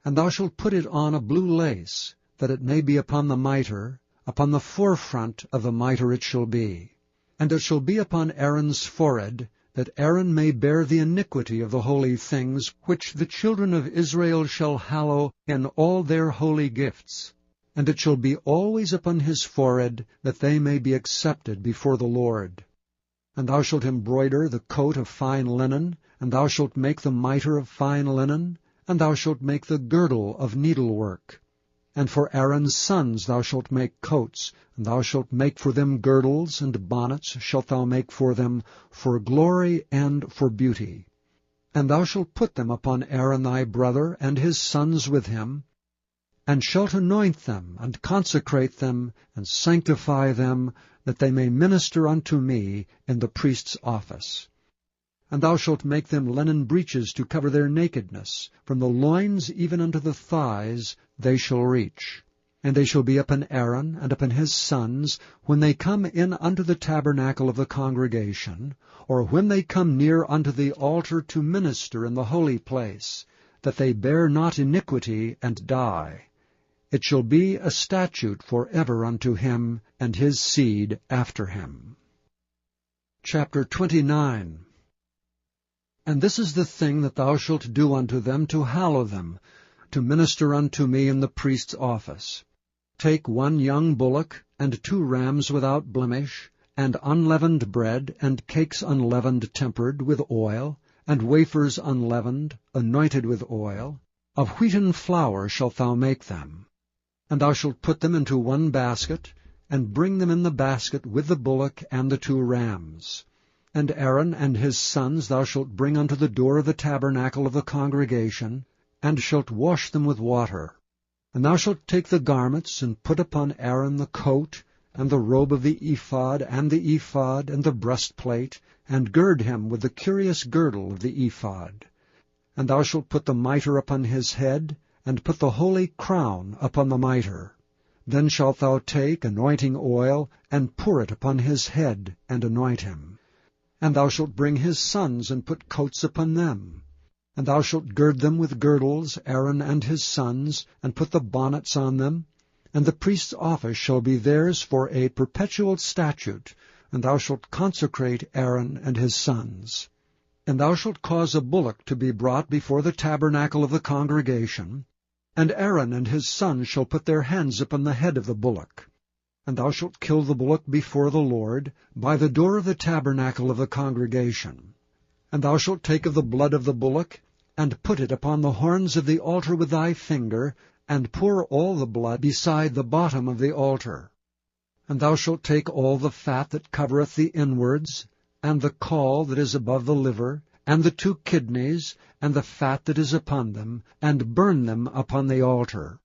And thou shalt put it on a blue lace, that it may be upon the mitre, upon the forefront of the mitre it shall be. And it shall be upon Aaron's forehead, that Aaron may bear the iniquity of the holy things, which the children of Israel shall hallow in all their holy gifts. And it shall be always upon his forehead, that they may be accepted before the Lord. And thou shalt embroider the coat of fine linen, and thou shalt make the mitre of fine linen, and thou shalt make the girdle of needlework. And for Aaron's sons thou shalt make coats, and thou shalt make for them girdles, and bonnets shalt thou make for them, for glory and for beauty. And thou shalt put them upon Aaron thy brother, and his sons with him, and shalt anoint them, and consecrate them, and sanctify them, that they may minister unto me in the priest's office. And thou shalt make them linen breeches to cover their nakedness, from the loins even unto the thighs they shall reach. And they shall be upon Aaron and upon his sons, when they come in unto the tabernacle of the congregation, or when they come near unto the altar to minister in the holy place, that they bear not iniquity and die. It shall be a statute for ever unto him and his seed after him. Chapter 29. And this is the thing that thou shalt do unto them to hallow them, to minister unto me in the priest's office. Take 1 young bullock, and 2 rams without blemish, and unleavened bread, and cakes unleavened tempered with oil, and wafers unleavened, anointed with oil. Of wheaten flour shalt thou make them. And thou shalt put them into 1 basket, and bring them in the basket with the bullock and the 2 rams. And Aaron and his sons thou shalt bring unto the door of the tabernacle of the congregation, and shalt wash them with water. And thou shalt take the garments, and put upon Aaron the coat, and the robe of the ephod, and the breastplate, and gird him with the curious girdle of the ephod. And thou shalt put the mitre upon his head, and put the holy crown upon the mitre. Then shalt thou take anointing oil, and pour it upon his head, and anoint him. And thou shalt bring his sons, and put coats upon them. And thou shalt gird them with girdles, Aaron and his sons, and put the bonnets on them. And the priest's office shall be theirs for a perpetual statute, and thou shalt consecrate Aaron and his sons. And thou shalt cause a bullock to be brought before the tabernacle of the congregation, and Aaron and his sons shall put their hands upon the head of the bullock. And thou shalt kill the bullock before the Lord, by the door of the tabernacle of the congregation. And thou shalt take of the blood of the bullock, and put it upon the horns of the altar with thy finger, and pour all the blood beside the bottom of the altar. And thou shalt take all the fat that covereth the inwards, and the caul that is above the liver, and the 2 kidneys, and the fat that is upon them, and burn them upon the altar.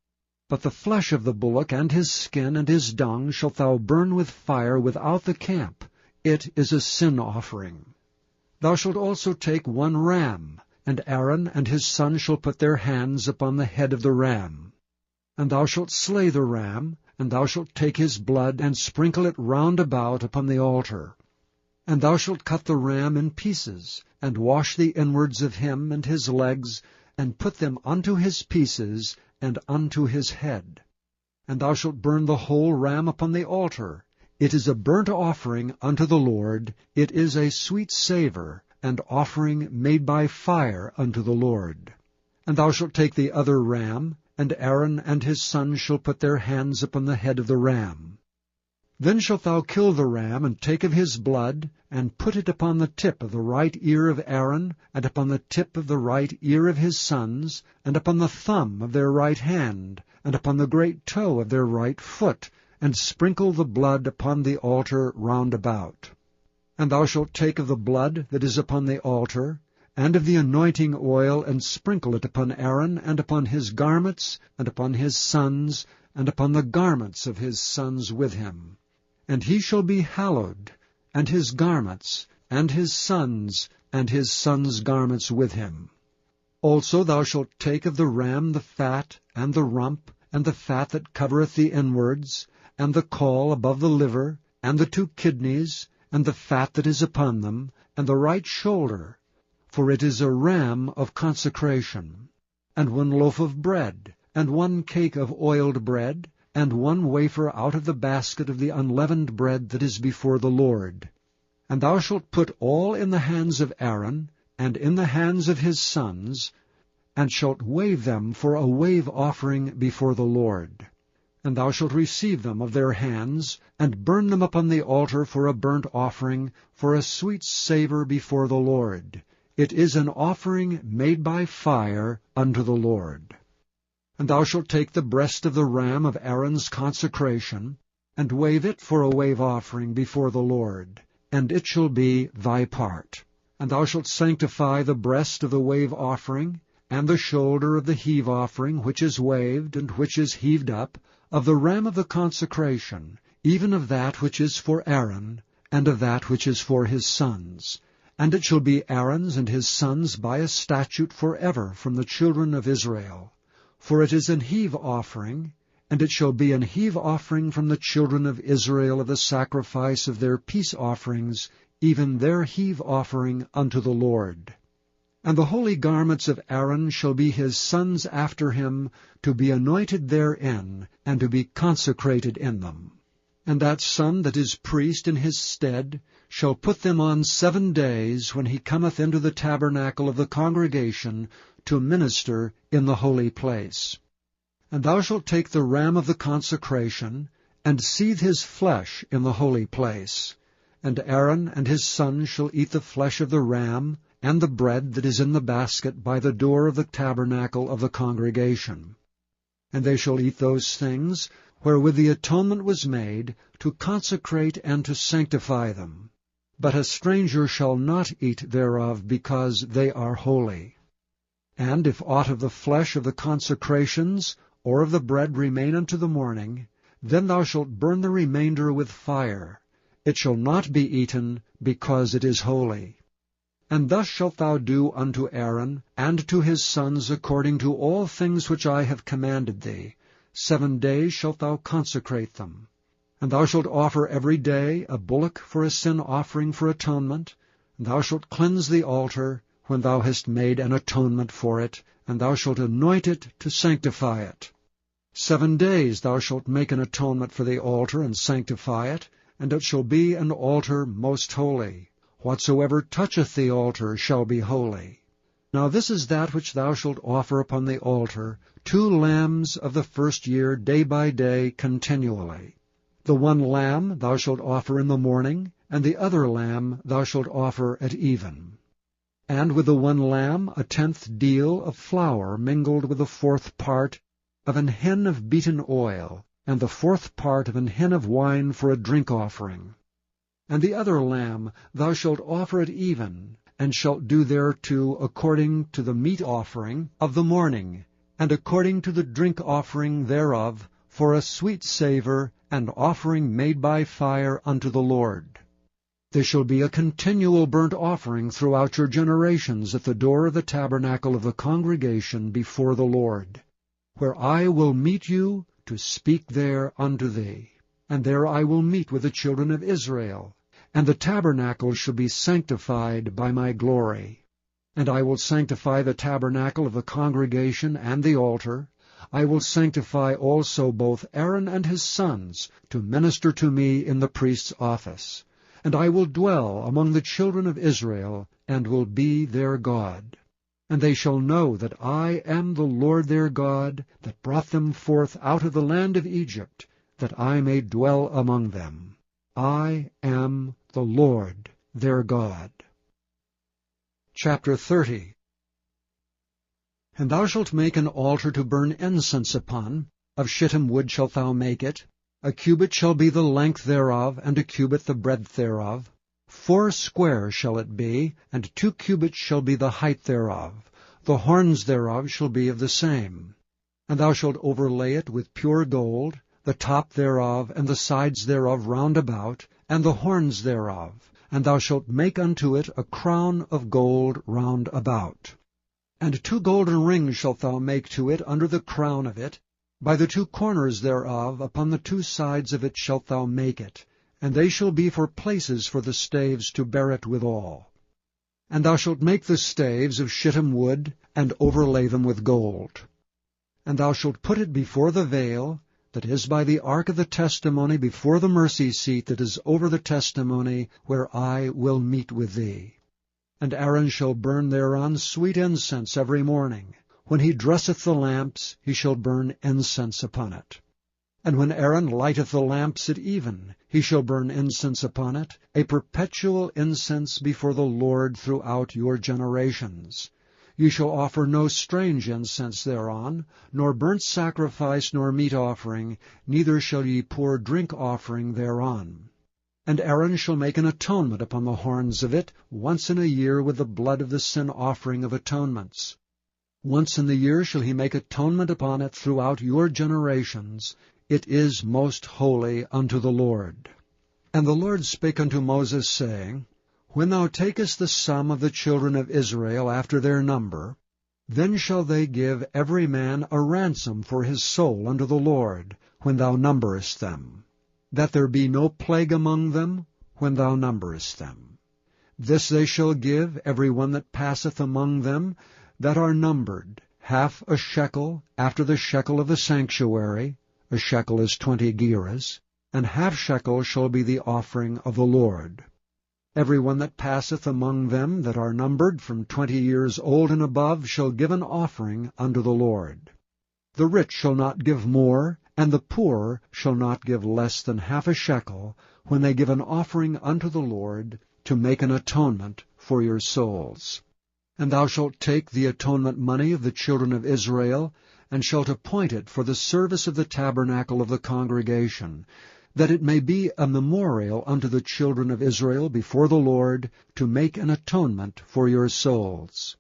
But the flesh of the bullock, and his skin, and his dung, shalt thou burn with fire without the camp. It is a sin offering. Thou shalt also take 1 ram, and Aaron and his sons shall put their hands upon the head of the ram. And thou shalt slay the ram, and thou shalt take his blood, and sprinkle it round about upon the altar. And thou shalt cut the ram in pieces, and wash the inwards of him and his legs, and put them unto his pieces, and unto his head. And thou shalt burn the whole ram upon the altar. It is a burnt offering unto the Lord. It is a sweet savour, and offering made by fire unto the Lord. And thou shalt take the other ram, and Aaron and his sons shall put their hands upon the head of the ram. Then shalt thou kill the ram, and take of his blood, and put it upon the tip of the right ear of Aaron, and upon the tip of the right ear of his sons, and upon the thumb of their right hand, and upon the great toe of their right foot, and sprinkle the blood upon the altar round about. And thou shalt take of the blood that is upon the altar, and of the anointing oil, and sprinkle it upon Aaron, and upon his garments, and upon his sons, and upon the garments of his sons with him. And he shall be hallowed, and his garments, and his sons' garments with him. Also thou shalt take of the ram the fat, and the rump, and the fat that covereth the inwards, and the caul above the liver, and the 2 kidneys, and the fat that is upon them, and the right shoulder, for it is a ram of consecration, and 1 loaf of bread, and 1 cake of oiled bread, and 1 wafer out of the basket of the unleavened bread that is before the Lord. And thou shalt put all in the hands of Aaron, and in the hands of his sons, and shalt wave them for a wave offering before the Lord. And thou shalt receive them of their hands, and burn them upon the altar for a burnt offering, for a sweet savour before the Lord. It is an offering made by fire unto the Lord. And thou shalt take the breast of the ram of Aaron's consecration, and wave it for a wave offering before the Lord, and it shall be thy part. And thou shalt sanctify the breast of the wave offering, and the shoulder of the heave offering, which is waved, and which is heaved up, of the ram of the consecration, even of that which is for Aaron, and of that which is for his sons. And it shall be Aaron's and his sons by a statute forever from the children of Israel. For it is an heave offering, and it shall be an heave offering from the children of Israel of the sacrifice of their peace offerings, even their heave offering unto the Lord. And the holy garments of Aaron shall be his sons after him, to be anointed therein, and to be consecrated in them. And that son that is priest in his stead shall put them on 7 days, when he cometh into the tabernacle of the congregation, to minister in the holy place. And thou shalt take the ram of the consecration, and seethe his flesh in the holy place. And Aaron and his sons shall eat the flesh of the ram, and the bread that is in the basket by the door of the tabernacle of the congregation. And they shall eat those things wherewith the atonement was made, to consecrate and to sanctify them. But a stranger shall not eat thereof, because they are holy. And if aught of the flesh of the consecrations, or of the bread remain unto the morning, then thou shalt burn the remainder with fire. It shall not be eaten, because it is holy. And thus shalt thou do unto Aaron, and to his sons, according to all things which I have commanded thee. 7 days shalt thou consecrate them. And thou shalt offer every day a bullock for a sin offering for atonement. And thou shalt cleanse the altar, when thou hast made an atonement for it, and thou shalt anoint it to sanctify it. 7 days thou shalt make an atonement for the altar, and sanctify it, and it shall be an altar most holy. Whatsoever toucheth the altar shall be holy. Now this is that which thou shalt offer upon the altar, 2 lambs of the first year, day by day, continually. The 1 lamb thou shalt offer in the morning, and the other lamb thou shalt offer at even. And with the 1 lamb 1/10 deal of flour mingled with the 4th part of an hin of beaten oil, and the 4th part of an hin of wine for a drink offering. And the other lamb thou shalt offer at even, and shalt do thereto according to the meat offering of the morning, and according to the drink offering thereof, for a sweet savour, and offering made by fire unto the Lord. There shall be a continual burnt offering throughout your generations at the door of the tabernacle of the congregation before the Lord, where I will meet you to speak there unto thee. And there I will meet with the children of Israel, and the tabernacle shall be sanctified by my glory. And I will sanctify the tabernacle of the congregation and the altar. I will sanctify also both Aaron and his sons to minister to me in the priest's office. And I will dwell among the children of Israel, and will be their God. And they shall know that I am the Lord their God, that brought them forth out of the land of Egypt, that I may dwell among them. I am the Lord their God. Chapter 30. And thou shalt make an altar to burn incense upon. Of shittim wood shalt thou make it. A cubit shall be the length thereof, and a cubit the breadth thereof. 4 square shall it be, and 2 cubits shall be the height thereof. The horns thereof shall be of the same. And thou shalt overlay it with pure gold, the top thereof, and the sides thereof round about, and the horns thereof. and thou shalt make unto it a crown of gold round about. And 2 golden rings shalt thou make to it under the crown of it. By the 2 corners thereof, upon the 2 sides of it shalt thou make it, and they shall be for places for the staves to bear it withal. And thou shalt make the staves of shittim wood, and overlay them with gold. And thou shalt put it before the veil, that is by the ark of the testimony, before the mercy seat that is over the testimony, where I will meet with thee. And Aaron shall burn thereon sweet incense every morning. When he dresseth the lamps, he shall burn incense upon it. And when Aaron lighteth the lamps at even, he shall burn incense upon it, a perpetual incense before the Lord throughout your generations. Ye shall offer no strange incense thereon, nor burnt sacrifice, nor meat offering, neither shall ye pour drink offering thereon. And Aaron shall make an atonement upon the horns of it once in a year with the blood of the sin offering of atonements. Once in the year shall he make atonement upon it throughout your generations. It is most holy unto the Lord. And the Lord spake unto Moses, saying, When thou takest the sum of the children of Israel after their number, then shall they give every man a ransom for his soul unto the Lord, when thou numberest them, that there be no plague among them when thou numberest them. This they shall give every one that passeth among them that are numbered, half a shekel after the shekel of the sanctuary. A shekel is 20 gerahs, and half shekel shall be the offering of the Lord. Every one that passeth among them that are numbered from 20 years old and above shall give an offering unto the Lord. The rich shall not give more, and the poor shall not give less than half a shekel, when they give an offering unto the Lord, to make an atonement for your souls. And thou shalt take the atonement money of the children of Israel, and shalt appoint it for the service of the tabernacle of the congregation, that it may be a memorial unto the children of Israel before the Lord, to make an atonement for your souls.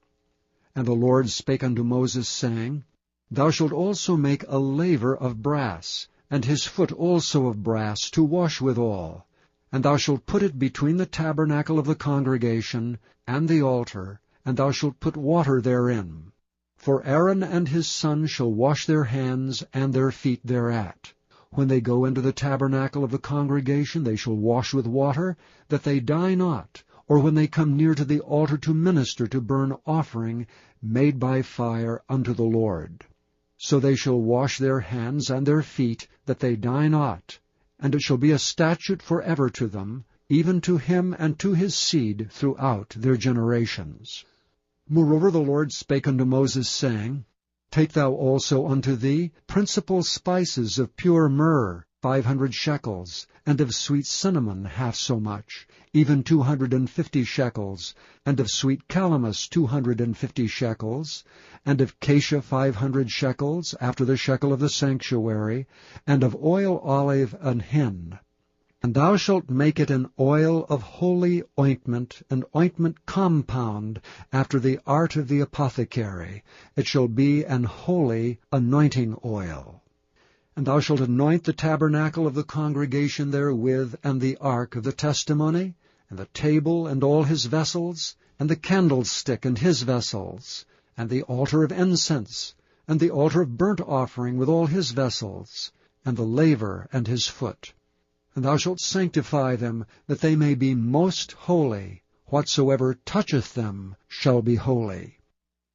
And the Lord spake unto Moses, saying, Thou shalt also make a laver of brass, and his foot also of brass, to wash withal. And thou shalt put it between the tabernacle of the congregation and the altar, and thou shalt put water therein. For Aaron and his sons shall wash their hands and their feet thereat. When they go into the tabernacle of the congregation, they shall wash with water, that they die not, or when they come near to the altar to minister to burn offering made by fire unto the Lord. So they shall wash their hands and their feet, that they die not. And it shall be a statute forever to them, even to him and to his seed throughout their generations. Moreover the Lord spake unto Moses, saying, Take thou also unto thee principal spices of pure myrrh, 500 shekels, and of sweet cinnamon half so much, even 250 shekels, and of sweet calamus 250 shekels, and of cassia 500 shekels, after the shekel of the sanctuary, and of oil olive an hin. And thou shalt make it an oil of holy ointment, an ointment compound, after the art of the apothecary. It shall be an holy anointing oil. And thou shalt anoint the tabernacle of the congregation therewith, and the ark of the testimony, and the table and all his vessels, and the candlestick and his vessels, and the altar of incense, and the altar of burnt offering with all his vessels, and the laver and his foot. And thou shalt sanctify them, that they may be most holy. Whatsoever toucheth them shall be holy.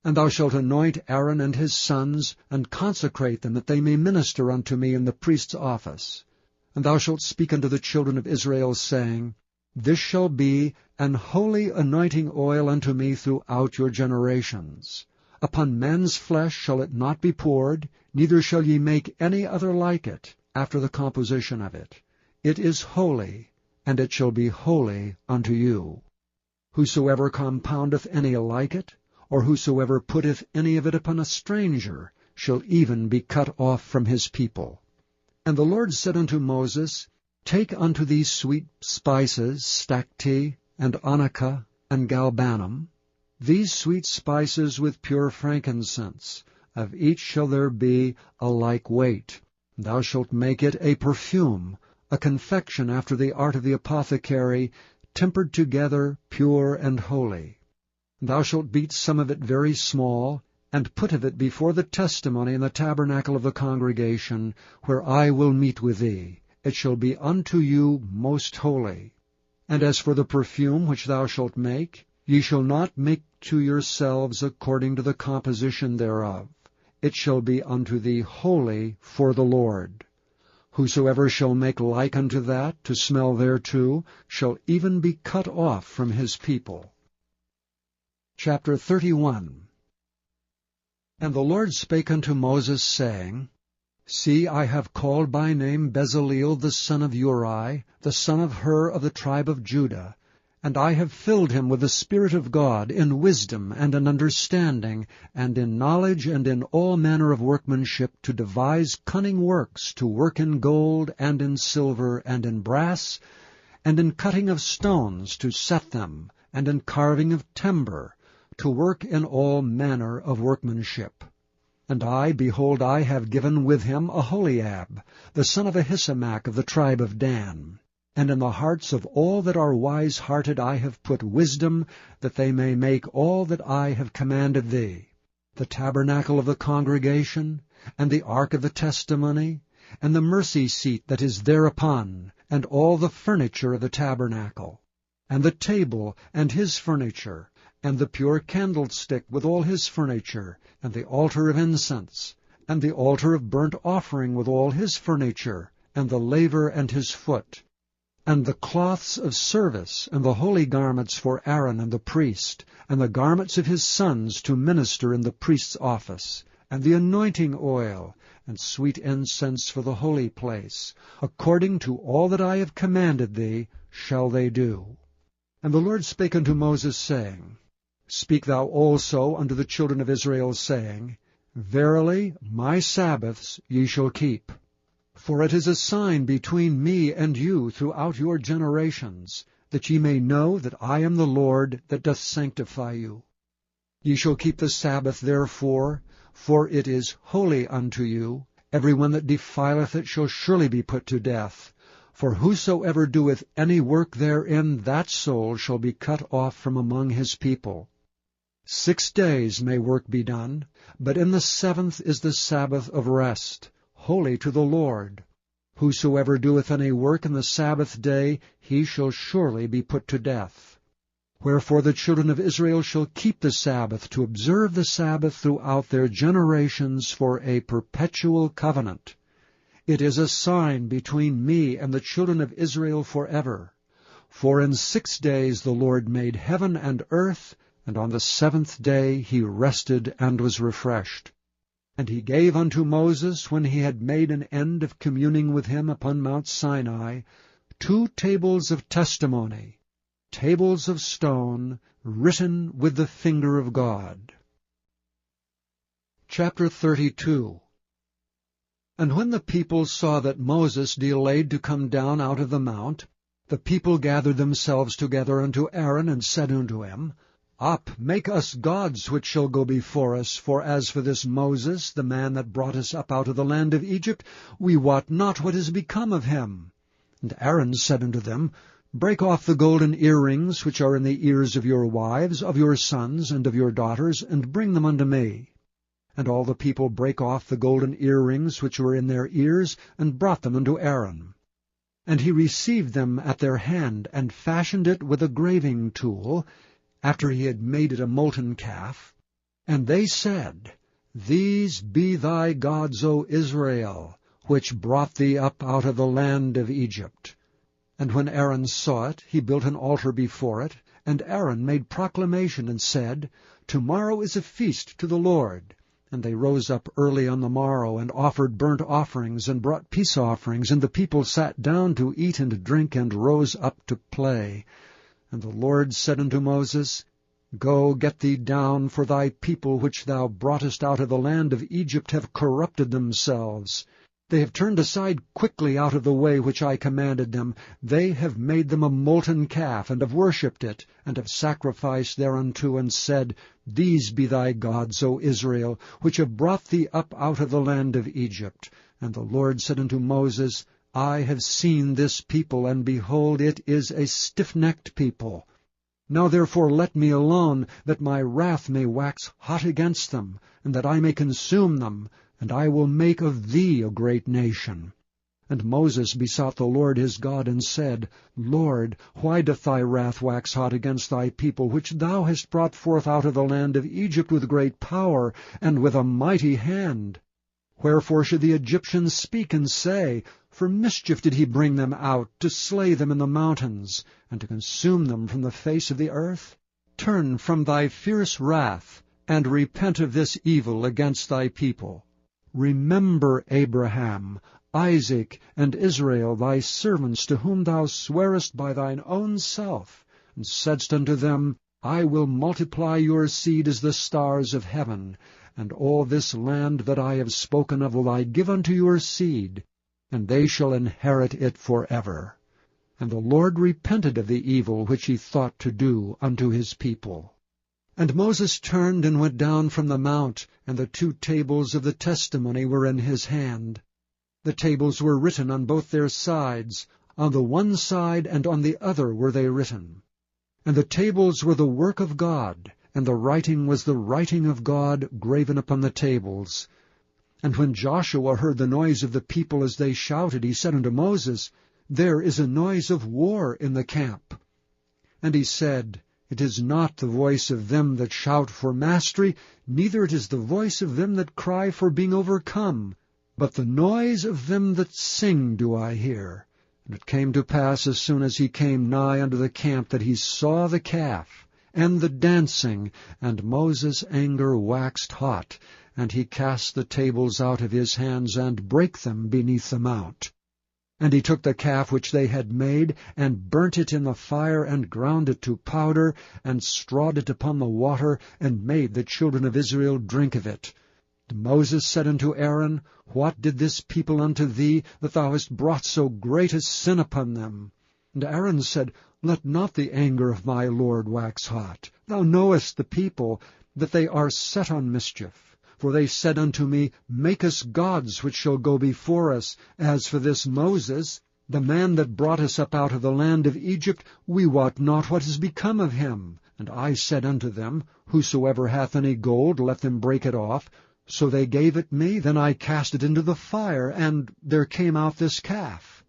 And thou shalt anoint Aaron and his sons, and consecrate them, that they may minister unto me in the priest's office. And thou shalt speak unto the children of Israel, saying, This shall be an holy anointing oil unto me throughout your generations. Upon men's flesh shall it not be poured, neither shall ye make any other like it, after the composition of it. It is holy, and it shall be holy unto you. Whosoever compoundeth any like it, or whosoever putteth any of it upon a stranger, shall even be cut off from his people. And the Lord said unto Moses, Take unto thee sweet spices, stacte, and onycha, and galbanum, these sweet spices with pure frankincense. Of each shall there be a like weight. Thou shalt make it a perfume, a confection after the art of the apothecary, tempered together, pure and holy. Thou shalt beat some of it very small, and put of it before the testimony in the tabernacle of the congregation, where I will meet with thee. It shall be unto you most holy. And as for the perfume which thou shalt make, ye shall not make to yourselves according to the composition thereof. It shall be unto thee holy for the Lord. Whosoever shall make like unto that, to smell thereto, shall even be cut off from his people. Chapter 31. And the Lord spake unto Moses, saying, See, I have called by name Bezaleel the son of Uri, the son of Hur of the tribe of Judah, and I have filled him with the Spirit of God, in wisdom and in understanding, and in knowledge and in all manner of workmanship, to devise cunning works, to work in gold, and in silver, and in brass, and in cutting of stones, to set them, and in carving of timber, to work in all manner of workmanship. And I, behold, I have given with him Aholiab, the son of Ahisamach of the tribe of Dan. And in the hearts of all that are wise-hearted I have put wisdom, that they may make all that I have commanded thee, the tabernacle of the congregation, and the ark of the testimony, and the mercy seat that is thereupon, and all the furniture of the tabernacle, and the table and his furniture, and the pure candlestick with all his furniture, and the altar of incense, and the altar of burnt offering with all his furniture, and the laver and his foot, and the cloths of service, and the holy garments for Aaron and the priest, and the garments of his sons to minister in the priest's office, and the anointing oil, and sweet incense for the holy place. According to all that I have commanded thee shall they do. And the Lord spake unto Moses, saying, Speak thou also unto the children of Israel, saying, Verily my Sabbaths ye shall keep. For it is a sign between me and you throughout your generations, that ye may know that I am the Lord that doth sanctify you. Ye shall keep the Sabbath therefore, for it is holy unto you. Every one that defileth it shall surely be put to death. For whosoever doeth any work therein, that soul shall be cut off from among his people. 6 days may work be done, but in the 7th is the Sabbath of rest, holy to the Lord. Whosoever doeth any work in the Sabbath day, he shall surely be put to death. Wherefore the children of Israel shall keep the Sabbath, to observe the Sabbath throughout their generations for a perpetual covenant. It is a sign between me and the children of Israel forever. For in 6 days the Lord made heaven and earth, and on the 7th day he rested and was refreshed. And he gave unto Moses, when he had made an end of communing with him upon Mount Sinai, 2 tables of testimony, tables of stone, written with the finger of God. Chapter 32. And when the people saw that Moses delayed to come down out of the mount, the people gathered themselves together unto Aaron, and said unto him, Up, make us gods which shall go before us, for as for this Moses, the man that brought us up out of the land of Egypt, we wot not what is become of him. And Aaron said unto them, Break off the golden earrings which are in the ears of your wives, of your sons, and of your daughters, and bring them unto me. And all the people brake off the golden earrings which were in their ears, and brought them unto Aaron. And he received them at their hand, and fashioned it with a graving tool, after he had made it a molten calf. And they said, These be thy gods, O Israel, which brought thee up out of the land of Egypt. And when Aaron saw it, he built an altar before it, and Aaron made proclamation, and said, Tomorrow is a feast to the Lord. And they rose up early on the morrow, and offered burnt offerings, and brought peace offerings, and the people sat down to eat and drink, and rose up to play. And the Lord said unto Moses, Go, get thee down, for thy people which thou broughtest out of the land of Egypt have corrupted themselves. They have turned aside quickly out of the way which I commanded them. They have made them a molten calf, and have worshipped it, and have sacrificed thereunto, and said, These be thy gods, O Israel, which have brought thee up out of the land of Egypt. And the Lord said unto Moses, I have seen this people, and behold, it is a stiff-necked people. Now therefore let me alone, that my wrath may wax hot against them, and that I may consume them, and I will make of thee a great nation. And Moses besought the Lord his God, and said, Lord, why doth thy wrath wax hot against thy people, which thou hast brought forth out of the land of Egypt with great power, and with a mighty hand? Wherefore should the Egyptians speak and say, For mischief did he bring them out, to slay them in the mountains, and to consume them from the face of the earth? Turn from thy fierce wrath, and repent of this evil against thy people. Remember Abraham, Isaac, and Israel, thy servants, to whom thou swarest by thine own self, and saidst unto them, I will multiply your seed as the stars of heaven, and all this land that I have spoken of will I give unto your seed, and they shall inherit it forever. And the Lord repented of the evil which he thought to do unto his people. And Moses turned and went down from the mount, and the 2 tables of the testimony were in his hand. The tables were written on both their sides, on the one side and on the other were they written. And the tables were the work of God, and the writing was the writing of God graven upon the tables. And when Joshua heard the noise of the people as they shouted, he said unto Moses, There is a noise of war in the camp. And he said, It is not the voice of them that shout for mastery, neither it is the voice of them that cry for being overcome, but the noise of them that sing do I hear. And it came to pass, as soon as he came nigh unto the camp, that he saw the calf, and the dancing, and Moses' anger waxed hot, and he cast the tables out of his hands, and brake them beneath the mount. And he took the calf which they had made, and burnt it in the fire, and ground it to powder, and strawed it upon the water, and made the children of Israel drink of it. And Moses said unto Aaron, What did this people unto thee, that thou hast brought so great a sin upon them? And Aaron said, Let not the anger of my Lord wax hot. Thou knowest the people, that they are set on mischief. For they said unto me, Make us gods which shall go before us. As for this Moses, the man that brought us up out of the land of Egypt, we wot not what is become of him. And I said unto them, Whosoever hath any gold, let them break it off. So they gave it me, then I cast it into the fire, and there came out this calf.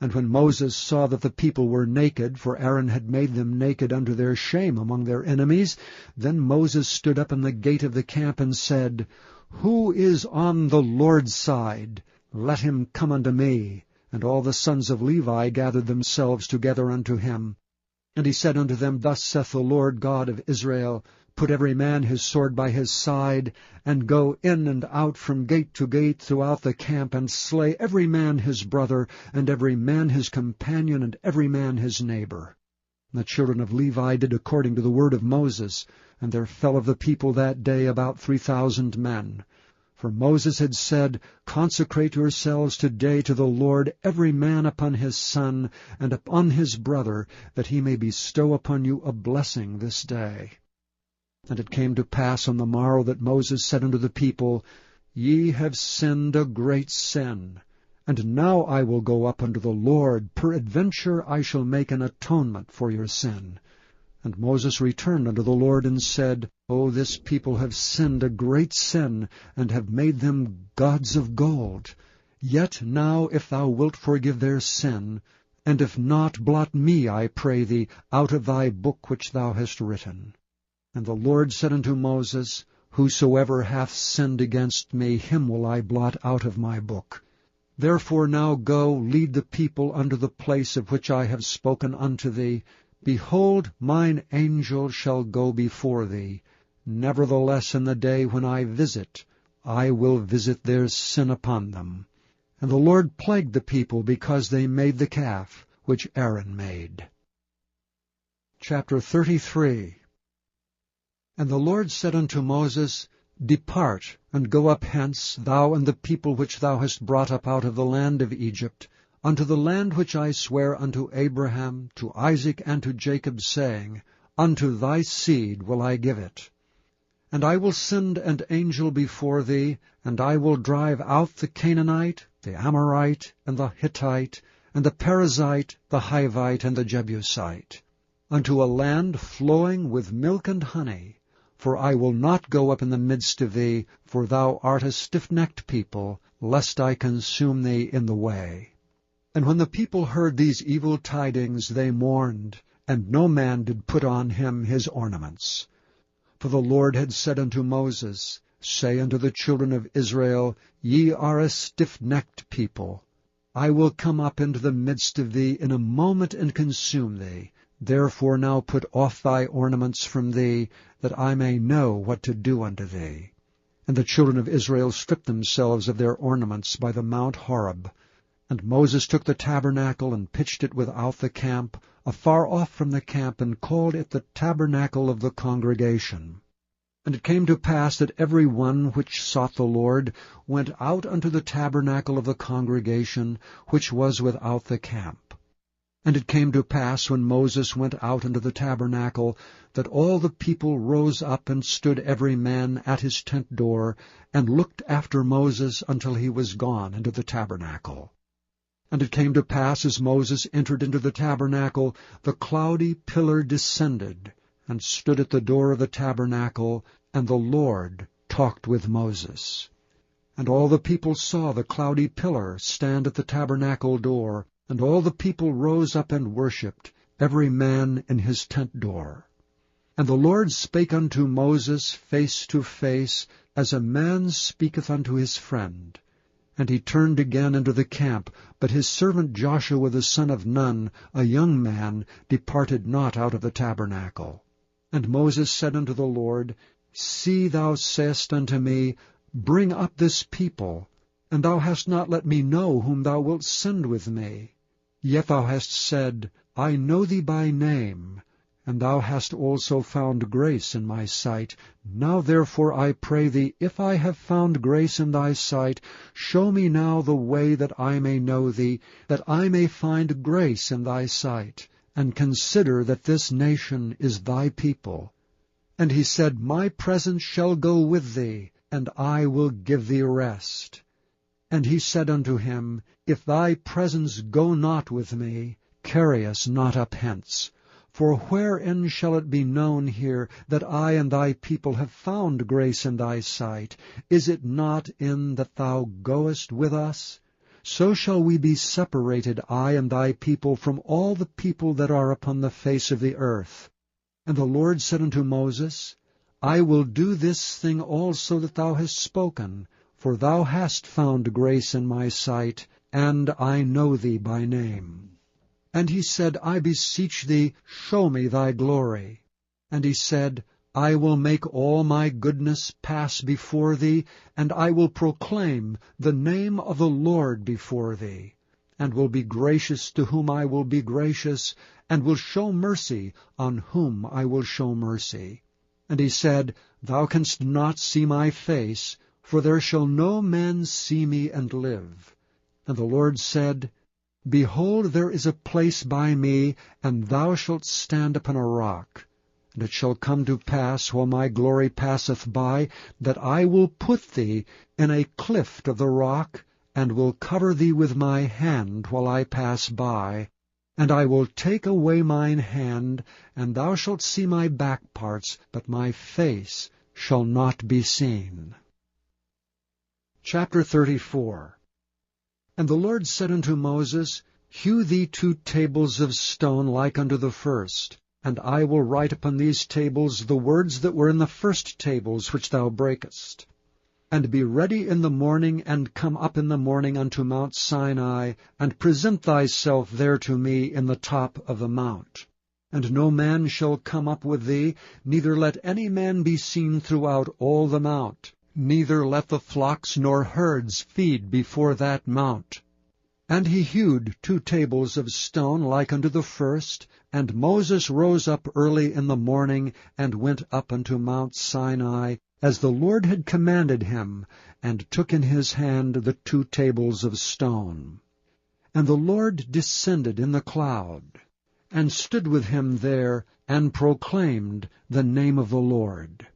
And when Moses saw that the people were naked, for Aaron had made them naked unto their shame among their enemies, then Moses stood up in the gate of the camp, and said, Who is on the Lord's side? Let him come unto me. And all the sons of Levi gathered themselves together unto him. And he said unto them, Thus saith the Lord God of Israel, Put every man his sword by his side, and go in and out from gate to gate throughout the camp, and slay every man his brother, and every man his companion, and every man his neighbor. And the children of Levi did according to the word of Moses, and there fell of the people that day about 3,000 men. For Moses had said, Consecrate yourselves today to the Lord, every man upon his son, and upon his brother, that he may bestow upon you a blessing this day. And it came to pass on the morrow that Moses said unto the people, Ye have sinned a great sin. And now I will go up unto the Lord, peradventure I shall make an atonement for your sin. And Moses returned unto the Lord, and said, O this people have sinned a great sin, and have made them gods of gold. Yet now if thou wilt forgive their sin, and if not, blot me, I pray thee, out of thy book which thou hast written. And the Lord said unto Moses, Whosoever hath sinned against me, him will I blot out of my book. Therefore now go, lead the people unto the place of which I have spoken unto thee. Behold, mine angel shall go before thee. Nevertheless in the day when I visit, I will visit their sin upon them. And the Lord plagued the people because they made the calf which Aaron made. Chapter 33. And the Lord said unto Moses, Depart, and go up hence, thou and the people which thou hast brought up out of the land of Egypt, unto the land which I sware unto Abraham, to Isaac, and to Jacob, saying, Unto thy seed will I give it. And I will send an angel before thee, and I will drive out the Canaanite, the Amorite, and the Hittite, and the Perizzite, the Hivite, and the Jebusite, unto a land flowing with milk and honey. For I will not go up in the midst of thee, for thou art a stiff-necked people, lest I consume thee in the way. And when the people heard these evil tidings, they mourned, and no man did put on him his ornaments. For the Lord had said unto Moses, Say unto the children of Israel, Ye are a stiff-necked people. I will come up into the midst of thee in a moment and consume thee. Therefore now put off thy ornaments from thee, that I may know what to do unto thee. And the children of Israel stripped themselves of their ornaments by the Mount Horeb. And Moses took the tabernacle and pitched it without the camp, afar off from the camp, and called it the tabernacle of the congregation. And it came to pass that every one which sought the Lord went out unto the tabernacle of the congregation, which was without the camp. And it came to pass, when Moses went out into the tabernacle, that all the people rose up and stood every man at his tent door, and looked after Moses until he was gone into the tabernacle. And it came to pass, as Moses entered into the tabernacle, the cloudy pillar descended, and stood at the door of the tabernacle, and the Lord talked with Moses. And all the people saw the cloudy pillar stand at the tabernacle door, and all the people rose up and worshipped, every man in his tent door. And the Lord spake unto Moses face to face, as a man speaketh unto his friend. And he turned again into the camp, but his servant Joshua the son of Nun, a young man, departed not out of the tabernacle. And Moses said unto the Lord, See, thou sayest unto me, Bring up this people, and thou hast not let me know whom thou wilt send with me. Yet thou hast said, I know thee by name, and thou hast also found grace in my sight. Now therefore I pray thee, if I have found grace in thy sight, show me now the way that I may know thee, that I may find grace in thy sight, and consider that this nation is thy people. And he said, My presence shall go with thee, and I will give thee rest. And he said unto him, If thy presence go not with me, carry us not up hence. For wherein shall it be known here that I and thy people have found grace in thy sight? Is it not in that thou goest with us? So shall we be separated, I and thy people, from all the people that are upon the face of the earth. And the Lord said unto Moses, I will do this thing also that thou hast spoken, for thou hast found grace in my sight, and I know thee by name. And he said, I beseech thee, show me thy glory. And he said, I will make all my goodness pass before thee, and I will proclaim the name of the Lord before thee, and will be gracious to whom I will be gracious, and will show mercy on whom I will show mercy. And he said, Thou canst not see my face, for there shall no man see me and live. And the Lord said, Behold, there is a place by me, and thou shalt stand upon a rock. And it shall come to pass, while my glory passeth by, that I will put thee in a cleft of the rock, and will cover thee with my hand while I pass by. And I will take away mine hand, and thou shalt see my back parts, but my face shall not be seen. Chapter 34. And the Lord said unto Moses, Hew thee 2 tables of stone like unto the first, and I will write upon these tables the words that were in the first tables which thou breakest. And be ready in the morning, and come up in the morning unto Mount Sinai, and present thyself there to me in the top of the mount. And no man shall come up with thee, neither let any man be seen throughout all the mount. Neither let the flocks nor herds feed before that mount. And he hewed 2 tables of stone like unto the first, and Moses rose up early in the morning, and went up unto Mount Sinai, as the Lord had commanded him, and took in his hand the 2 tables of stone. And the Lord descended in the cloud, and stood with him there, and proclaimed the name of the Lord.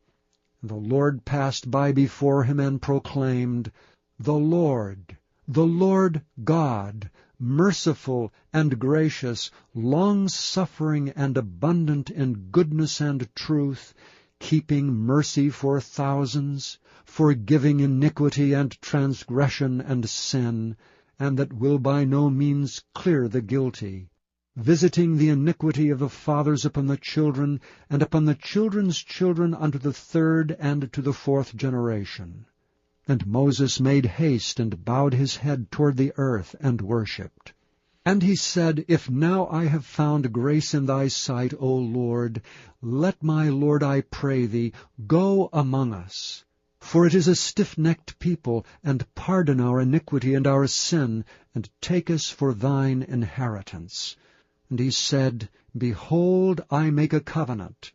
And the Lord passed by before him and proclaimed, the Lord God, merciful and gracious, long-suffering and abundant in goodness and truth, keeping mercy for thousands, forgiving iniquity and transgression and sin, and that will by no means clear the guilty, visiting the iniquity of the fathers upon the children, and upon the children's children unto the third and to the fourth generation. And Moses made haste, and bowed his head toward the earth, and worshipped. And he said, If now I have found grace in thy sight, O Lord, let my Lord, I pray thee, go among us. For it is a stiff-necked people, and pardon our iniquity and our sin, and take us for thine inheritance. And he said, Behold, I make a covenant.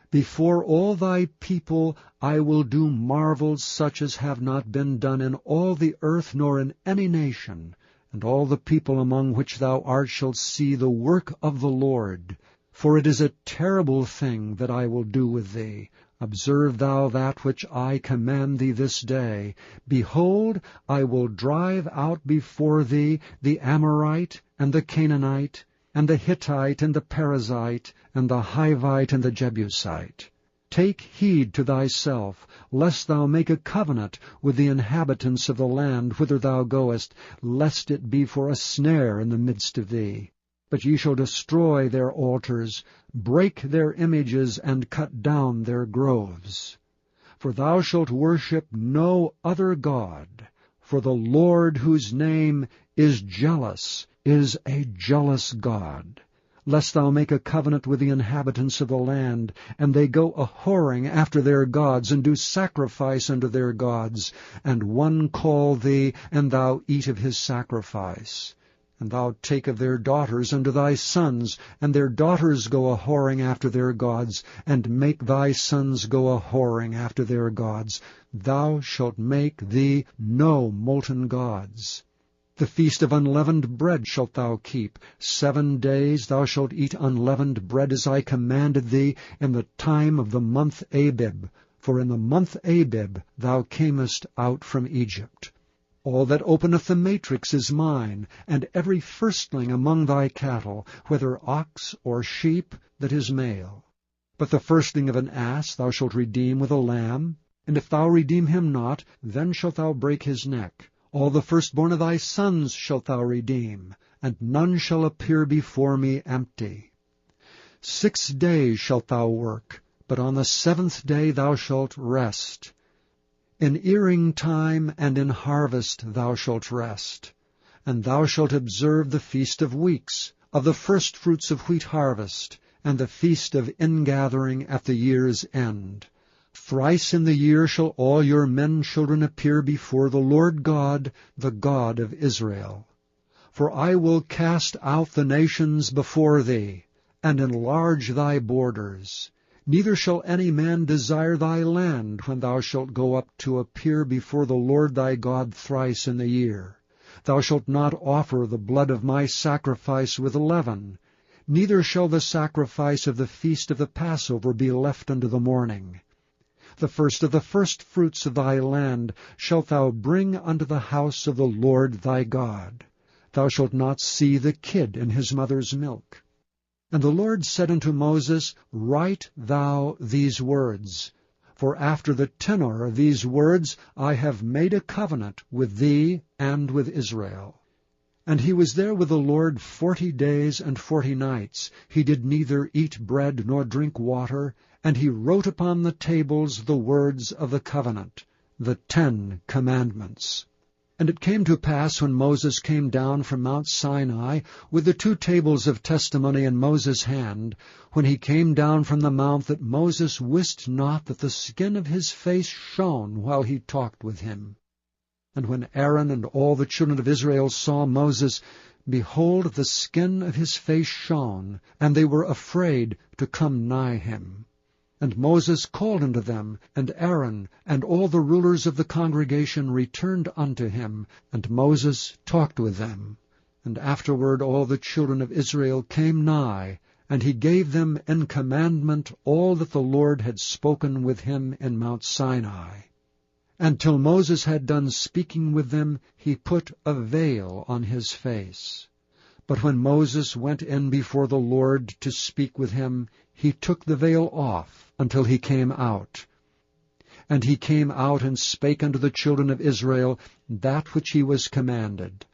Before all thy people I will do marvels such as have not been done in all the earth nor in any nation, and all the people among which thou art shall see the work of the Lord. For it is a terrible thing that I will do with thee. Observe thou that which I command thee this day. Behold, I will drive out before thee the Amorite, and the Canaanite, and the Hittite, and the Perizzite, and the Hivite, and the Jebusite. Take heed to thyself, lest thou make a covenant with the inhabitants of the land whither thou goest, lest it be for a snare in the midst of thee. But ye shall destroy their altars, break their images, and cut down their groves. For thou shalt worship no other God, for the Lord, whose name is jealous, is a jealous God. Lest thou make a covenant with the inhabitants of the land, and they go a-whoring after their gods, and do sacrifice unto their gods, and one call thee, and thou eat of his sacrifice. And thou take of their daughters unto thy sons, and their daughters go a-whoring after their gods, and make thy sons go a-whoring after their gods. Thou shalt make thee no molten gods. The feast of unleavened bread shalt thou keep. 7 days thou shalt eat unleavened bread, as I commanded thee, in the time of the month Abib. For in the month Abib thou camest out from Egypt. All that openeth the matrix is mine, and every firstling among thy cattle, whether ox or sheep, that is male. But the firstling of an ass thou shalt redeem with a lamb, and if thou redeem him not, then shalt thou break his neck. All the firstborn of thy sons shalt thou redeem, and none shall appear before me empty. 6 days shalt thou work, but on the 7th day thou shalt rest. In earing time and in harvest thou shalt rest. And thou shalt observe the feast of weeks, of the firstfruits of wheat harvest, and the feast of ingathering at the year's end. Thrice in the year shall all your men children appear before the Lord God, the God of Israel. For I will cast out the nations before thee, and enlarge thy borders. Neither shall any man desire thy land when thou shalt go up to appear before the Lord thy God thrice in the year. Thou shalt not offer the blood of my sacrifice with leaven, neither shall the sacrifice of the feast of the Passover be left unto the morning. The first of the firstfruits of thy land shalt thou bring unto the house of the Lord thy God. Thou shalt not see the kid in his mother's milk. And the Lord said unto Moses, Write thou these words, for after the tenor of these words I have made a covenant with thee and with Israel. And he was there with the Lord 40 days and 40 nights. He did neither eat bread nor drink water, and he wrote upon the tables the words of the covenant, the 10 commandments. And it came to pass, when Moses came down from Mount Sinai, with the 2 tables of testimony in Moses' hand, when he came down from the mount, that Moses wist not that the skin of his face shone while he talked with him. And when Aaron and all the children of Israel saw Moses, behold, the skin of his face shone, and they were afraid to come nigh him. And Moses called unto them, and Aaron and all the rulers of the congregation returned unto him, and Moses talked with them. And afterward all the children of Israel came nigh, And he gave them in commandment all that the Lord had spoken with him in Mount Sinai. And till Moses had done speaking with them, he put a veil on his face. But when Moses went in before the Lord to speak with him, he took the veil off until he came out. And he came out and spake unto the children of Israel that which he was commanded.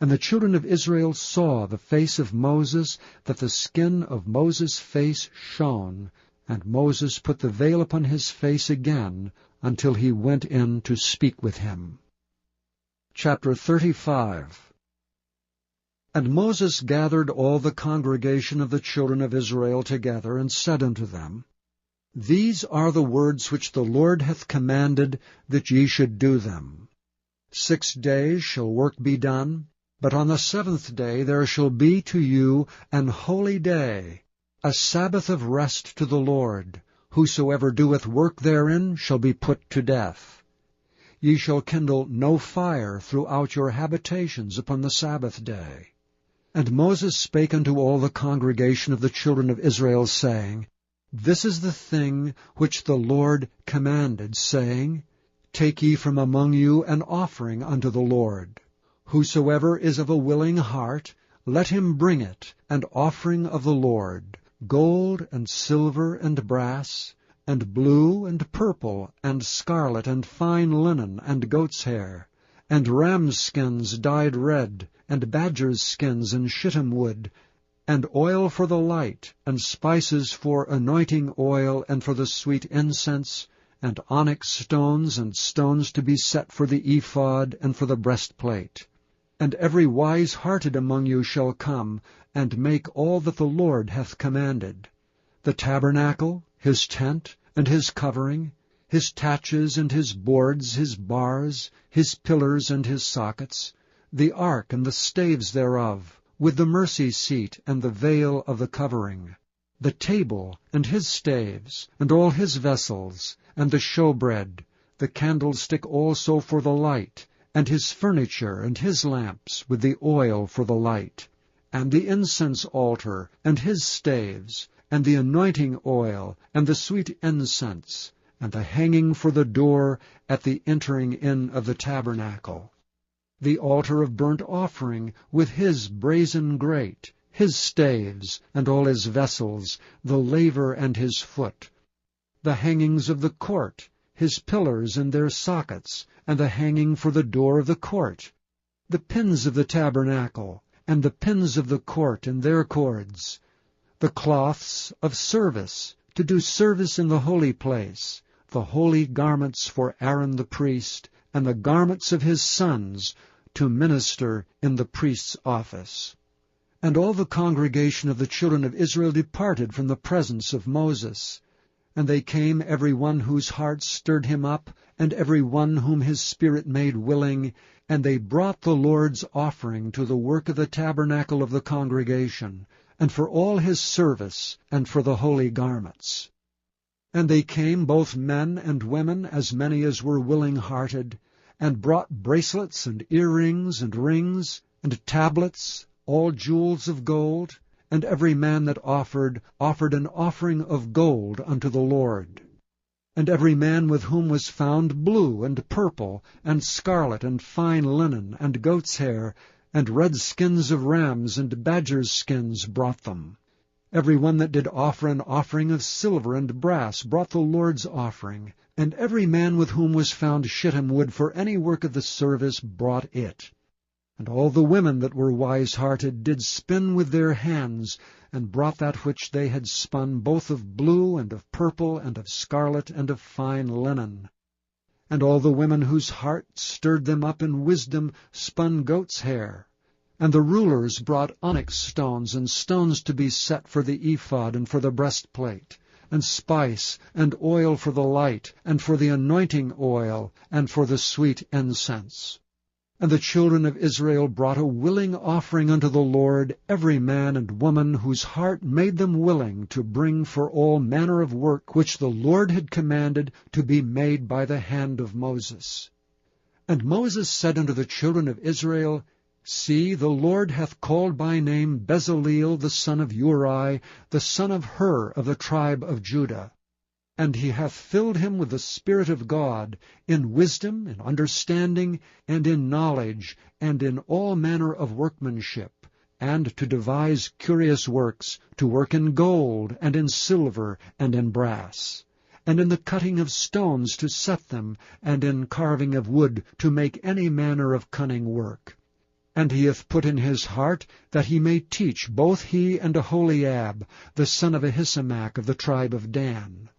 And the children of Israel saw the face of Moses, that the skin of Moses' face shone. And Moses put the veil upon his face again, until he went in to speak with him. Chapter 35. And Moses gathered all the congregation of the children of Israel together, and said unto them, These are the words which the Lord hath commanded, that ye should do them. 6 days shall work be done, but on the 7th day there shall be to you an holy day, a Sabbath of rest to the Lord. Whosoever doeth work therein shall be put to death. Ye shall kindle no fire throughout your habitations upon the Sabbath day. And Moses spake unto all the congregation of the children of Israel, saying, This is the thing which the Lord commanded, saying, Take ye from among you an offering unto the Lord. Whosoever is of a willing heart, let him bring it, an offering of the Lord, gold and silver and brass, and blue and purple and scarlet and fine linen and goat's hair, and rams' skins dyed red, and badgers' skins and shittim wood, and oil for the light, and spices for anointing oil and for the sweet incense, and onyx stones and stones to be set for the ephod and for the breastplate. And every wise-hearted among you shall come, and make all that the Lord hath commanded: the tabernacle, his tent, and his covering, his taches and his boards, his bars, his pillars and his sockets, the ark and the staves thereof, with the mercy seat and the veil of the covering, the table and his staves, and all his vessels, and the showbread, the candlestick also for the light, and his furniture and his lamps, with the oil for the light, and the incense altar, and his staves, and the anointing oil, and the sweet incense, and the hanging for the door at the entering in of the tabernacle, the altar of burnt offering, with his brazen grate, his staves, and all his vessels, the laver and his foot, the hangings of the court, his pillars and their sockets, and the hanging for the door of the court, the pins of the tabernacle, and the pins of the court and their cords, the cloths of service, to do service in the holy place, the holy garments for Aaron the priest, and the garments of his sons, to minister in the priest's office. And all the congregation of the children of Israel departed from the presence of Moses. And they came, every one whose heart stirred him up, and every one whom his spirit made willing, and they brought the Lord's offering to the work of the tabernacle of the congregation, and for all his service, and for the holy garments. And they came, both men and women, as many as were willing-hearted, and brought bracelets and earrings and rings, and tablets, all jewels of gold, and every man that offered an offering of gold unto the Lord. And every man with whom was found blue and purple, and scarlet, and fine linen, and goat's hair, and red skins of rams, and badgers' skins brought them. Every one that did offer an offering of silver and brass brought the Lord's offering, and every man with whom was found shittim wood for any work of the service brought it. And all the women that were wise-hearted did spin with their hands, and brought that which they had spun, both of blue, and of purple, and of scarlet, and of fine linen. And all the women whose heart stirred them up in wisdom spun goat's hair. And the rulers brought onyx stones, and stones to be set for the ephod and for the breastplate, and spice, and oil for the light, and for the anointing oil, and for the sweet incense. And the children of Israel brought a willing offering unto the Lord, every man and woman whose heart made them willing to bring for all manner of work which the Lord had commanded to be made by the hand of Moses. And Moses said unto the children of Israel, See, the Lord hath called by name Bezaleel the son of Uri, the son of Hur of the tribe of Judah. And he hath filled him with the Spirit of God, in wisdom, in understanding, and in knowledge, and in all manner of workmanship, and to devise curious works, to work in gold, and in silver, and in brass, and in the cutting of stones to set them, and in carving of wood to make any manner of cunning work. And he hath put in his heart that he may teach both he and Aholiab, the son of Ahisamach of the tribe of Dan.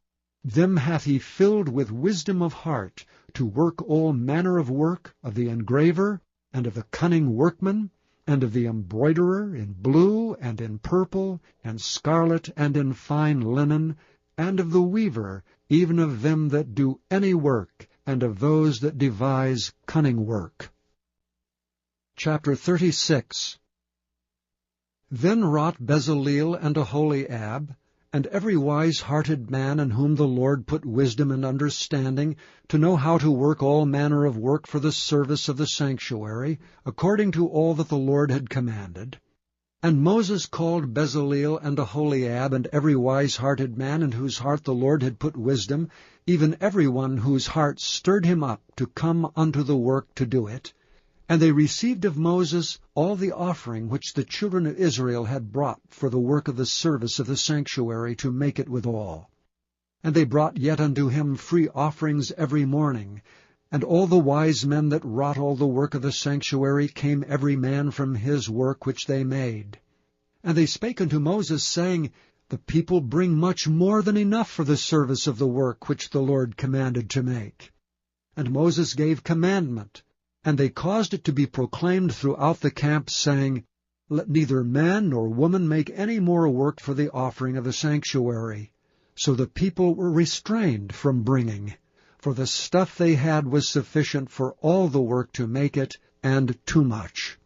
Them hath he filled with wisdom of heart, to work all manner of work of the engraver, and of the cunning workman, and of the embroiderer in blue, and in purple, and scarlet, and in fine linen, and of the weaver, even of them that do any work, and of those that devise cunning work. Chapter 36. Then wrought Bezaleel and Aholiab, and every wise-hearted man in whom the Lord put wisdom and understanding, to know how to work all manner of work for the service of the sanctuary, according to all that the Lord had commanded. And Moses called Bezaleel and Aholiab, and every wise-hearted man in whose heart the Lord had put wisdom, even every one whose heart stirred him up to come unto the work to do it. And they received of Moses all the offering which the children of Israel had brought for the work of the service of the sanctuary, to make it withal. And they brought yet unto him free offerings every morning. And all the wise men that wrought all the work of the sanctuary came every man from his work which they made. And they spake unto Moses, saying, The people bring much more than enough for the service of the work which the Lord commanded to make. And Moses gave commandment, and they caused it to be proclaimed throughout the camp, saying, Let neither man nor woman make any more work for the offering of the sanctuary. So the people were restrained from bringing, for the stuff they had was sufficient for all the work to make it, and too much.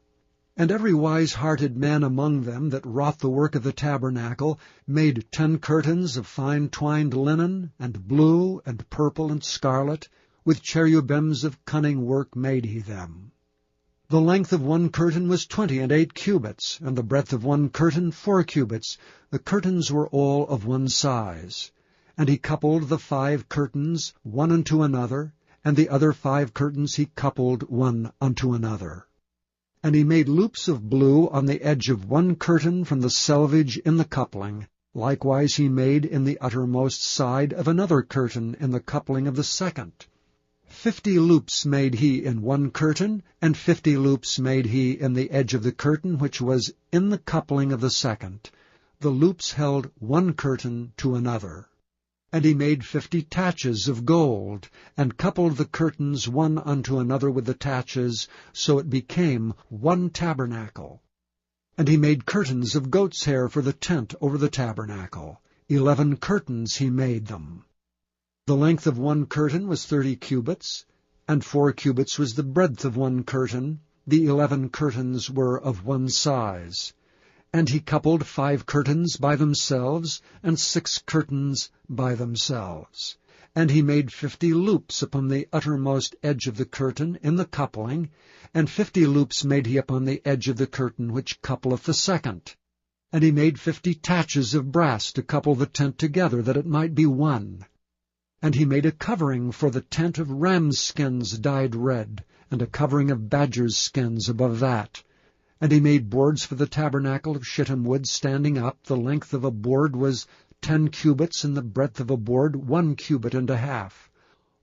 And every wise-hearted man among them that wrought the work of the tabernacle made 10 curtains of fine twined linen, and blue, and purple, and scarlet, with cherubims of cunning work made he them. The length of one curtain was 28 cubits, and the breadth of one curtain 4 cubits. The curtains were all of one size. And he coupled the 5 curtains one unto another, and the other 5 curtains he coupled one unto another. And he made loops of blue on the edge of one curtain from the selvage in the coupling. Likewise he made in the uttermost side of another curtain in the coupling of the second. 50 loops made he in one curtain, and 50 loops made he in the edge of the curtain which was in the coupling of the second. The loops held one curtain to another. And he made 50 taches of gold, and coupled the curtains one unto another with the taches, so it became one tabernacle. And he made curtains of goat's hair for the tent over the tabernacle. 11 curtains he made them. The length of one curtain was 30 cubits, and 4 cubits was the breadth of one curtain. The 11 curtains were of one size. And he coupled 5 curtains by themselves, and 6 curtains by themselves. And he made 50 loops upon the uttermost edge of the curtain in the coupling, and 50 loops made he upon the edge of the curtain which coupleth the second. And he made 50 taches of brass to couple the tent together, that it might be one. And he made a covering for the tent of rams' skins dyed red, and a covering of badgers' skins above that. And he made boards for the tabernacle of shittim wood standing up. The length of a board was 10 cubits, and the breadth of a board 1 cubit and a half.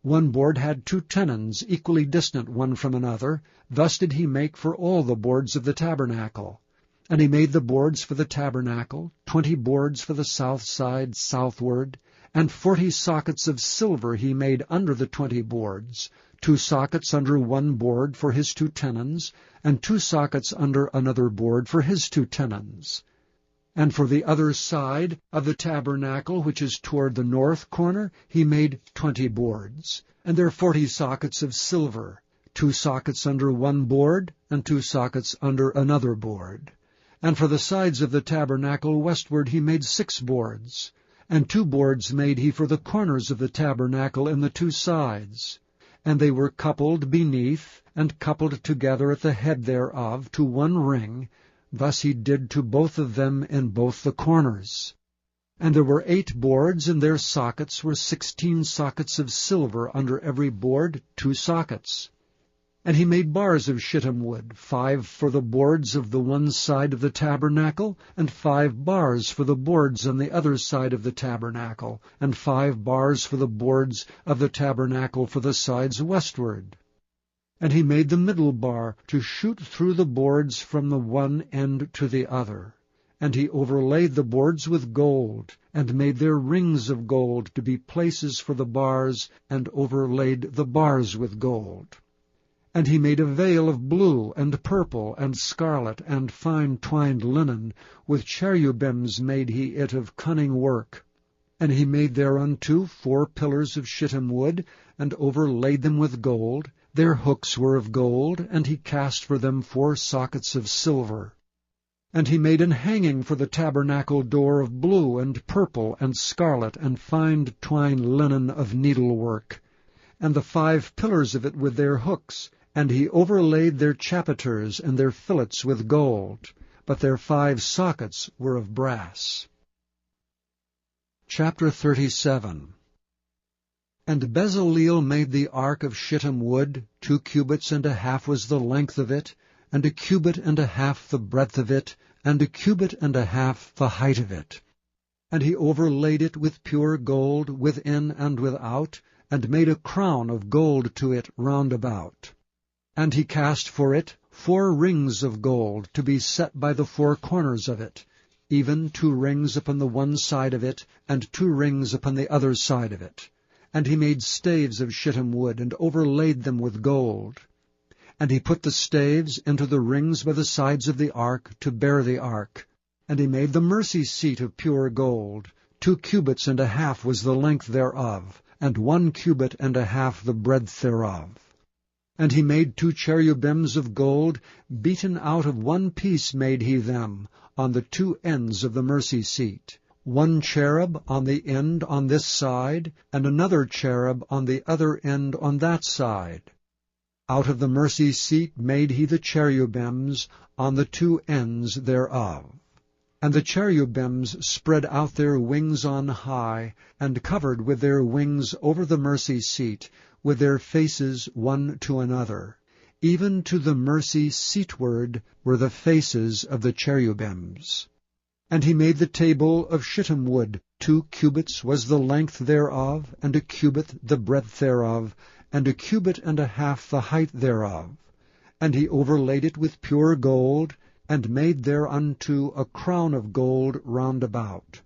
One board had 2 tenons, equally distant one from another. Thus did he make for all the boards of the tabernacle. And he made the boards for the tabernacle, 20 boards for the south side southward, and 40 sockets of silver he made under the 20 boards, 2 sockets under one board for his 2 tenons, and 2 sockets under another board for his 2 tenons. And for the other side of the tabernacle, which is toward the north corner, he made 20 boards, and there 40 sockets of silver, 2 sockets under one board, and 2 sockets under another board. And for the sides of the tabernacle westward he made 6 boards, and 2 boards made he for the corners of the tabernacle in the 2 sides. and they were coupled beneath, and coupled together at the head thereof, to one ring. Thus he did to both of them in both the corners. And there were 8 boards, and their sockets were 16 sockets of silver, under every board 2 sockets. And he made bars of shittim wood, 5 for the boards of the one side of the tabernacle, and 5 bars for the boards on the other side of the tabernacle, and 5 bars for the boards of the tabernacle for the sides westward. And he made the middle bar to shoot through the boards from the one end to the other. And he overlaid the boards with gold, and made their rings of gold to be places for the bars, and overlaid the bars with gold. And he made a veil of blue, and purple, and scarlet, and fine twined linen. With cherubims made he it of cunning work. And he made thereunto 4 pillars of shittim wood, and overlaid them with gold. Their hooks were of gold, and he cast for them 4 sockets of silver. And he made an hanging for the tabernacle door of blue, and purple, and scarlet, and fine twined linen of needlework, and the 5 pillars of it with their hooks. And he overlaid their chapiters and their fillets with gold, but their 5 sockets were of brass. Chapter 37. And Bezaleel made the ark of shittim wood. 2 cubits and a half was the length of it, and 1 cubit and a half the breadth of it, and 1 cubit and a half the height of it. And he overlaid it with pure gold within and without, and made a crown of gold to it round about. And he cast for it 4 rings of gold, to be set by the 4 corners of it, even 2 rings upon the one side of it, and 2 rings upon the other side of it. And he made staves of shittim wood, and overlaid them with gold. And he put the staves into the rings by the sides of the ark, to bear the ark. And he made the mercy seat of pure gold. 2 cubits and a half was the length thereof, and 1 cubit and a half the breadth thereof. And he made 2 cherubims of gold, beaten out of one piece made he them, on the 2 ends of the mercy seat. 1 cherub on the end on this side, and another cherub on the other end on that side. Out of the mercy seat made he the cherubims on the 2 ends thereof. And the cherubims spread out their wings on high, and covered with their wings over the mercy seat, with their faces one to another. Even to the mercy seatward were the faces of the cherubims. And he made the table of shittim wood. 2 cubits was the length thereof, and 1 cubit the breadth thereof, and 1 cubit and a half the height thereof. And he overlaid it with pure gold, and made thereunto a crown of gold round about.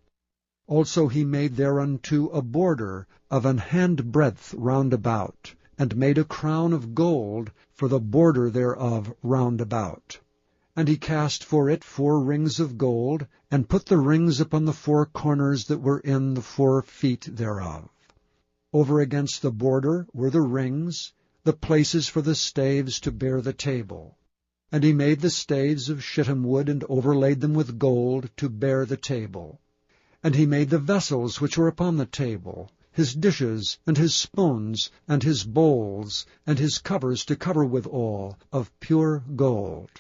Also he made thereunto a border of an handbreadth round about, and made a crown of gold for the border thereof round about. And he cast for it 4 rings of gold, and put the rings upon the 4 corners that were in the 4 feet thereof. Over against the border were the rings, the places for the staves to bear the table. And he made the staves of shittim wood, and overlaid them with gold to bear the table. And he made the vessels which were upon the table, his dishes, and his spoons, and his bowls, and his covers to cover withal, of pure gold.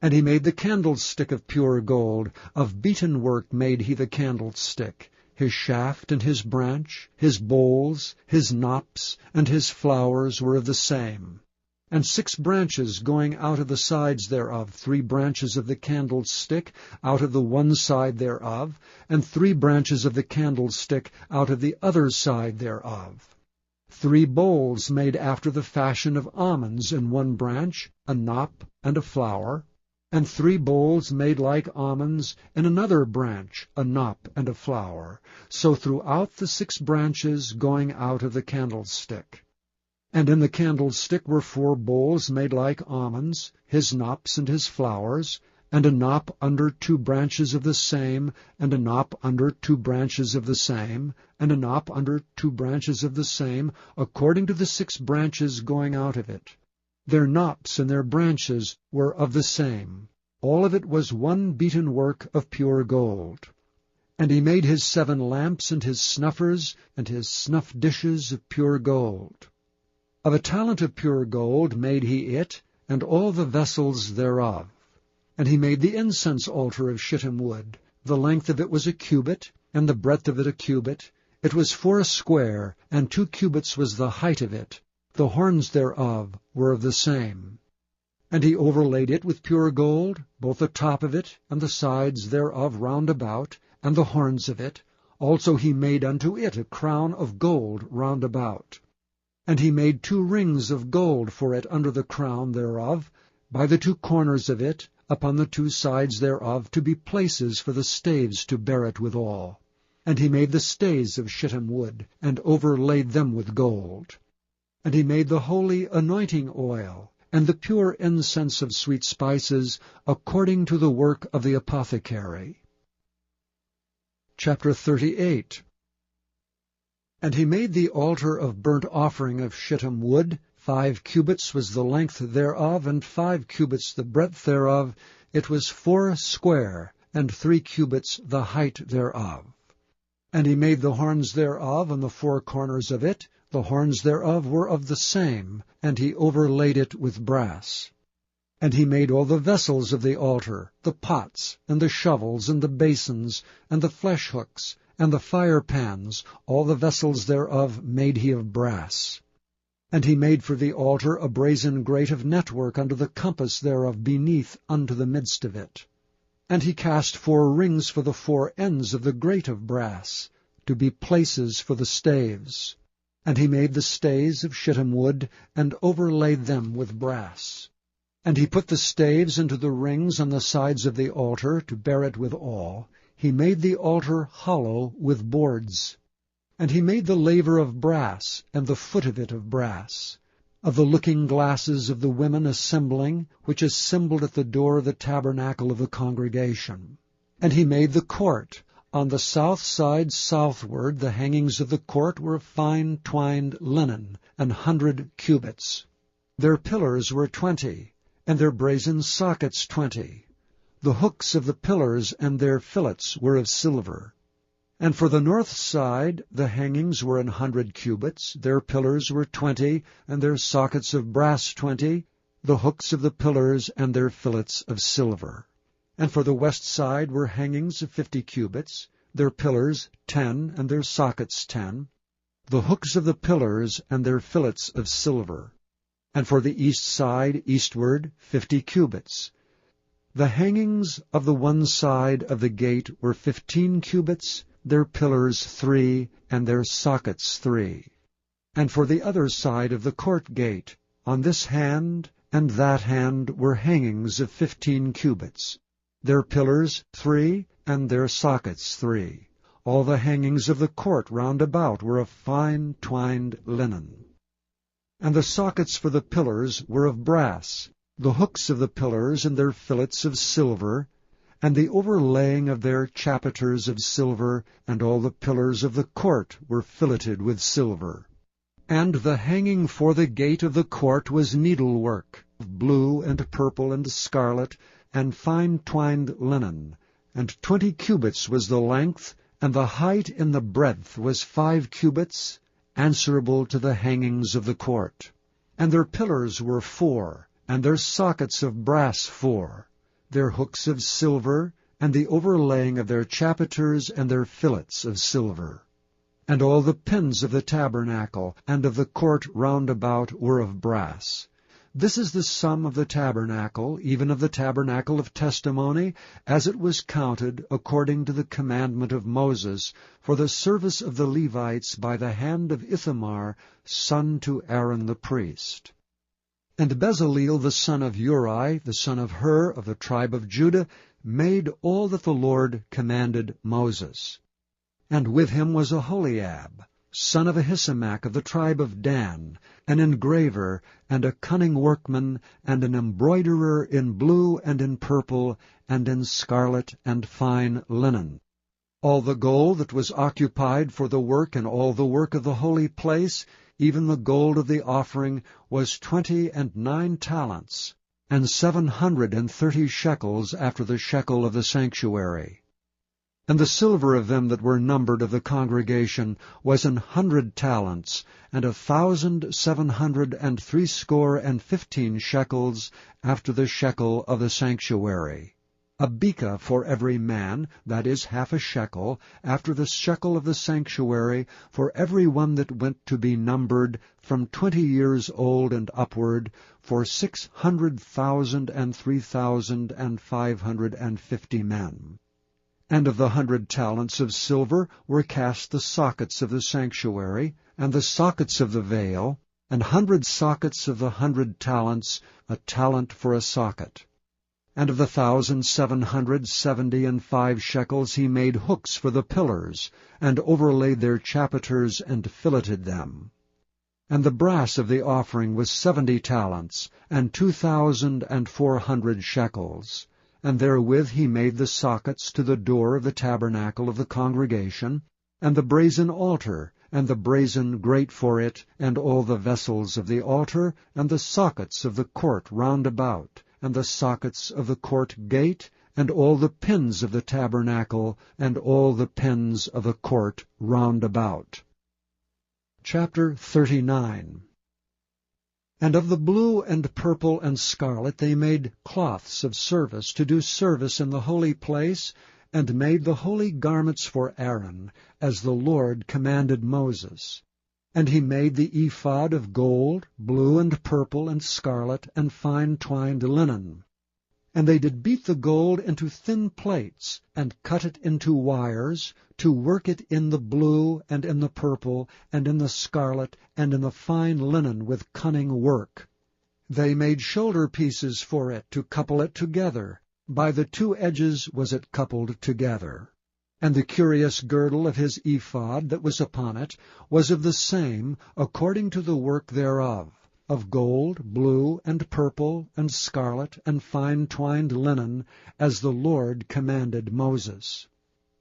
And he made the candlestick of pure gold, of beaten work made he the candlestick, his shaft and his branch, his bowls, his knops, and his flowers were of the same. And 6 branches going out of the sides thereof, 3 branches of the candlestick out of the one side thereof, and 3 branches of the candlestick out of the other side thereof. 3 bowls made after the fashion of almonds in one branch, a knop and a flower, and 3 bowls made like almonds in another branch, a knop and a flower, so throughout the 6 branches going out of the candlestick. And in the candlestick were 4 bowls made like almonds, his knops and his flowers, and a knop under 2 branches of the same, and a knop under 2 branches of the same, and a knop under 2 branches of the same, according to the 6 branches going out of it. Their knops and their branches were of the same. All of it was one beaten work of pure gold. And he made his 7 lamps and his snuffers and his snuff dishes of pure gold. Of a talent of pure gold made he it, and all the vessels thereof. And he made the incense altar of shittim wood. The length of it was a cubit, and the breadth of it a cubit. It was foursquare, and 2 cubits was the height of it. The horns thereof were of the same. And he overlaid it with pure gold, both the top of it, and the sides thereof round about, and the horns of it. Also he made unto it a crown of gold round about. And he made 2 rings of gold for it under the crown thereof, by the 2 corners of it, upon the 2 sides thereof, to be places for the staves to bear it withal. And he made the stays of shittim wood, and overlaid them with gold. And he made the holy anointing oil, and the pure incense of sweet spices, according to the work of the apothecary. Chapter 38. And he made the altar of burnt offering of shittim wood. 5 cubits was the length thereof, and 5 cubits the breadth thereof. It was foursquare, and 3 cubits the height thereof. And he made the horns thereof, and the 4 corners of it. The horns thereof were of the same, and he overlaid it with brass. And he made all the vessels of the altar, the pots, and the shovels, and the basins, and the flesh hooks, and the fire pans, all the vessels thereof made he of brass. And he made for the altar a brazen grate of network under the compass thereof beneath unto the midst of it. And he cast 4 rings for the 4 ends of the grate of brass, to be places for the staves. And he made the stays of shittim wood, and overlaid them with brass. And he put the staves into the rings on the sides of the altar, to bear it withal. He made the altar hollow with boards. And he made the laver of brass, and the foot of it of brass. Of the looking glasses of the women assembling, which assembled at the door of the tabernacle of the congregation. And he made the court. On the south side southward the hangings of the court were of fine twined linen, 100 cubits. Their pillars were 20, and their brazen sockets 20. The hooks of the pillars and their fillets were of silver. And for the north side the hangings were 100 cubits, their pillars were 20, and their sockets of brass 20, the hooks of the pillars and their fillets of silver. And for the west side were hangings of 50 cubits, their pillars 10, and their sockets 10, the hooks of the pillars and their fillets of silver. And for the east side eastward 50 cubits. The hangings of the one side of the gate were 15 cubits, their pillars 3, and their sockets 3. And for the other side of the court gate, on this hand and that hand were hangings of 15 cubits, their pillars 3, and their sockets 3. All the hangings of the court round about were of fine twined linen. And the sockets for the pillars were of brass, the hooks of the pillars and their fillets of silver, and the overlaying of their chapiters of silver, and all the pillars of the court were filleted with silver. And the hanging for the gate of the court was needlework, of blue and purple and scarlet, and fine twined linen, and 20 cubits was the length, and the height in the breadth was 5 cubits, answerable to the hangings of the court. And their pillars were 4, and their sockets of brass 4, their hooks of silver, and the overlaying of their chapiters and their fillets of silver. And all the pins of the tabernacle and of the court round about were of brass. This is the sum of the tabernacle, even of the tabernacle of testimony, as it was counted according to the commandment of Moses, for the service of the Levites by the hand of Ithamar, son to Aaron the priest. And Bezaleel the son of Uri, the son of Hur, of the tribe of Judah, made all that the Lord commanded Moses. And with him was Aholiab, son of Ahisamach of the tribe of Dan, an engraver, and a cunning workman, and an embroiderer in blue and in purple, and in scarlet and fine linen. All the gold that was occupied for the work and all the work of the holy place, even the gold of the offering, was 29 talents, and 730 shekels after the shekel of the sanctuary. And the silver of them that were numbered of the congregation was 100 talents, and 1,760 shekels, after the shekel of the sanctuary. A beka for every man, that is half a shekel, after the shekel of the sanctuary, for every one that went to be numbered, from 20 years old and upward, for 600,000 and 3,550 men. And of the 100 talents of silver were cast the sockets of the sanctuary, and the sockets of the veil, and 100 sockets of the 100 talents, a talent for a socket. And of the 1,775 shekels he made hooks for the pillars, and overlaid their chapiters, and filleted them. And the brass of the offering was 70 talents, and 2,400 shekels. And therewith he made the sockets to the door of the tabernacle of the congregation, and the brazen altar, and the brazen grate for it, and all the vessels of the altar, and the sockets of the court round about, and the sockets of the court gate, and all the pins of the tabernacle, and all the pins of the court round about. Chapter 39. And of the blue and purple and scarlet they made cloths of service to do service in the holy place, and made the holy garments for Aaron, as the Lord commanded Moses. And he made the ephod of gold, blue and purple and scarlet, and fine twined linen. And they did beat the gold into thin plates, and cut it into wires, to work it in the blue, and in the purple, and in the scarlet, and in the fine linen with cunning work. They made shoulder pieces for it, to couple it together. By the 2 edges was it coupled together. And the curious girdle of his ephod that was upon it was of the same, according to the work thereof, of gold, blue, and purple, and scarlet, and fine twined linen, as the Lord commanded Moses.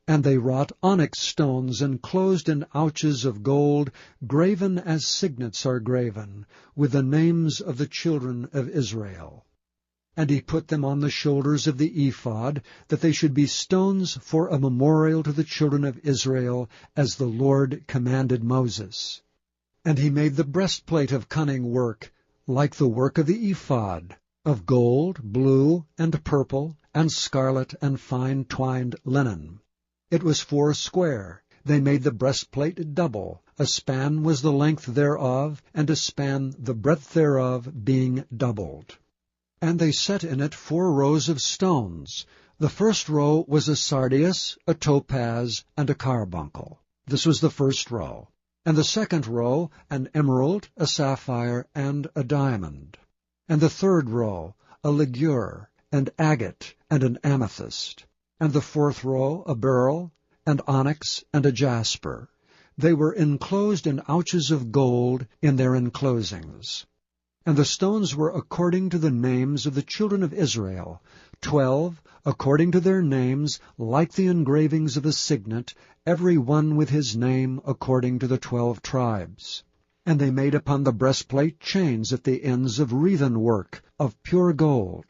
And they wrought onyx stones enclosed in ouches of gold, graven as signets are graven, with the names of the children of Israel. And he put them on the shoulders of the ephod, that they should be stones for a memorial to the children of Israel, as the Lord commanded Moses. And he made the breastplate of cunning work, like the work of the ephod, of gold, blue, and purple, and scarlet, and fine twined linen. It was 4 square. They made the breastplate double. A span was the length thereof, and a span the breadth thereof, being doubled. And they set in it 4 rows of stones. The first row was a sardius, a topaz, and a carbuncle. This was the first row. And the second row, an emerald, a sapphire, and a diamond. And the third row, a ligure, and agate, and an amethyst. And the fourth row, a beryl, and onyx, and a jasper. They were enclosed in ouches of gold in their enclosings. And the stones were according to the names of the children of Israel, 12, according to their names, like the engravings of a signet, every one with his name according to the 12 tribes. And they made upon the breastplate chains at the ends of wreathen work, of pure gold.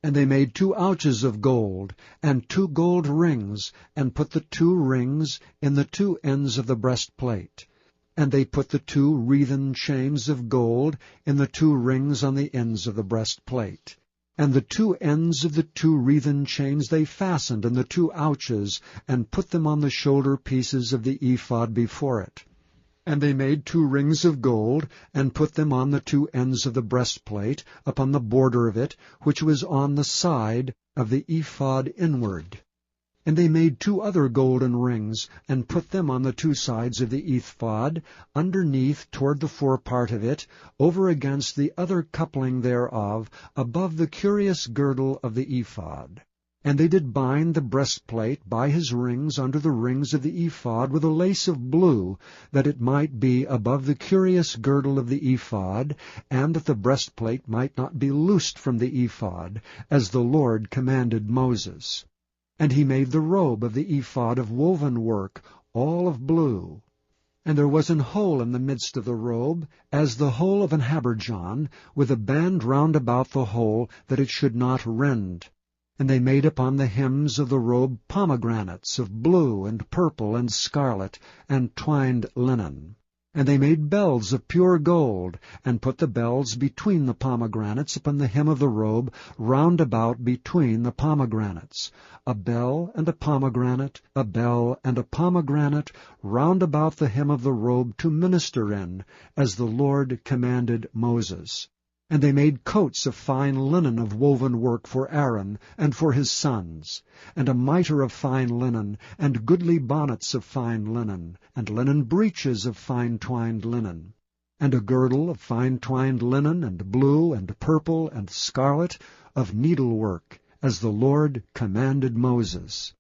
And they made 2 ouches of gold, and 2 gold rings, and put the 2 rings in the 2 ends of the breastplate. And they put the 2 wreathen chains of gold in the 2 rings on the ends of the breastplate. And the 2 ends of the 2 wreathen chains they fastened in the 2 ouches, and put them on the shoulder pieces of the ephod before it. And they made 2 rings of gold, and put them on the 2 ends of the breastplate, upon the border of it, which was on the side of the ephod inward. And they made 2 other golden rings, and put them on the 2 sides of the ephod, underneath toward the forepart of it, over against the other coupling thereof, above the curious girdle of the ephod. And they did bind the breastplate by his rings under the rings of the ephod with a lace of blue, that it might be above the curious girdle of the ephod, and that the breastplate might not be loosed from the ephod, as the Lord commanded Moses. And he made the robe of the ephod of woven work, all of blue. And there was an hole in the midst of the robe, as the hole of an habergeon, with a band round about the hole, that it should not rend. And they made upon the hems of the robe pomegranates of blue and purple and scarlet, and twined linen. And they made bells of pure gold, and put the bells between the pomegranates upon the hem of the robe, round about between the pomegranates. A bell and a pomegranate, a bell and a pomegranate, round about the hem of the robe to minister in, as the Lord commanded Moses. And they made coats of fine linen of woven work for Aaron and for his sons, and a mitre of fine linen, and goodly bonnets of fine linen, and linen breeches of fine twined linen, and a girdle of fine twined linen, and blue, and purple, and scarlet, of needlework, as the Lord commanded Moses.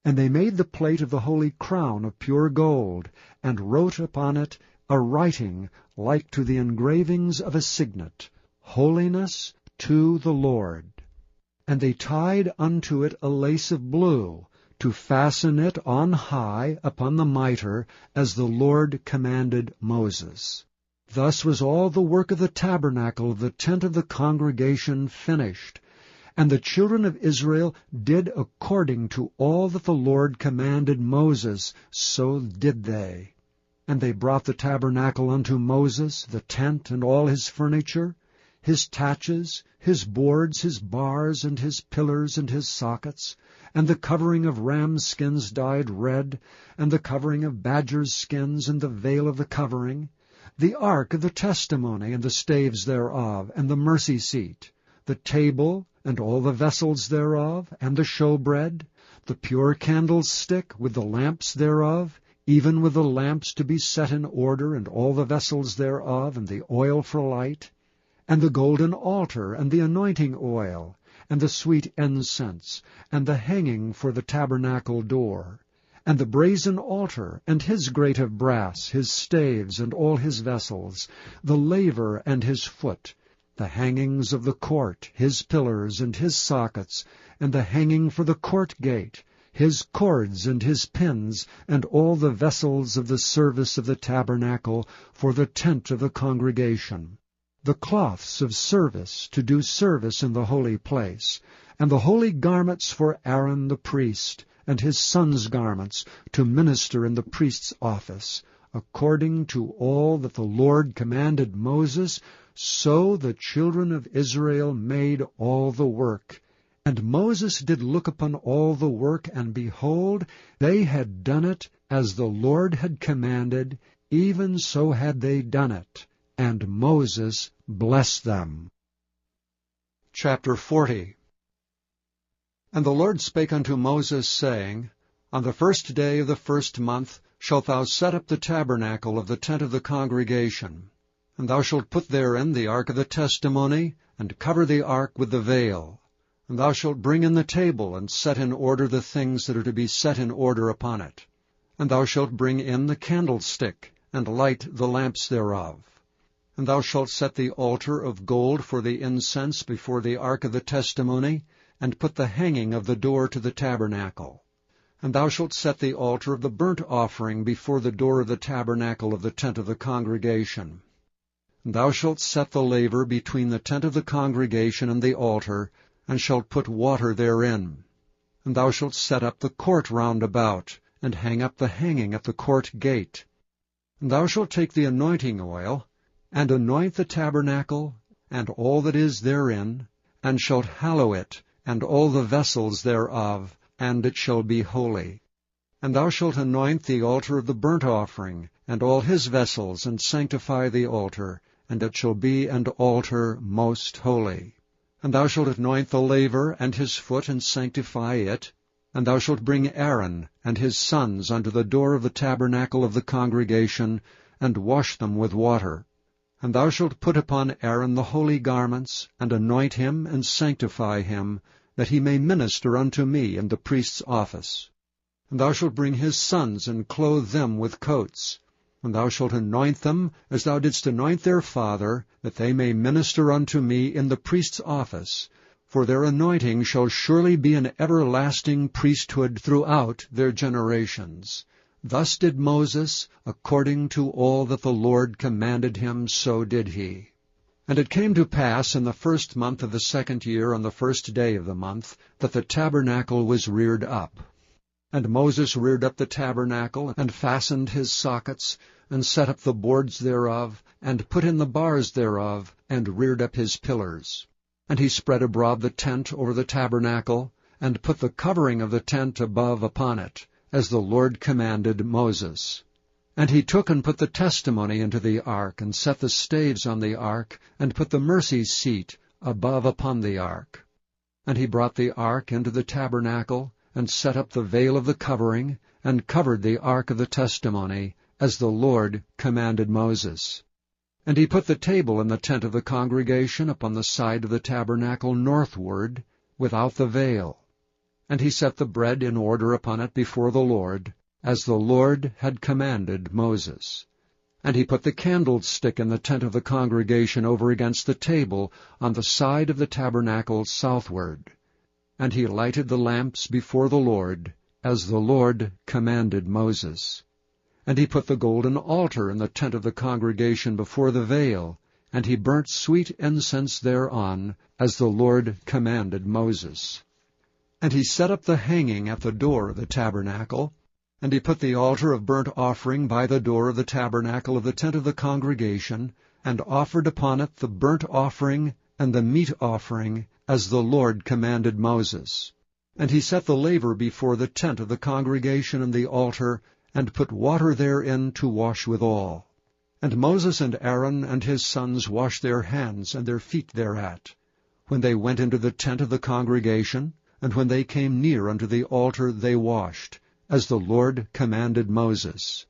And they made the plate of the holy crown of pure gold, and wrote upon it a writing like to the engravings of a signet, Holiness to the Lord. And they tied unto it a lace of blue, to fasten it on high upon the mitre, as the Lord commanded Moses. Thus was all the work of the tabernacle of the tent of the congregation finished. And the children of Israel did according to all that the Lord commanded Moses, so did they. And they brought the tabernacle unto Moses, the tent and all his furniture, his taches, his boards, his bars, and his pillars, and his sockets, and the covering of rams' skins dyed red, and the covering of badgers' skins, and the veil of the covering, the ark of the testimony, and the staves thereof, and the mercy seat, the table, and all the vessels thereof, and the showbread, the pure candlestick, with the lamps thereof, even with the lamps to be set in order, and all the vessels thereof, and the oil for light, and the golden altar, and the anointing oil, and the sweet incense, and the hanging for the tabernacle door, and the brazen altar, and his grate of brass, his staves, and all his vessels, the laver and his foot, the hangings of the court, his pillars, and his sockets, and the hanging for the court gate, his cords and his pins, and all the vessels of the service of the tabernacle for the tent of the congregation, the cloths of service to do service in the holy place, and the holy garments for Aaron the priest, and his sons' garments to minister in the priest's office, according to all that the Lord commanded Moses, so the children of Israel made all the work. And Moses did look upon all the work, and behold, they had done it as the Lord had commanded, even so had they done it. And Moses blessed them. Chapter 40. And the Lord spake unto Moses, saying, On the 1st day of the 1st month shalt thou set up the tabernacle of the tent of the congregation. And thou shalt put therein the ark of the testimony, and cover the ark with the veil. And thou shalt bring in the table, and set in order the things that are to be set in order upon it. And thou shalt bring in the candlestick, and light the lamps thereof. And thou shalt set the altar of gold for the incense before the ark of the testimony, and put the hanging of the door to the tabernacle. And thou shalt set the altar of the burnt offering before the door of the tabernacle of the tent of the congregation. And thou shalt set the laver between the tent of the congregation and the altar, and shalt put water therein. And thou shalt set up the court round about, and hang up the hanging at the court gate. And thou shalt take the anointing oil, and anoint the tabernacle, and all that is therein, and shalt hallow it, and all the vessels thereof, and it shall be holy. And thou shalt anoint the altar of the burnt offering, and all his vessels, and sanctify the altar, and it shall be an altar most holy. And thou shalt anoint the laver and his foot, and sanctify it. And thou shalt bring Aaron and his sons unto the door of the tabernacle of the congregation, and wash them with water. And thou shalt put upon Aaron the holy garments, and anoint him, and sanctify him, that he may minister unto me in the priest's office. And thou shalt bring his sons, and clothe them with coats. And thou shalt anoint them, as thou didst anoint their father, that they may minister unto me in the priest's office. For their anointing shall surely be an everlasting priesthood throughout their generations. Thus did Moses, according to all that the Lord commanded him, so did he. And it came to pass in the 1st month of the 2nd year, on the 1st day of the month, that the tabernacle was reared up. And Moses reared up the tabernacle, and fastened his sockets, and set up the boards thereof, and put in the bars thereof, and reared up his pillars. And he spread abroad the tent over the tabernacle, and put the covering of the tent above upon it, as the Lord commanded Moses. And he took and put the testimony into the ark, and set the staves on the ark, and put the mercy seat above upon the ark. And he brought the ark into the tabernacle, and set up the veil of the covering, and covered the ark of the testimony, as the Lord commanded Moses. And he put the table in the tent of the congregation upon the side of the tabernacle northward, without the veil. And he set the bread in order upon it before the Lord, as the Lord had commanded Moses. And he put the candlestick in the tent of the congregation over against the table on the side of the tabernacle southward. And he lighted the lamps before the Lord, as the Lord commanded Moses. And he put the golden altar in the tent of the congregation before the veil, and he burnt sweet incense thereon, as the Lord commanded Moses. And he set up the hanging at the door of the tabernacle, and he put the altar of burnt offering by the door of the tabernacle of the tent of the congregation, and offered upon it the burnt offering and the meat offering, as the Lord commanded Moses. And he set the laver before the tent of the congregation and the altar, and put water therein to wash withal. And Moses and Aaron and his sons washed their hands and their feet thereat, when they went into the tent of the congregation, and when they came near unto the altar they washed, as the Lord commanded Moses.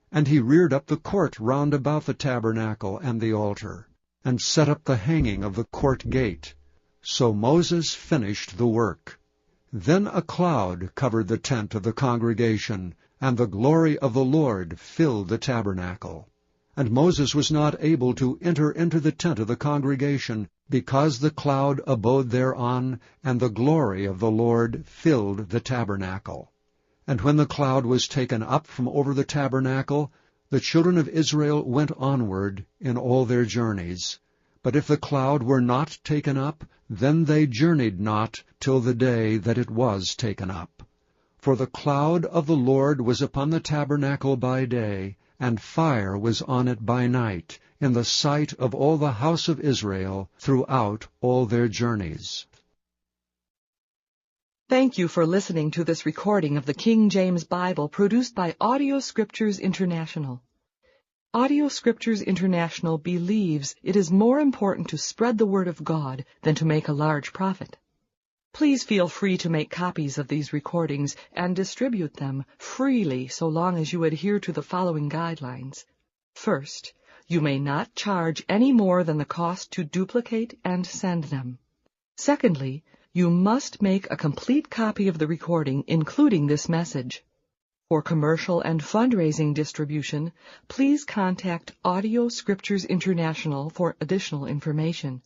And he reared up the court round about the tabernacle and the altar, and set up the hanging of the court gate. So Moses finished the work. Then a cloud covered the tent of the congregation, and the glory of the Lord filled the tabernacle. And Moses was not able to enter into the tent of the congregation, because the cloud abode thereon, and the glory of the Lord filled the tabernacle. And when the cloud was taken up from over the tabernacle, the children of Israel went onward in all their journeys. But if the cloud were not taken up, then they journeyed not till the day that it was taken up. For the cloud of the Lord was upon the tabernacle by day, and fire was on it by night, in the sight of all the house of Israel throughout all their journeys. Thank you for listening to this recording of the King James Bible produced by Audio Scriptures International. Audio Scriptures International believes it is more important to spread the Word of God than to make a large profit. Please feel free to make copies of these recordings and distribute them freely so long as you adhere to the following guidelines. First, you may not charge any more than the cost to duplicate and send them. Secondly, you must make a complete copy of the recording, including this message. For commercial and fundraising distribution, please contact Audio Scriptures International for additional information.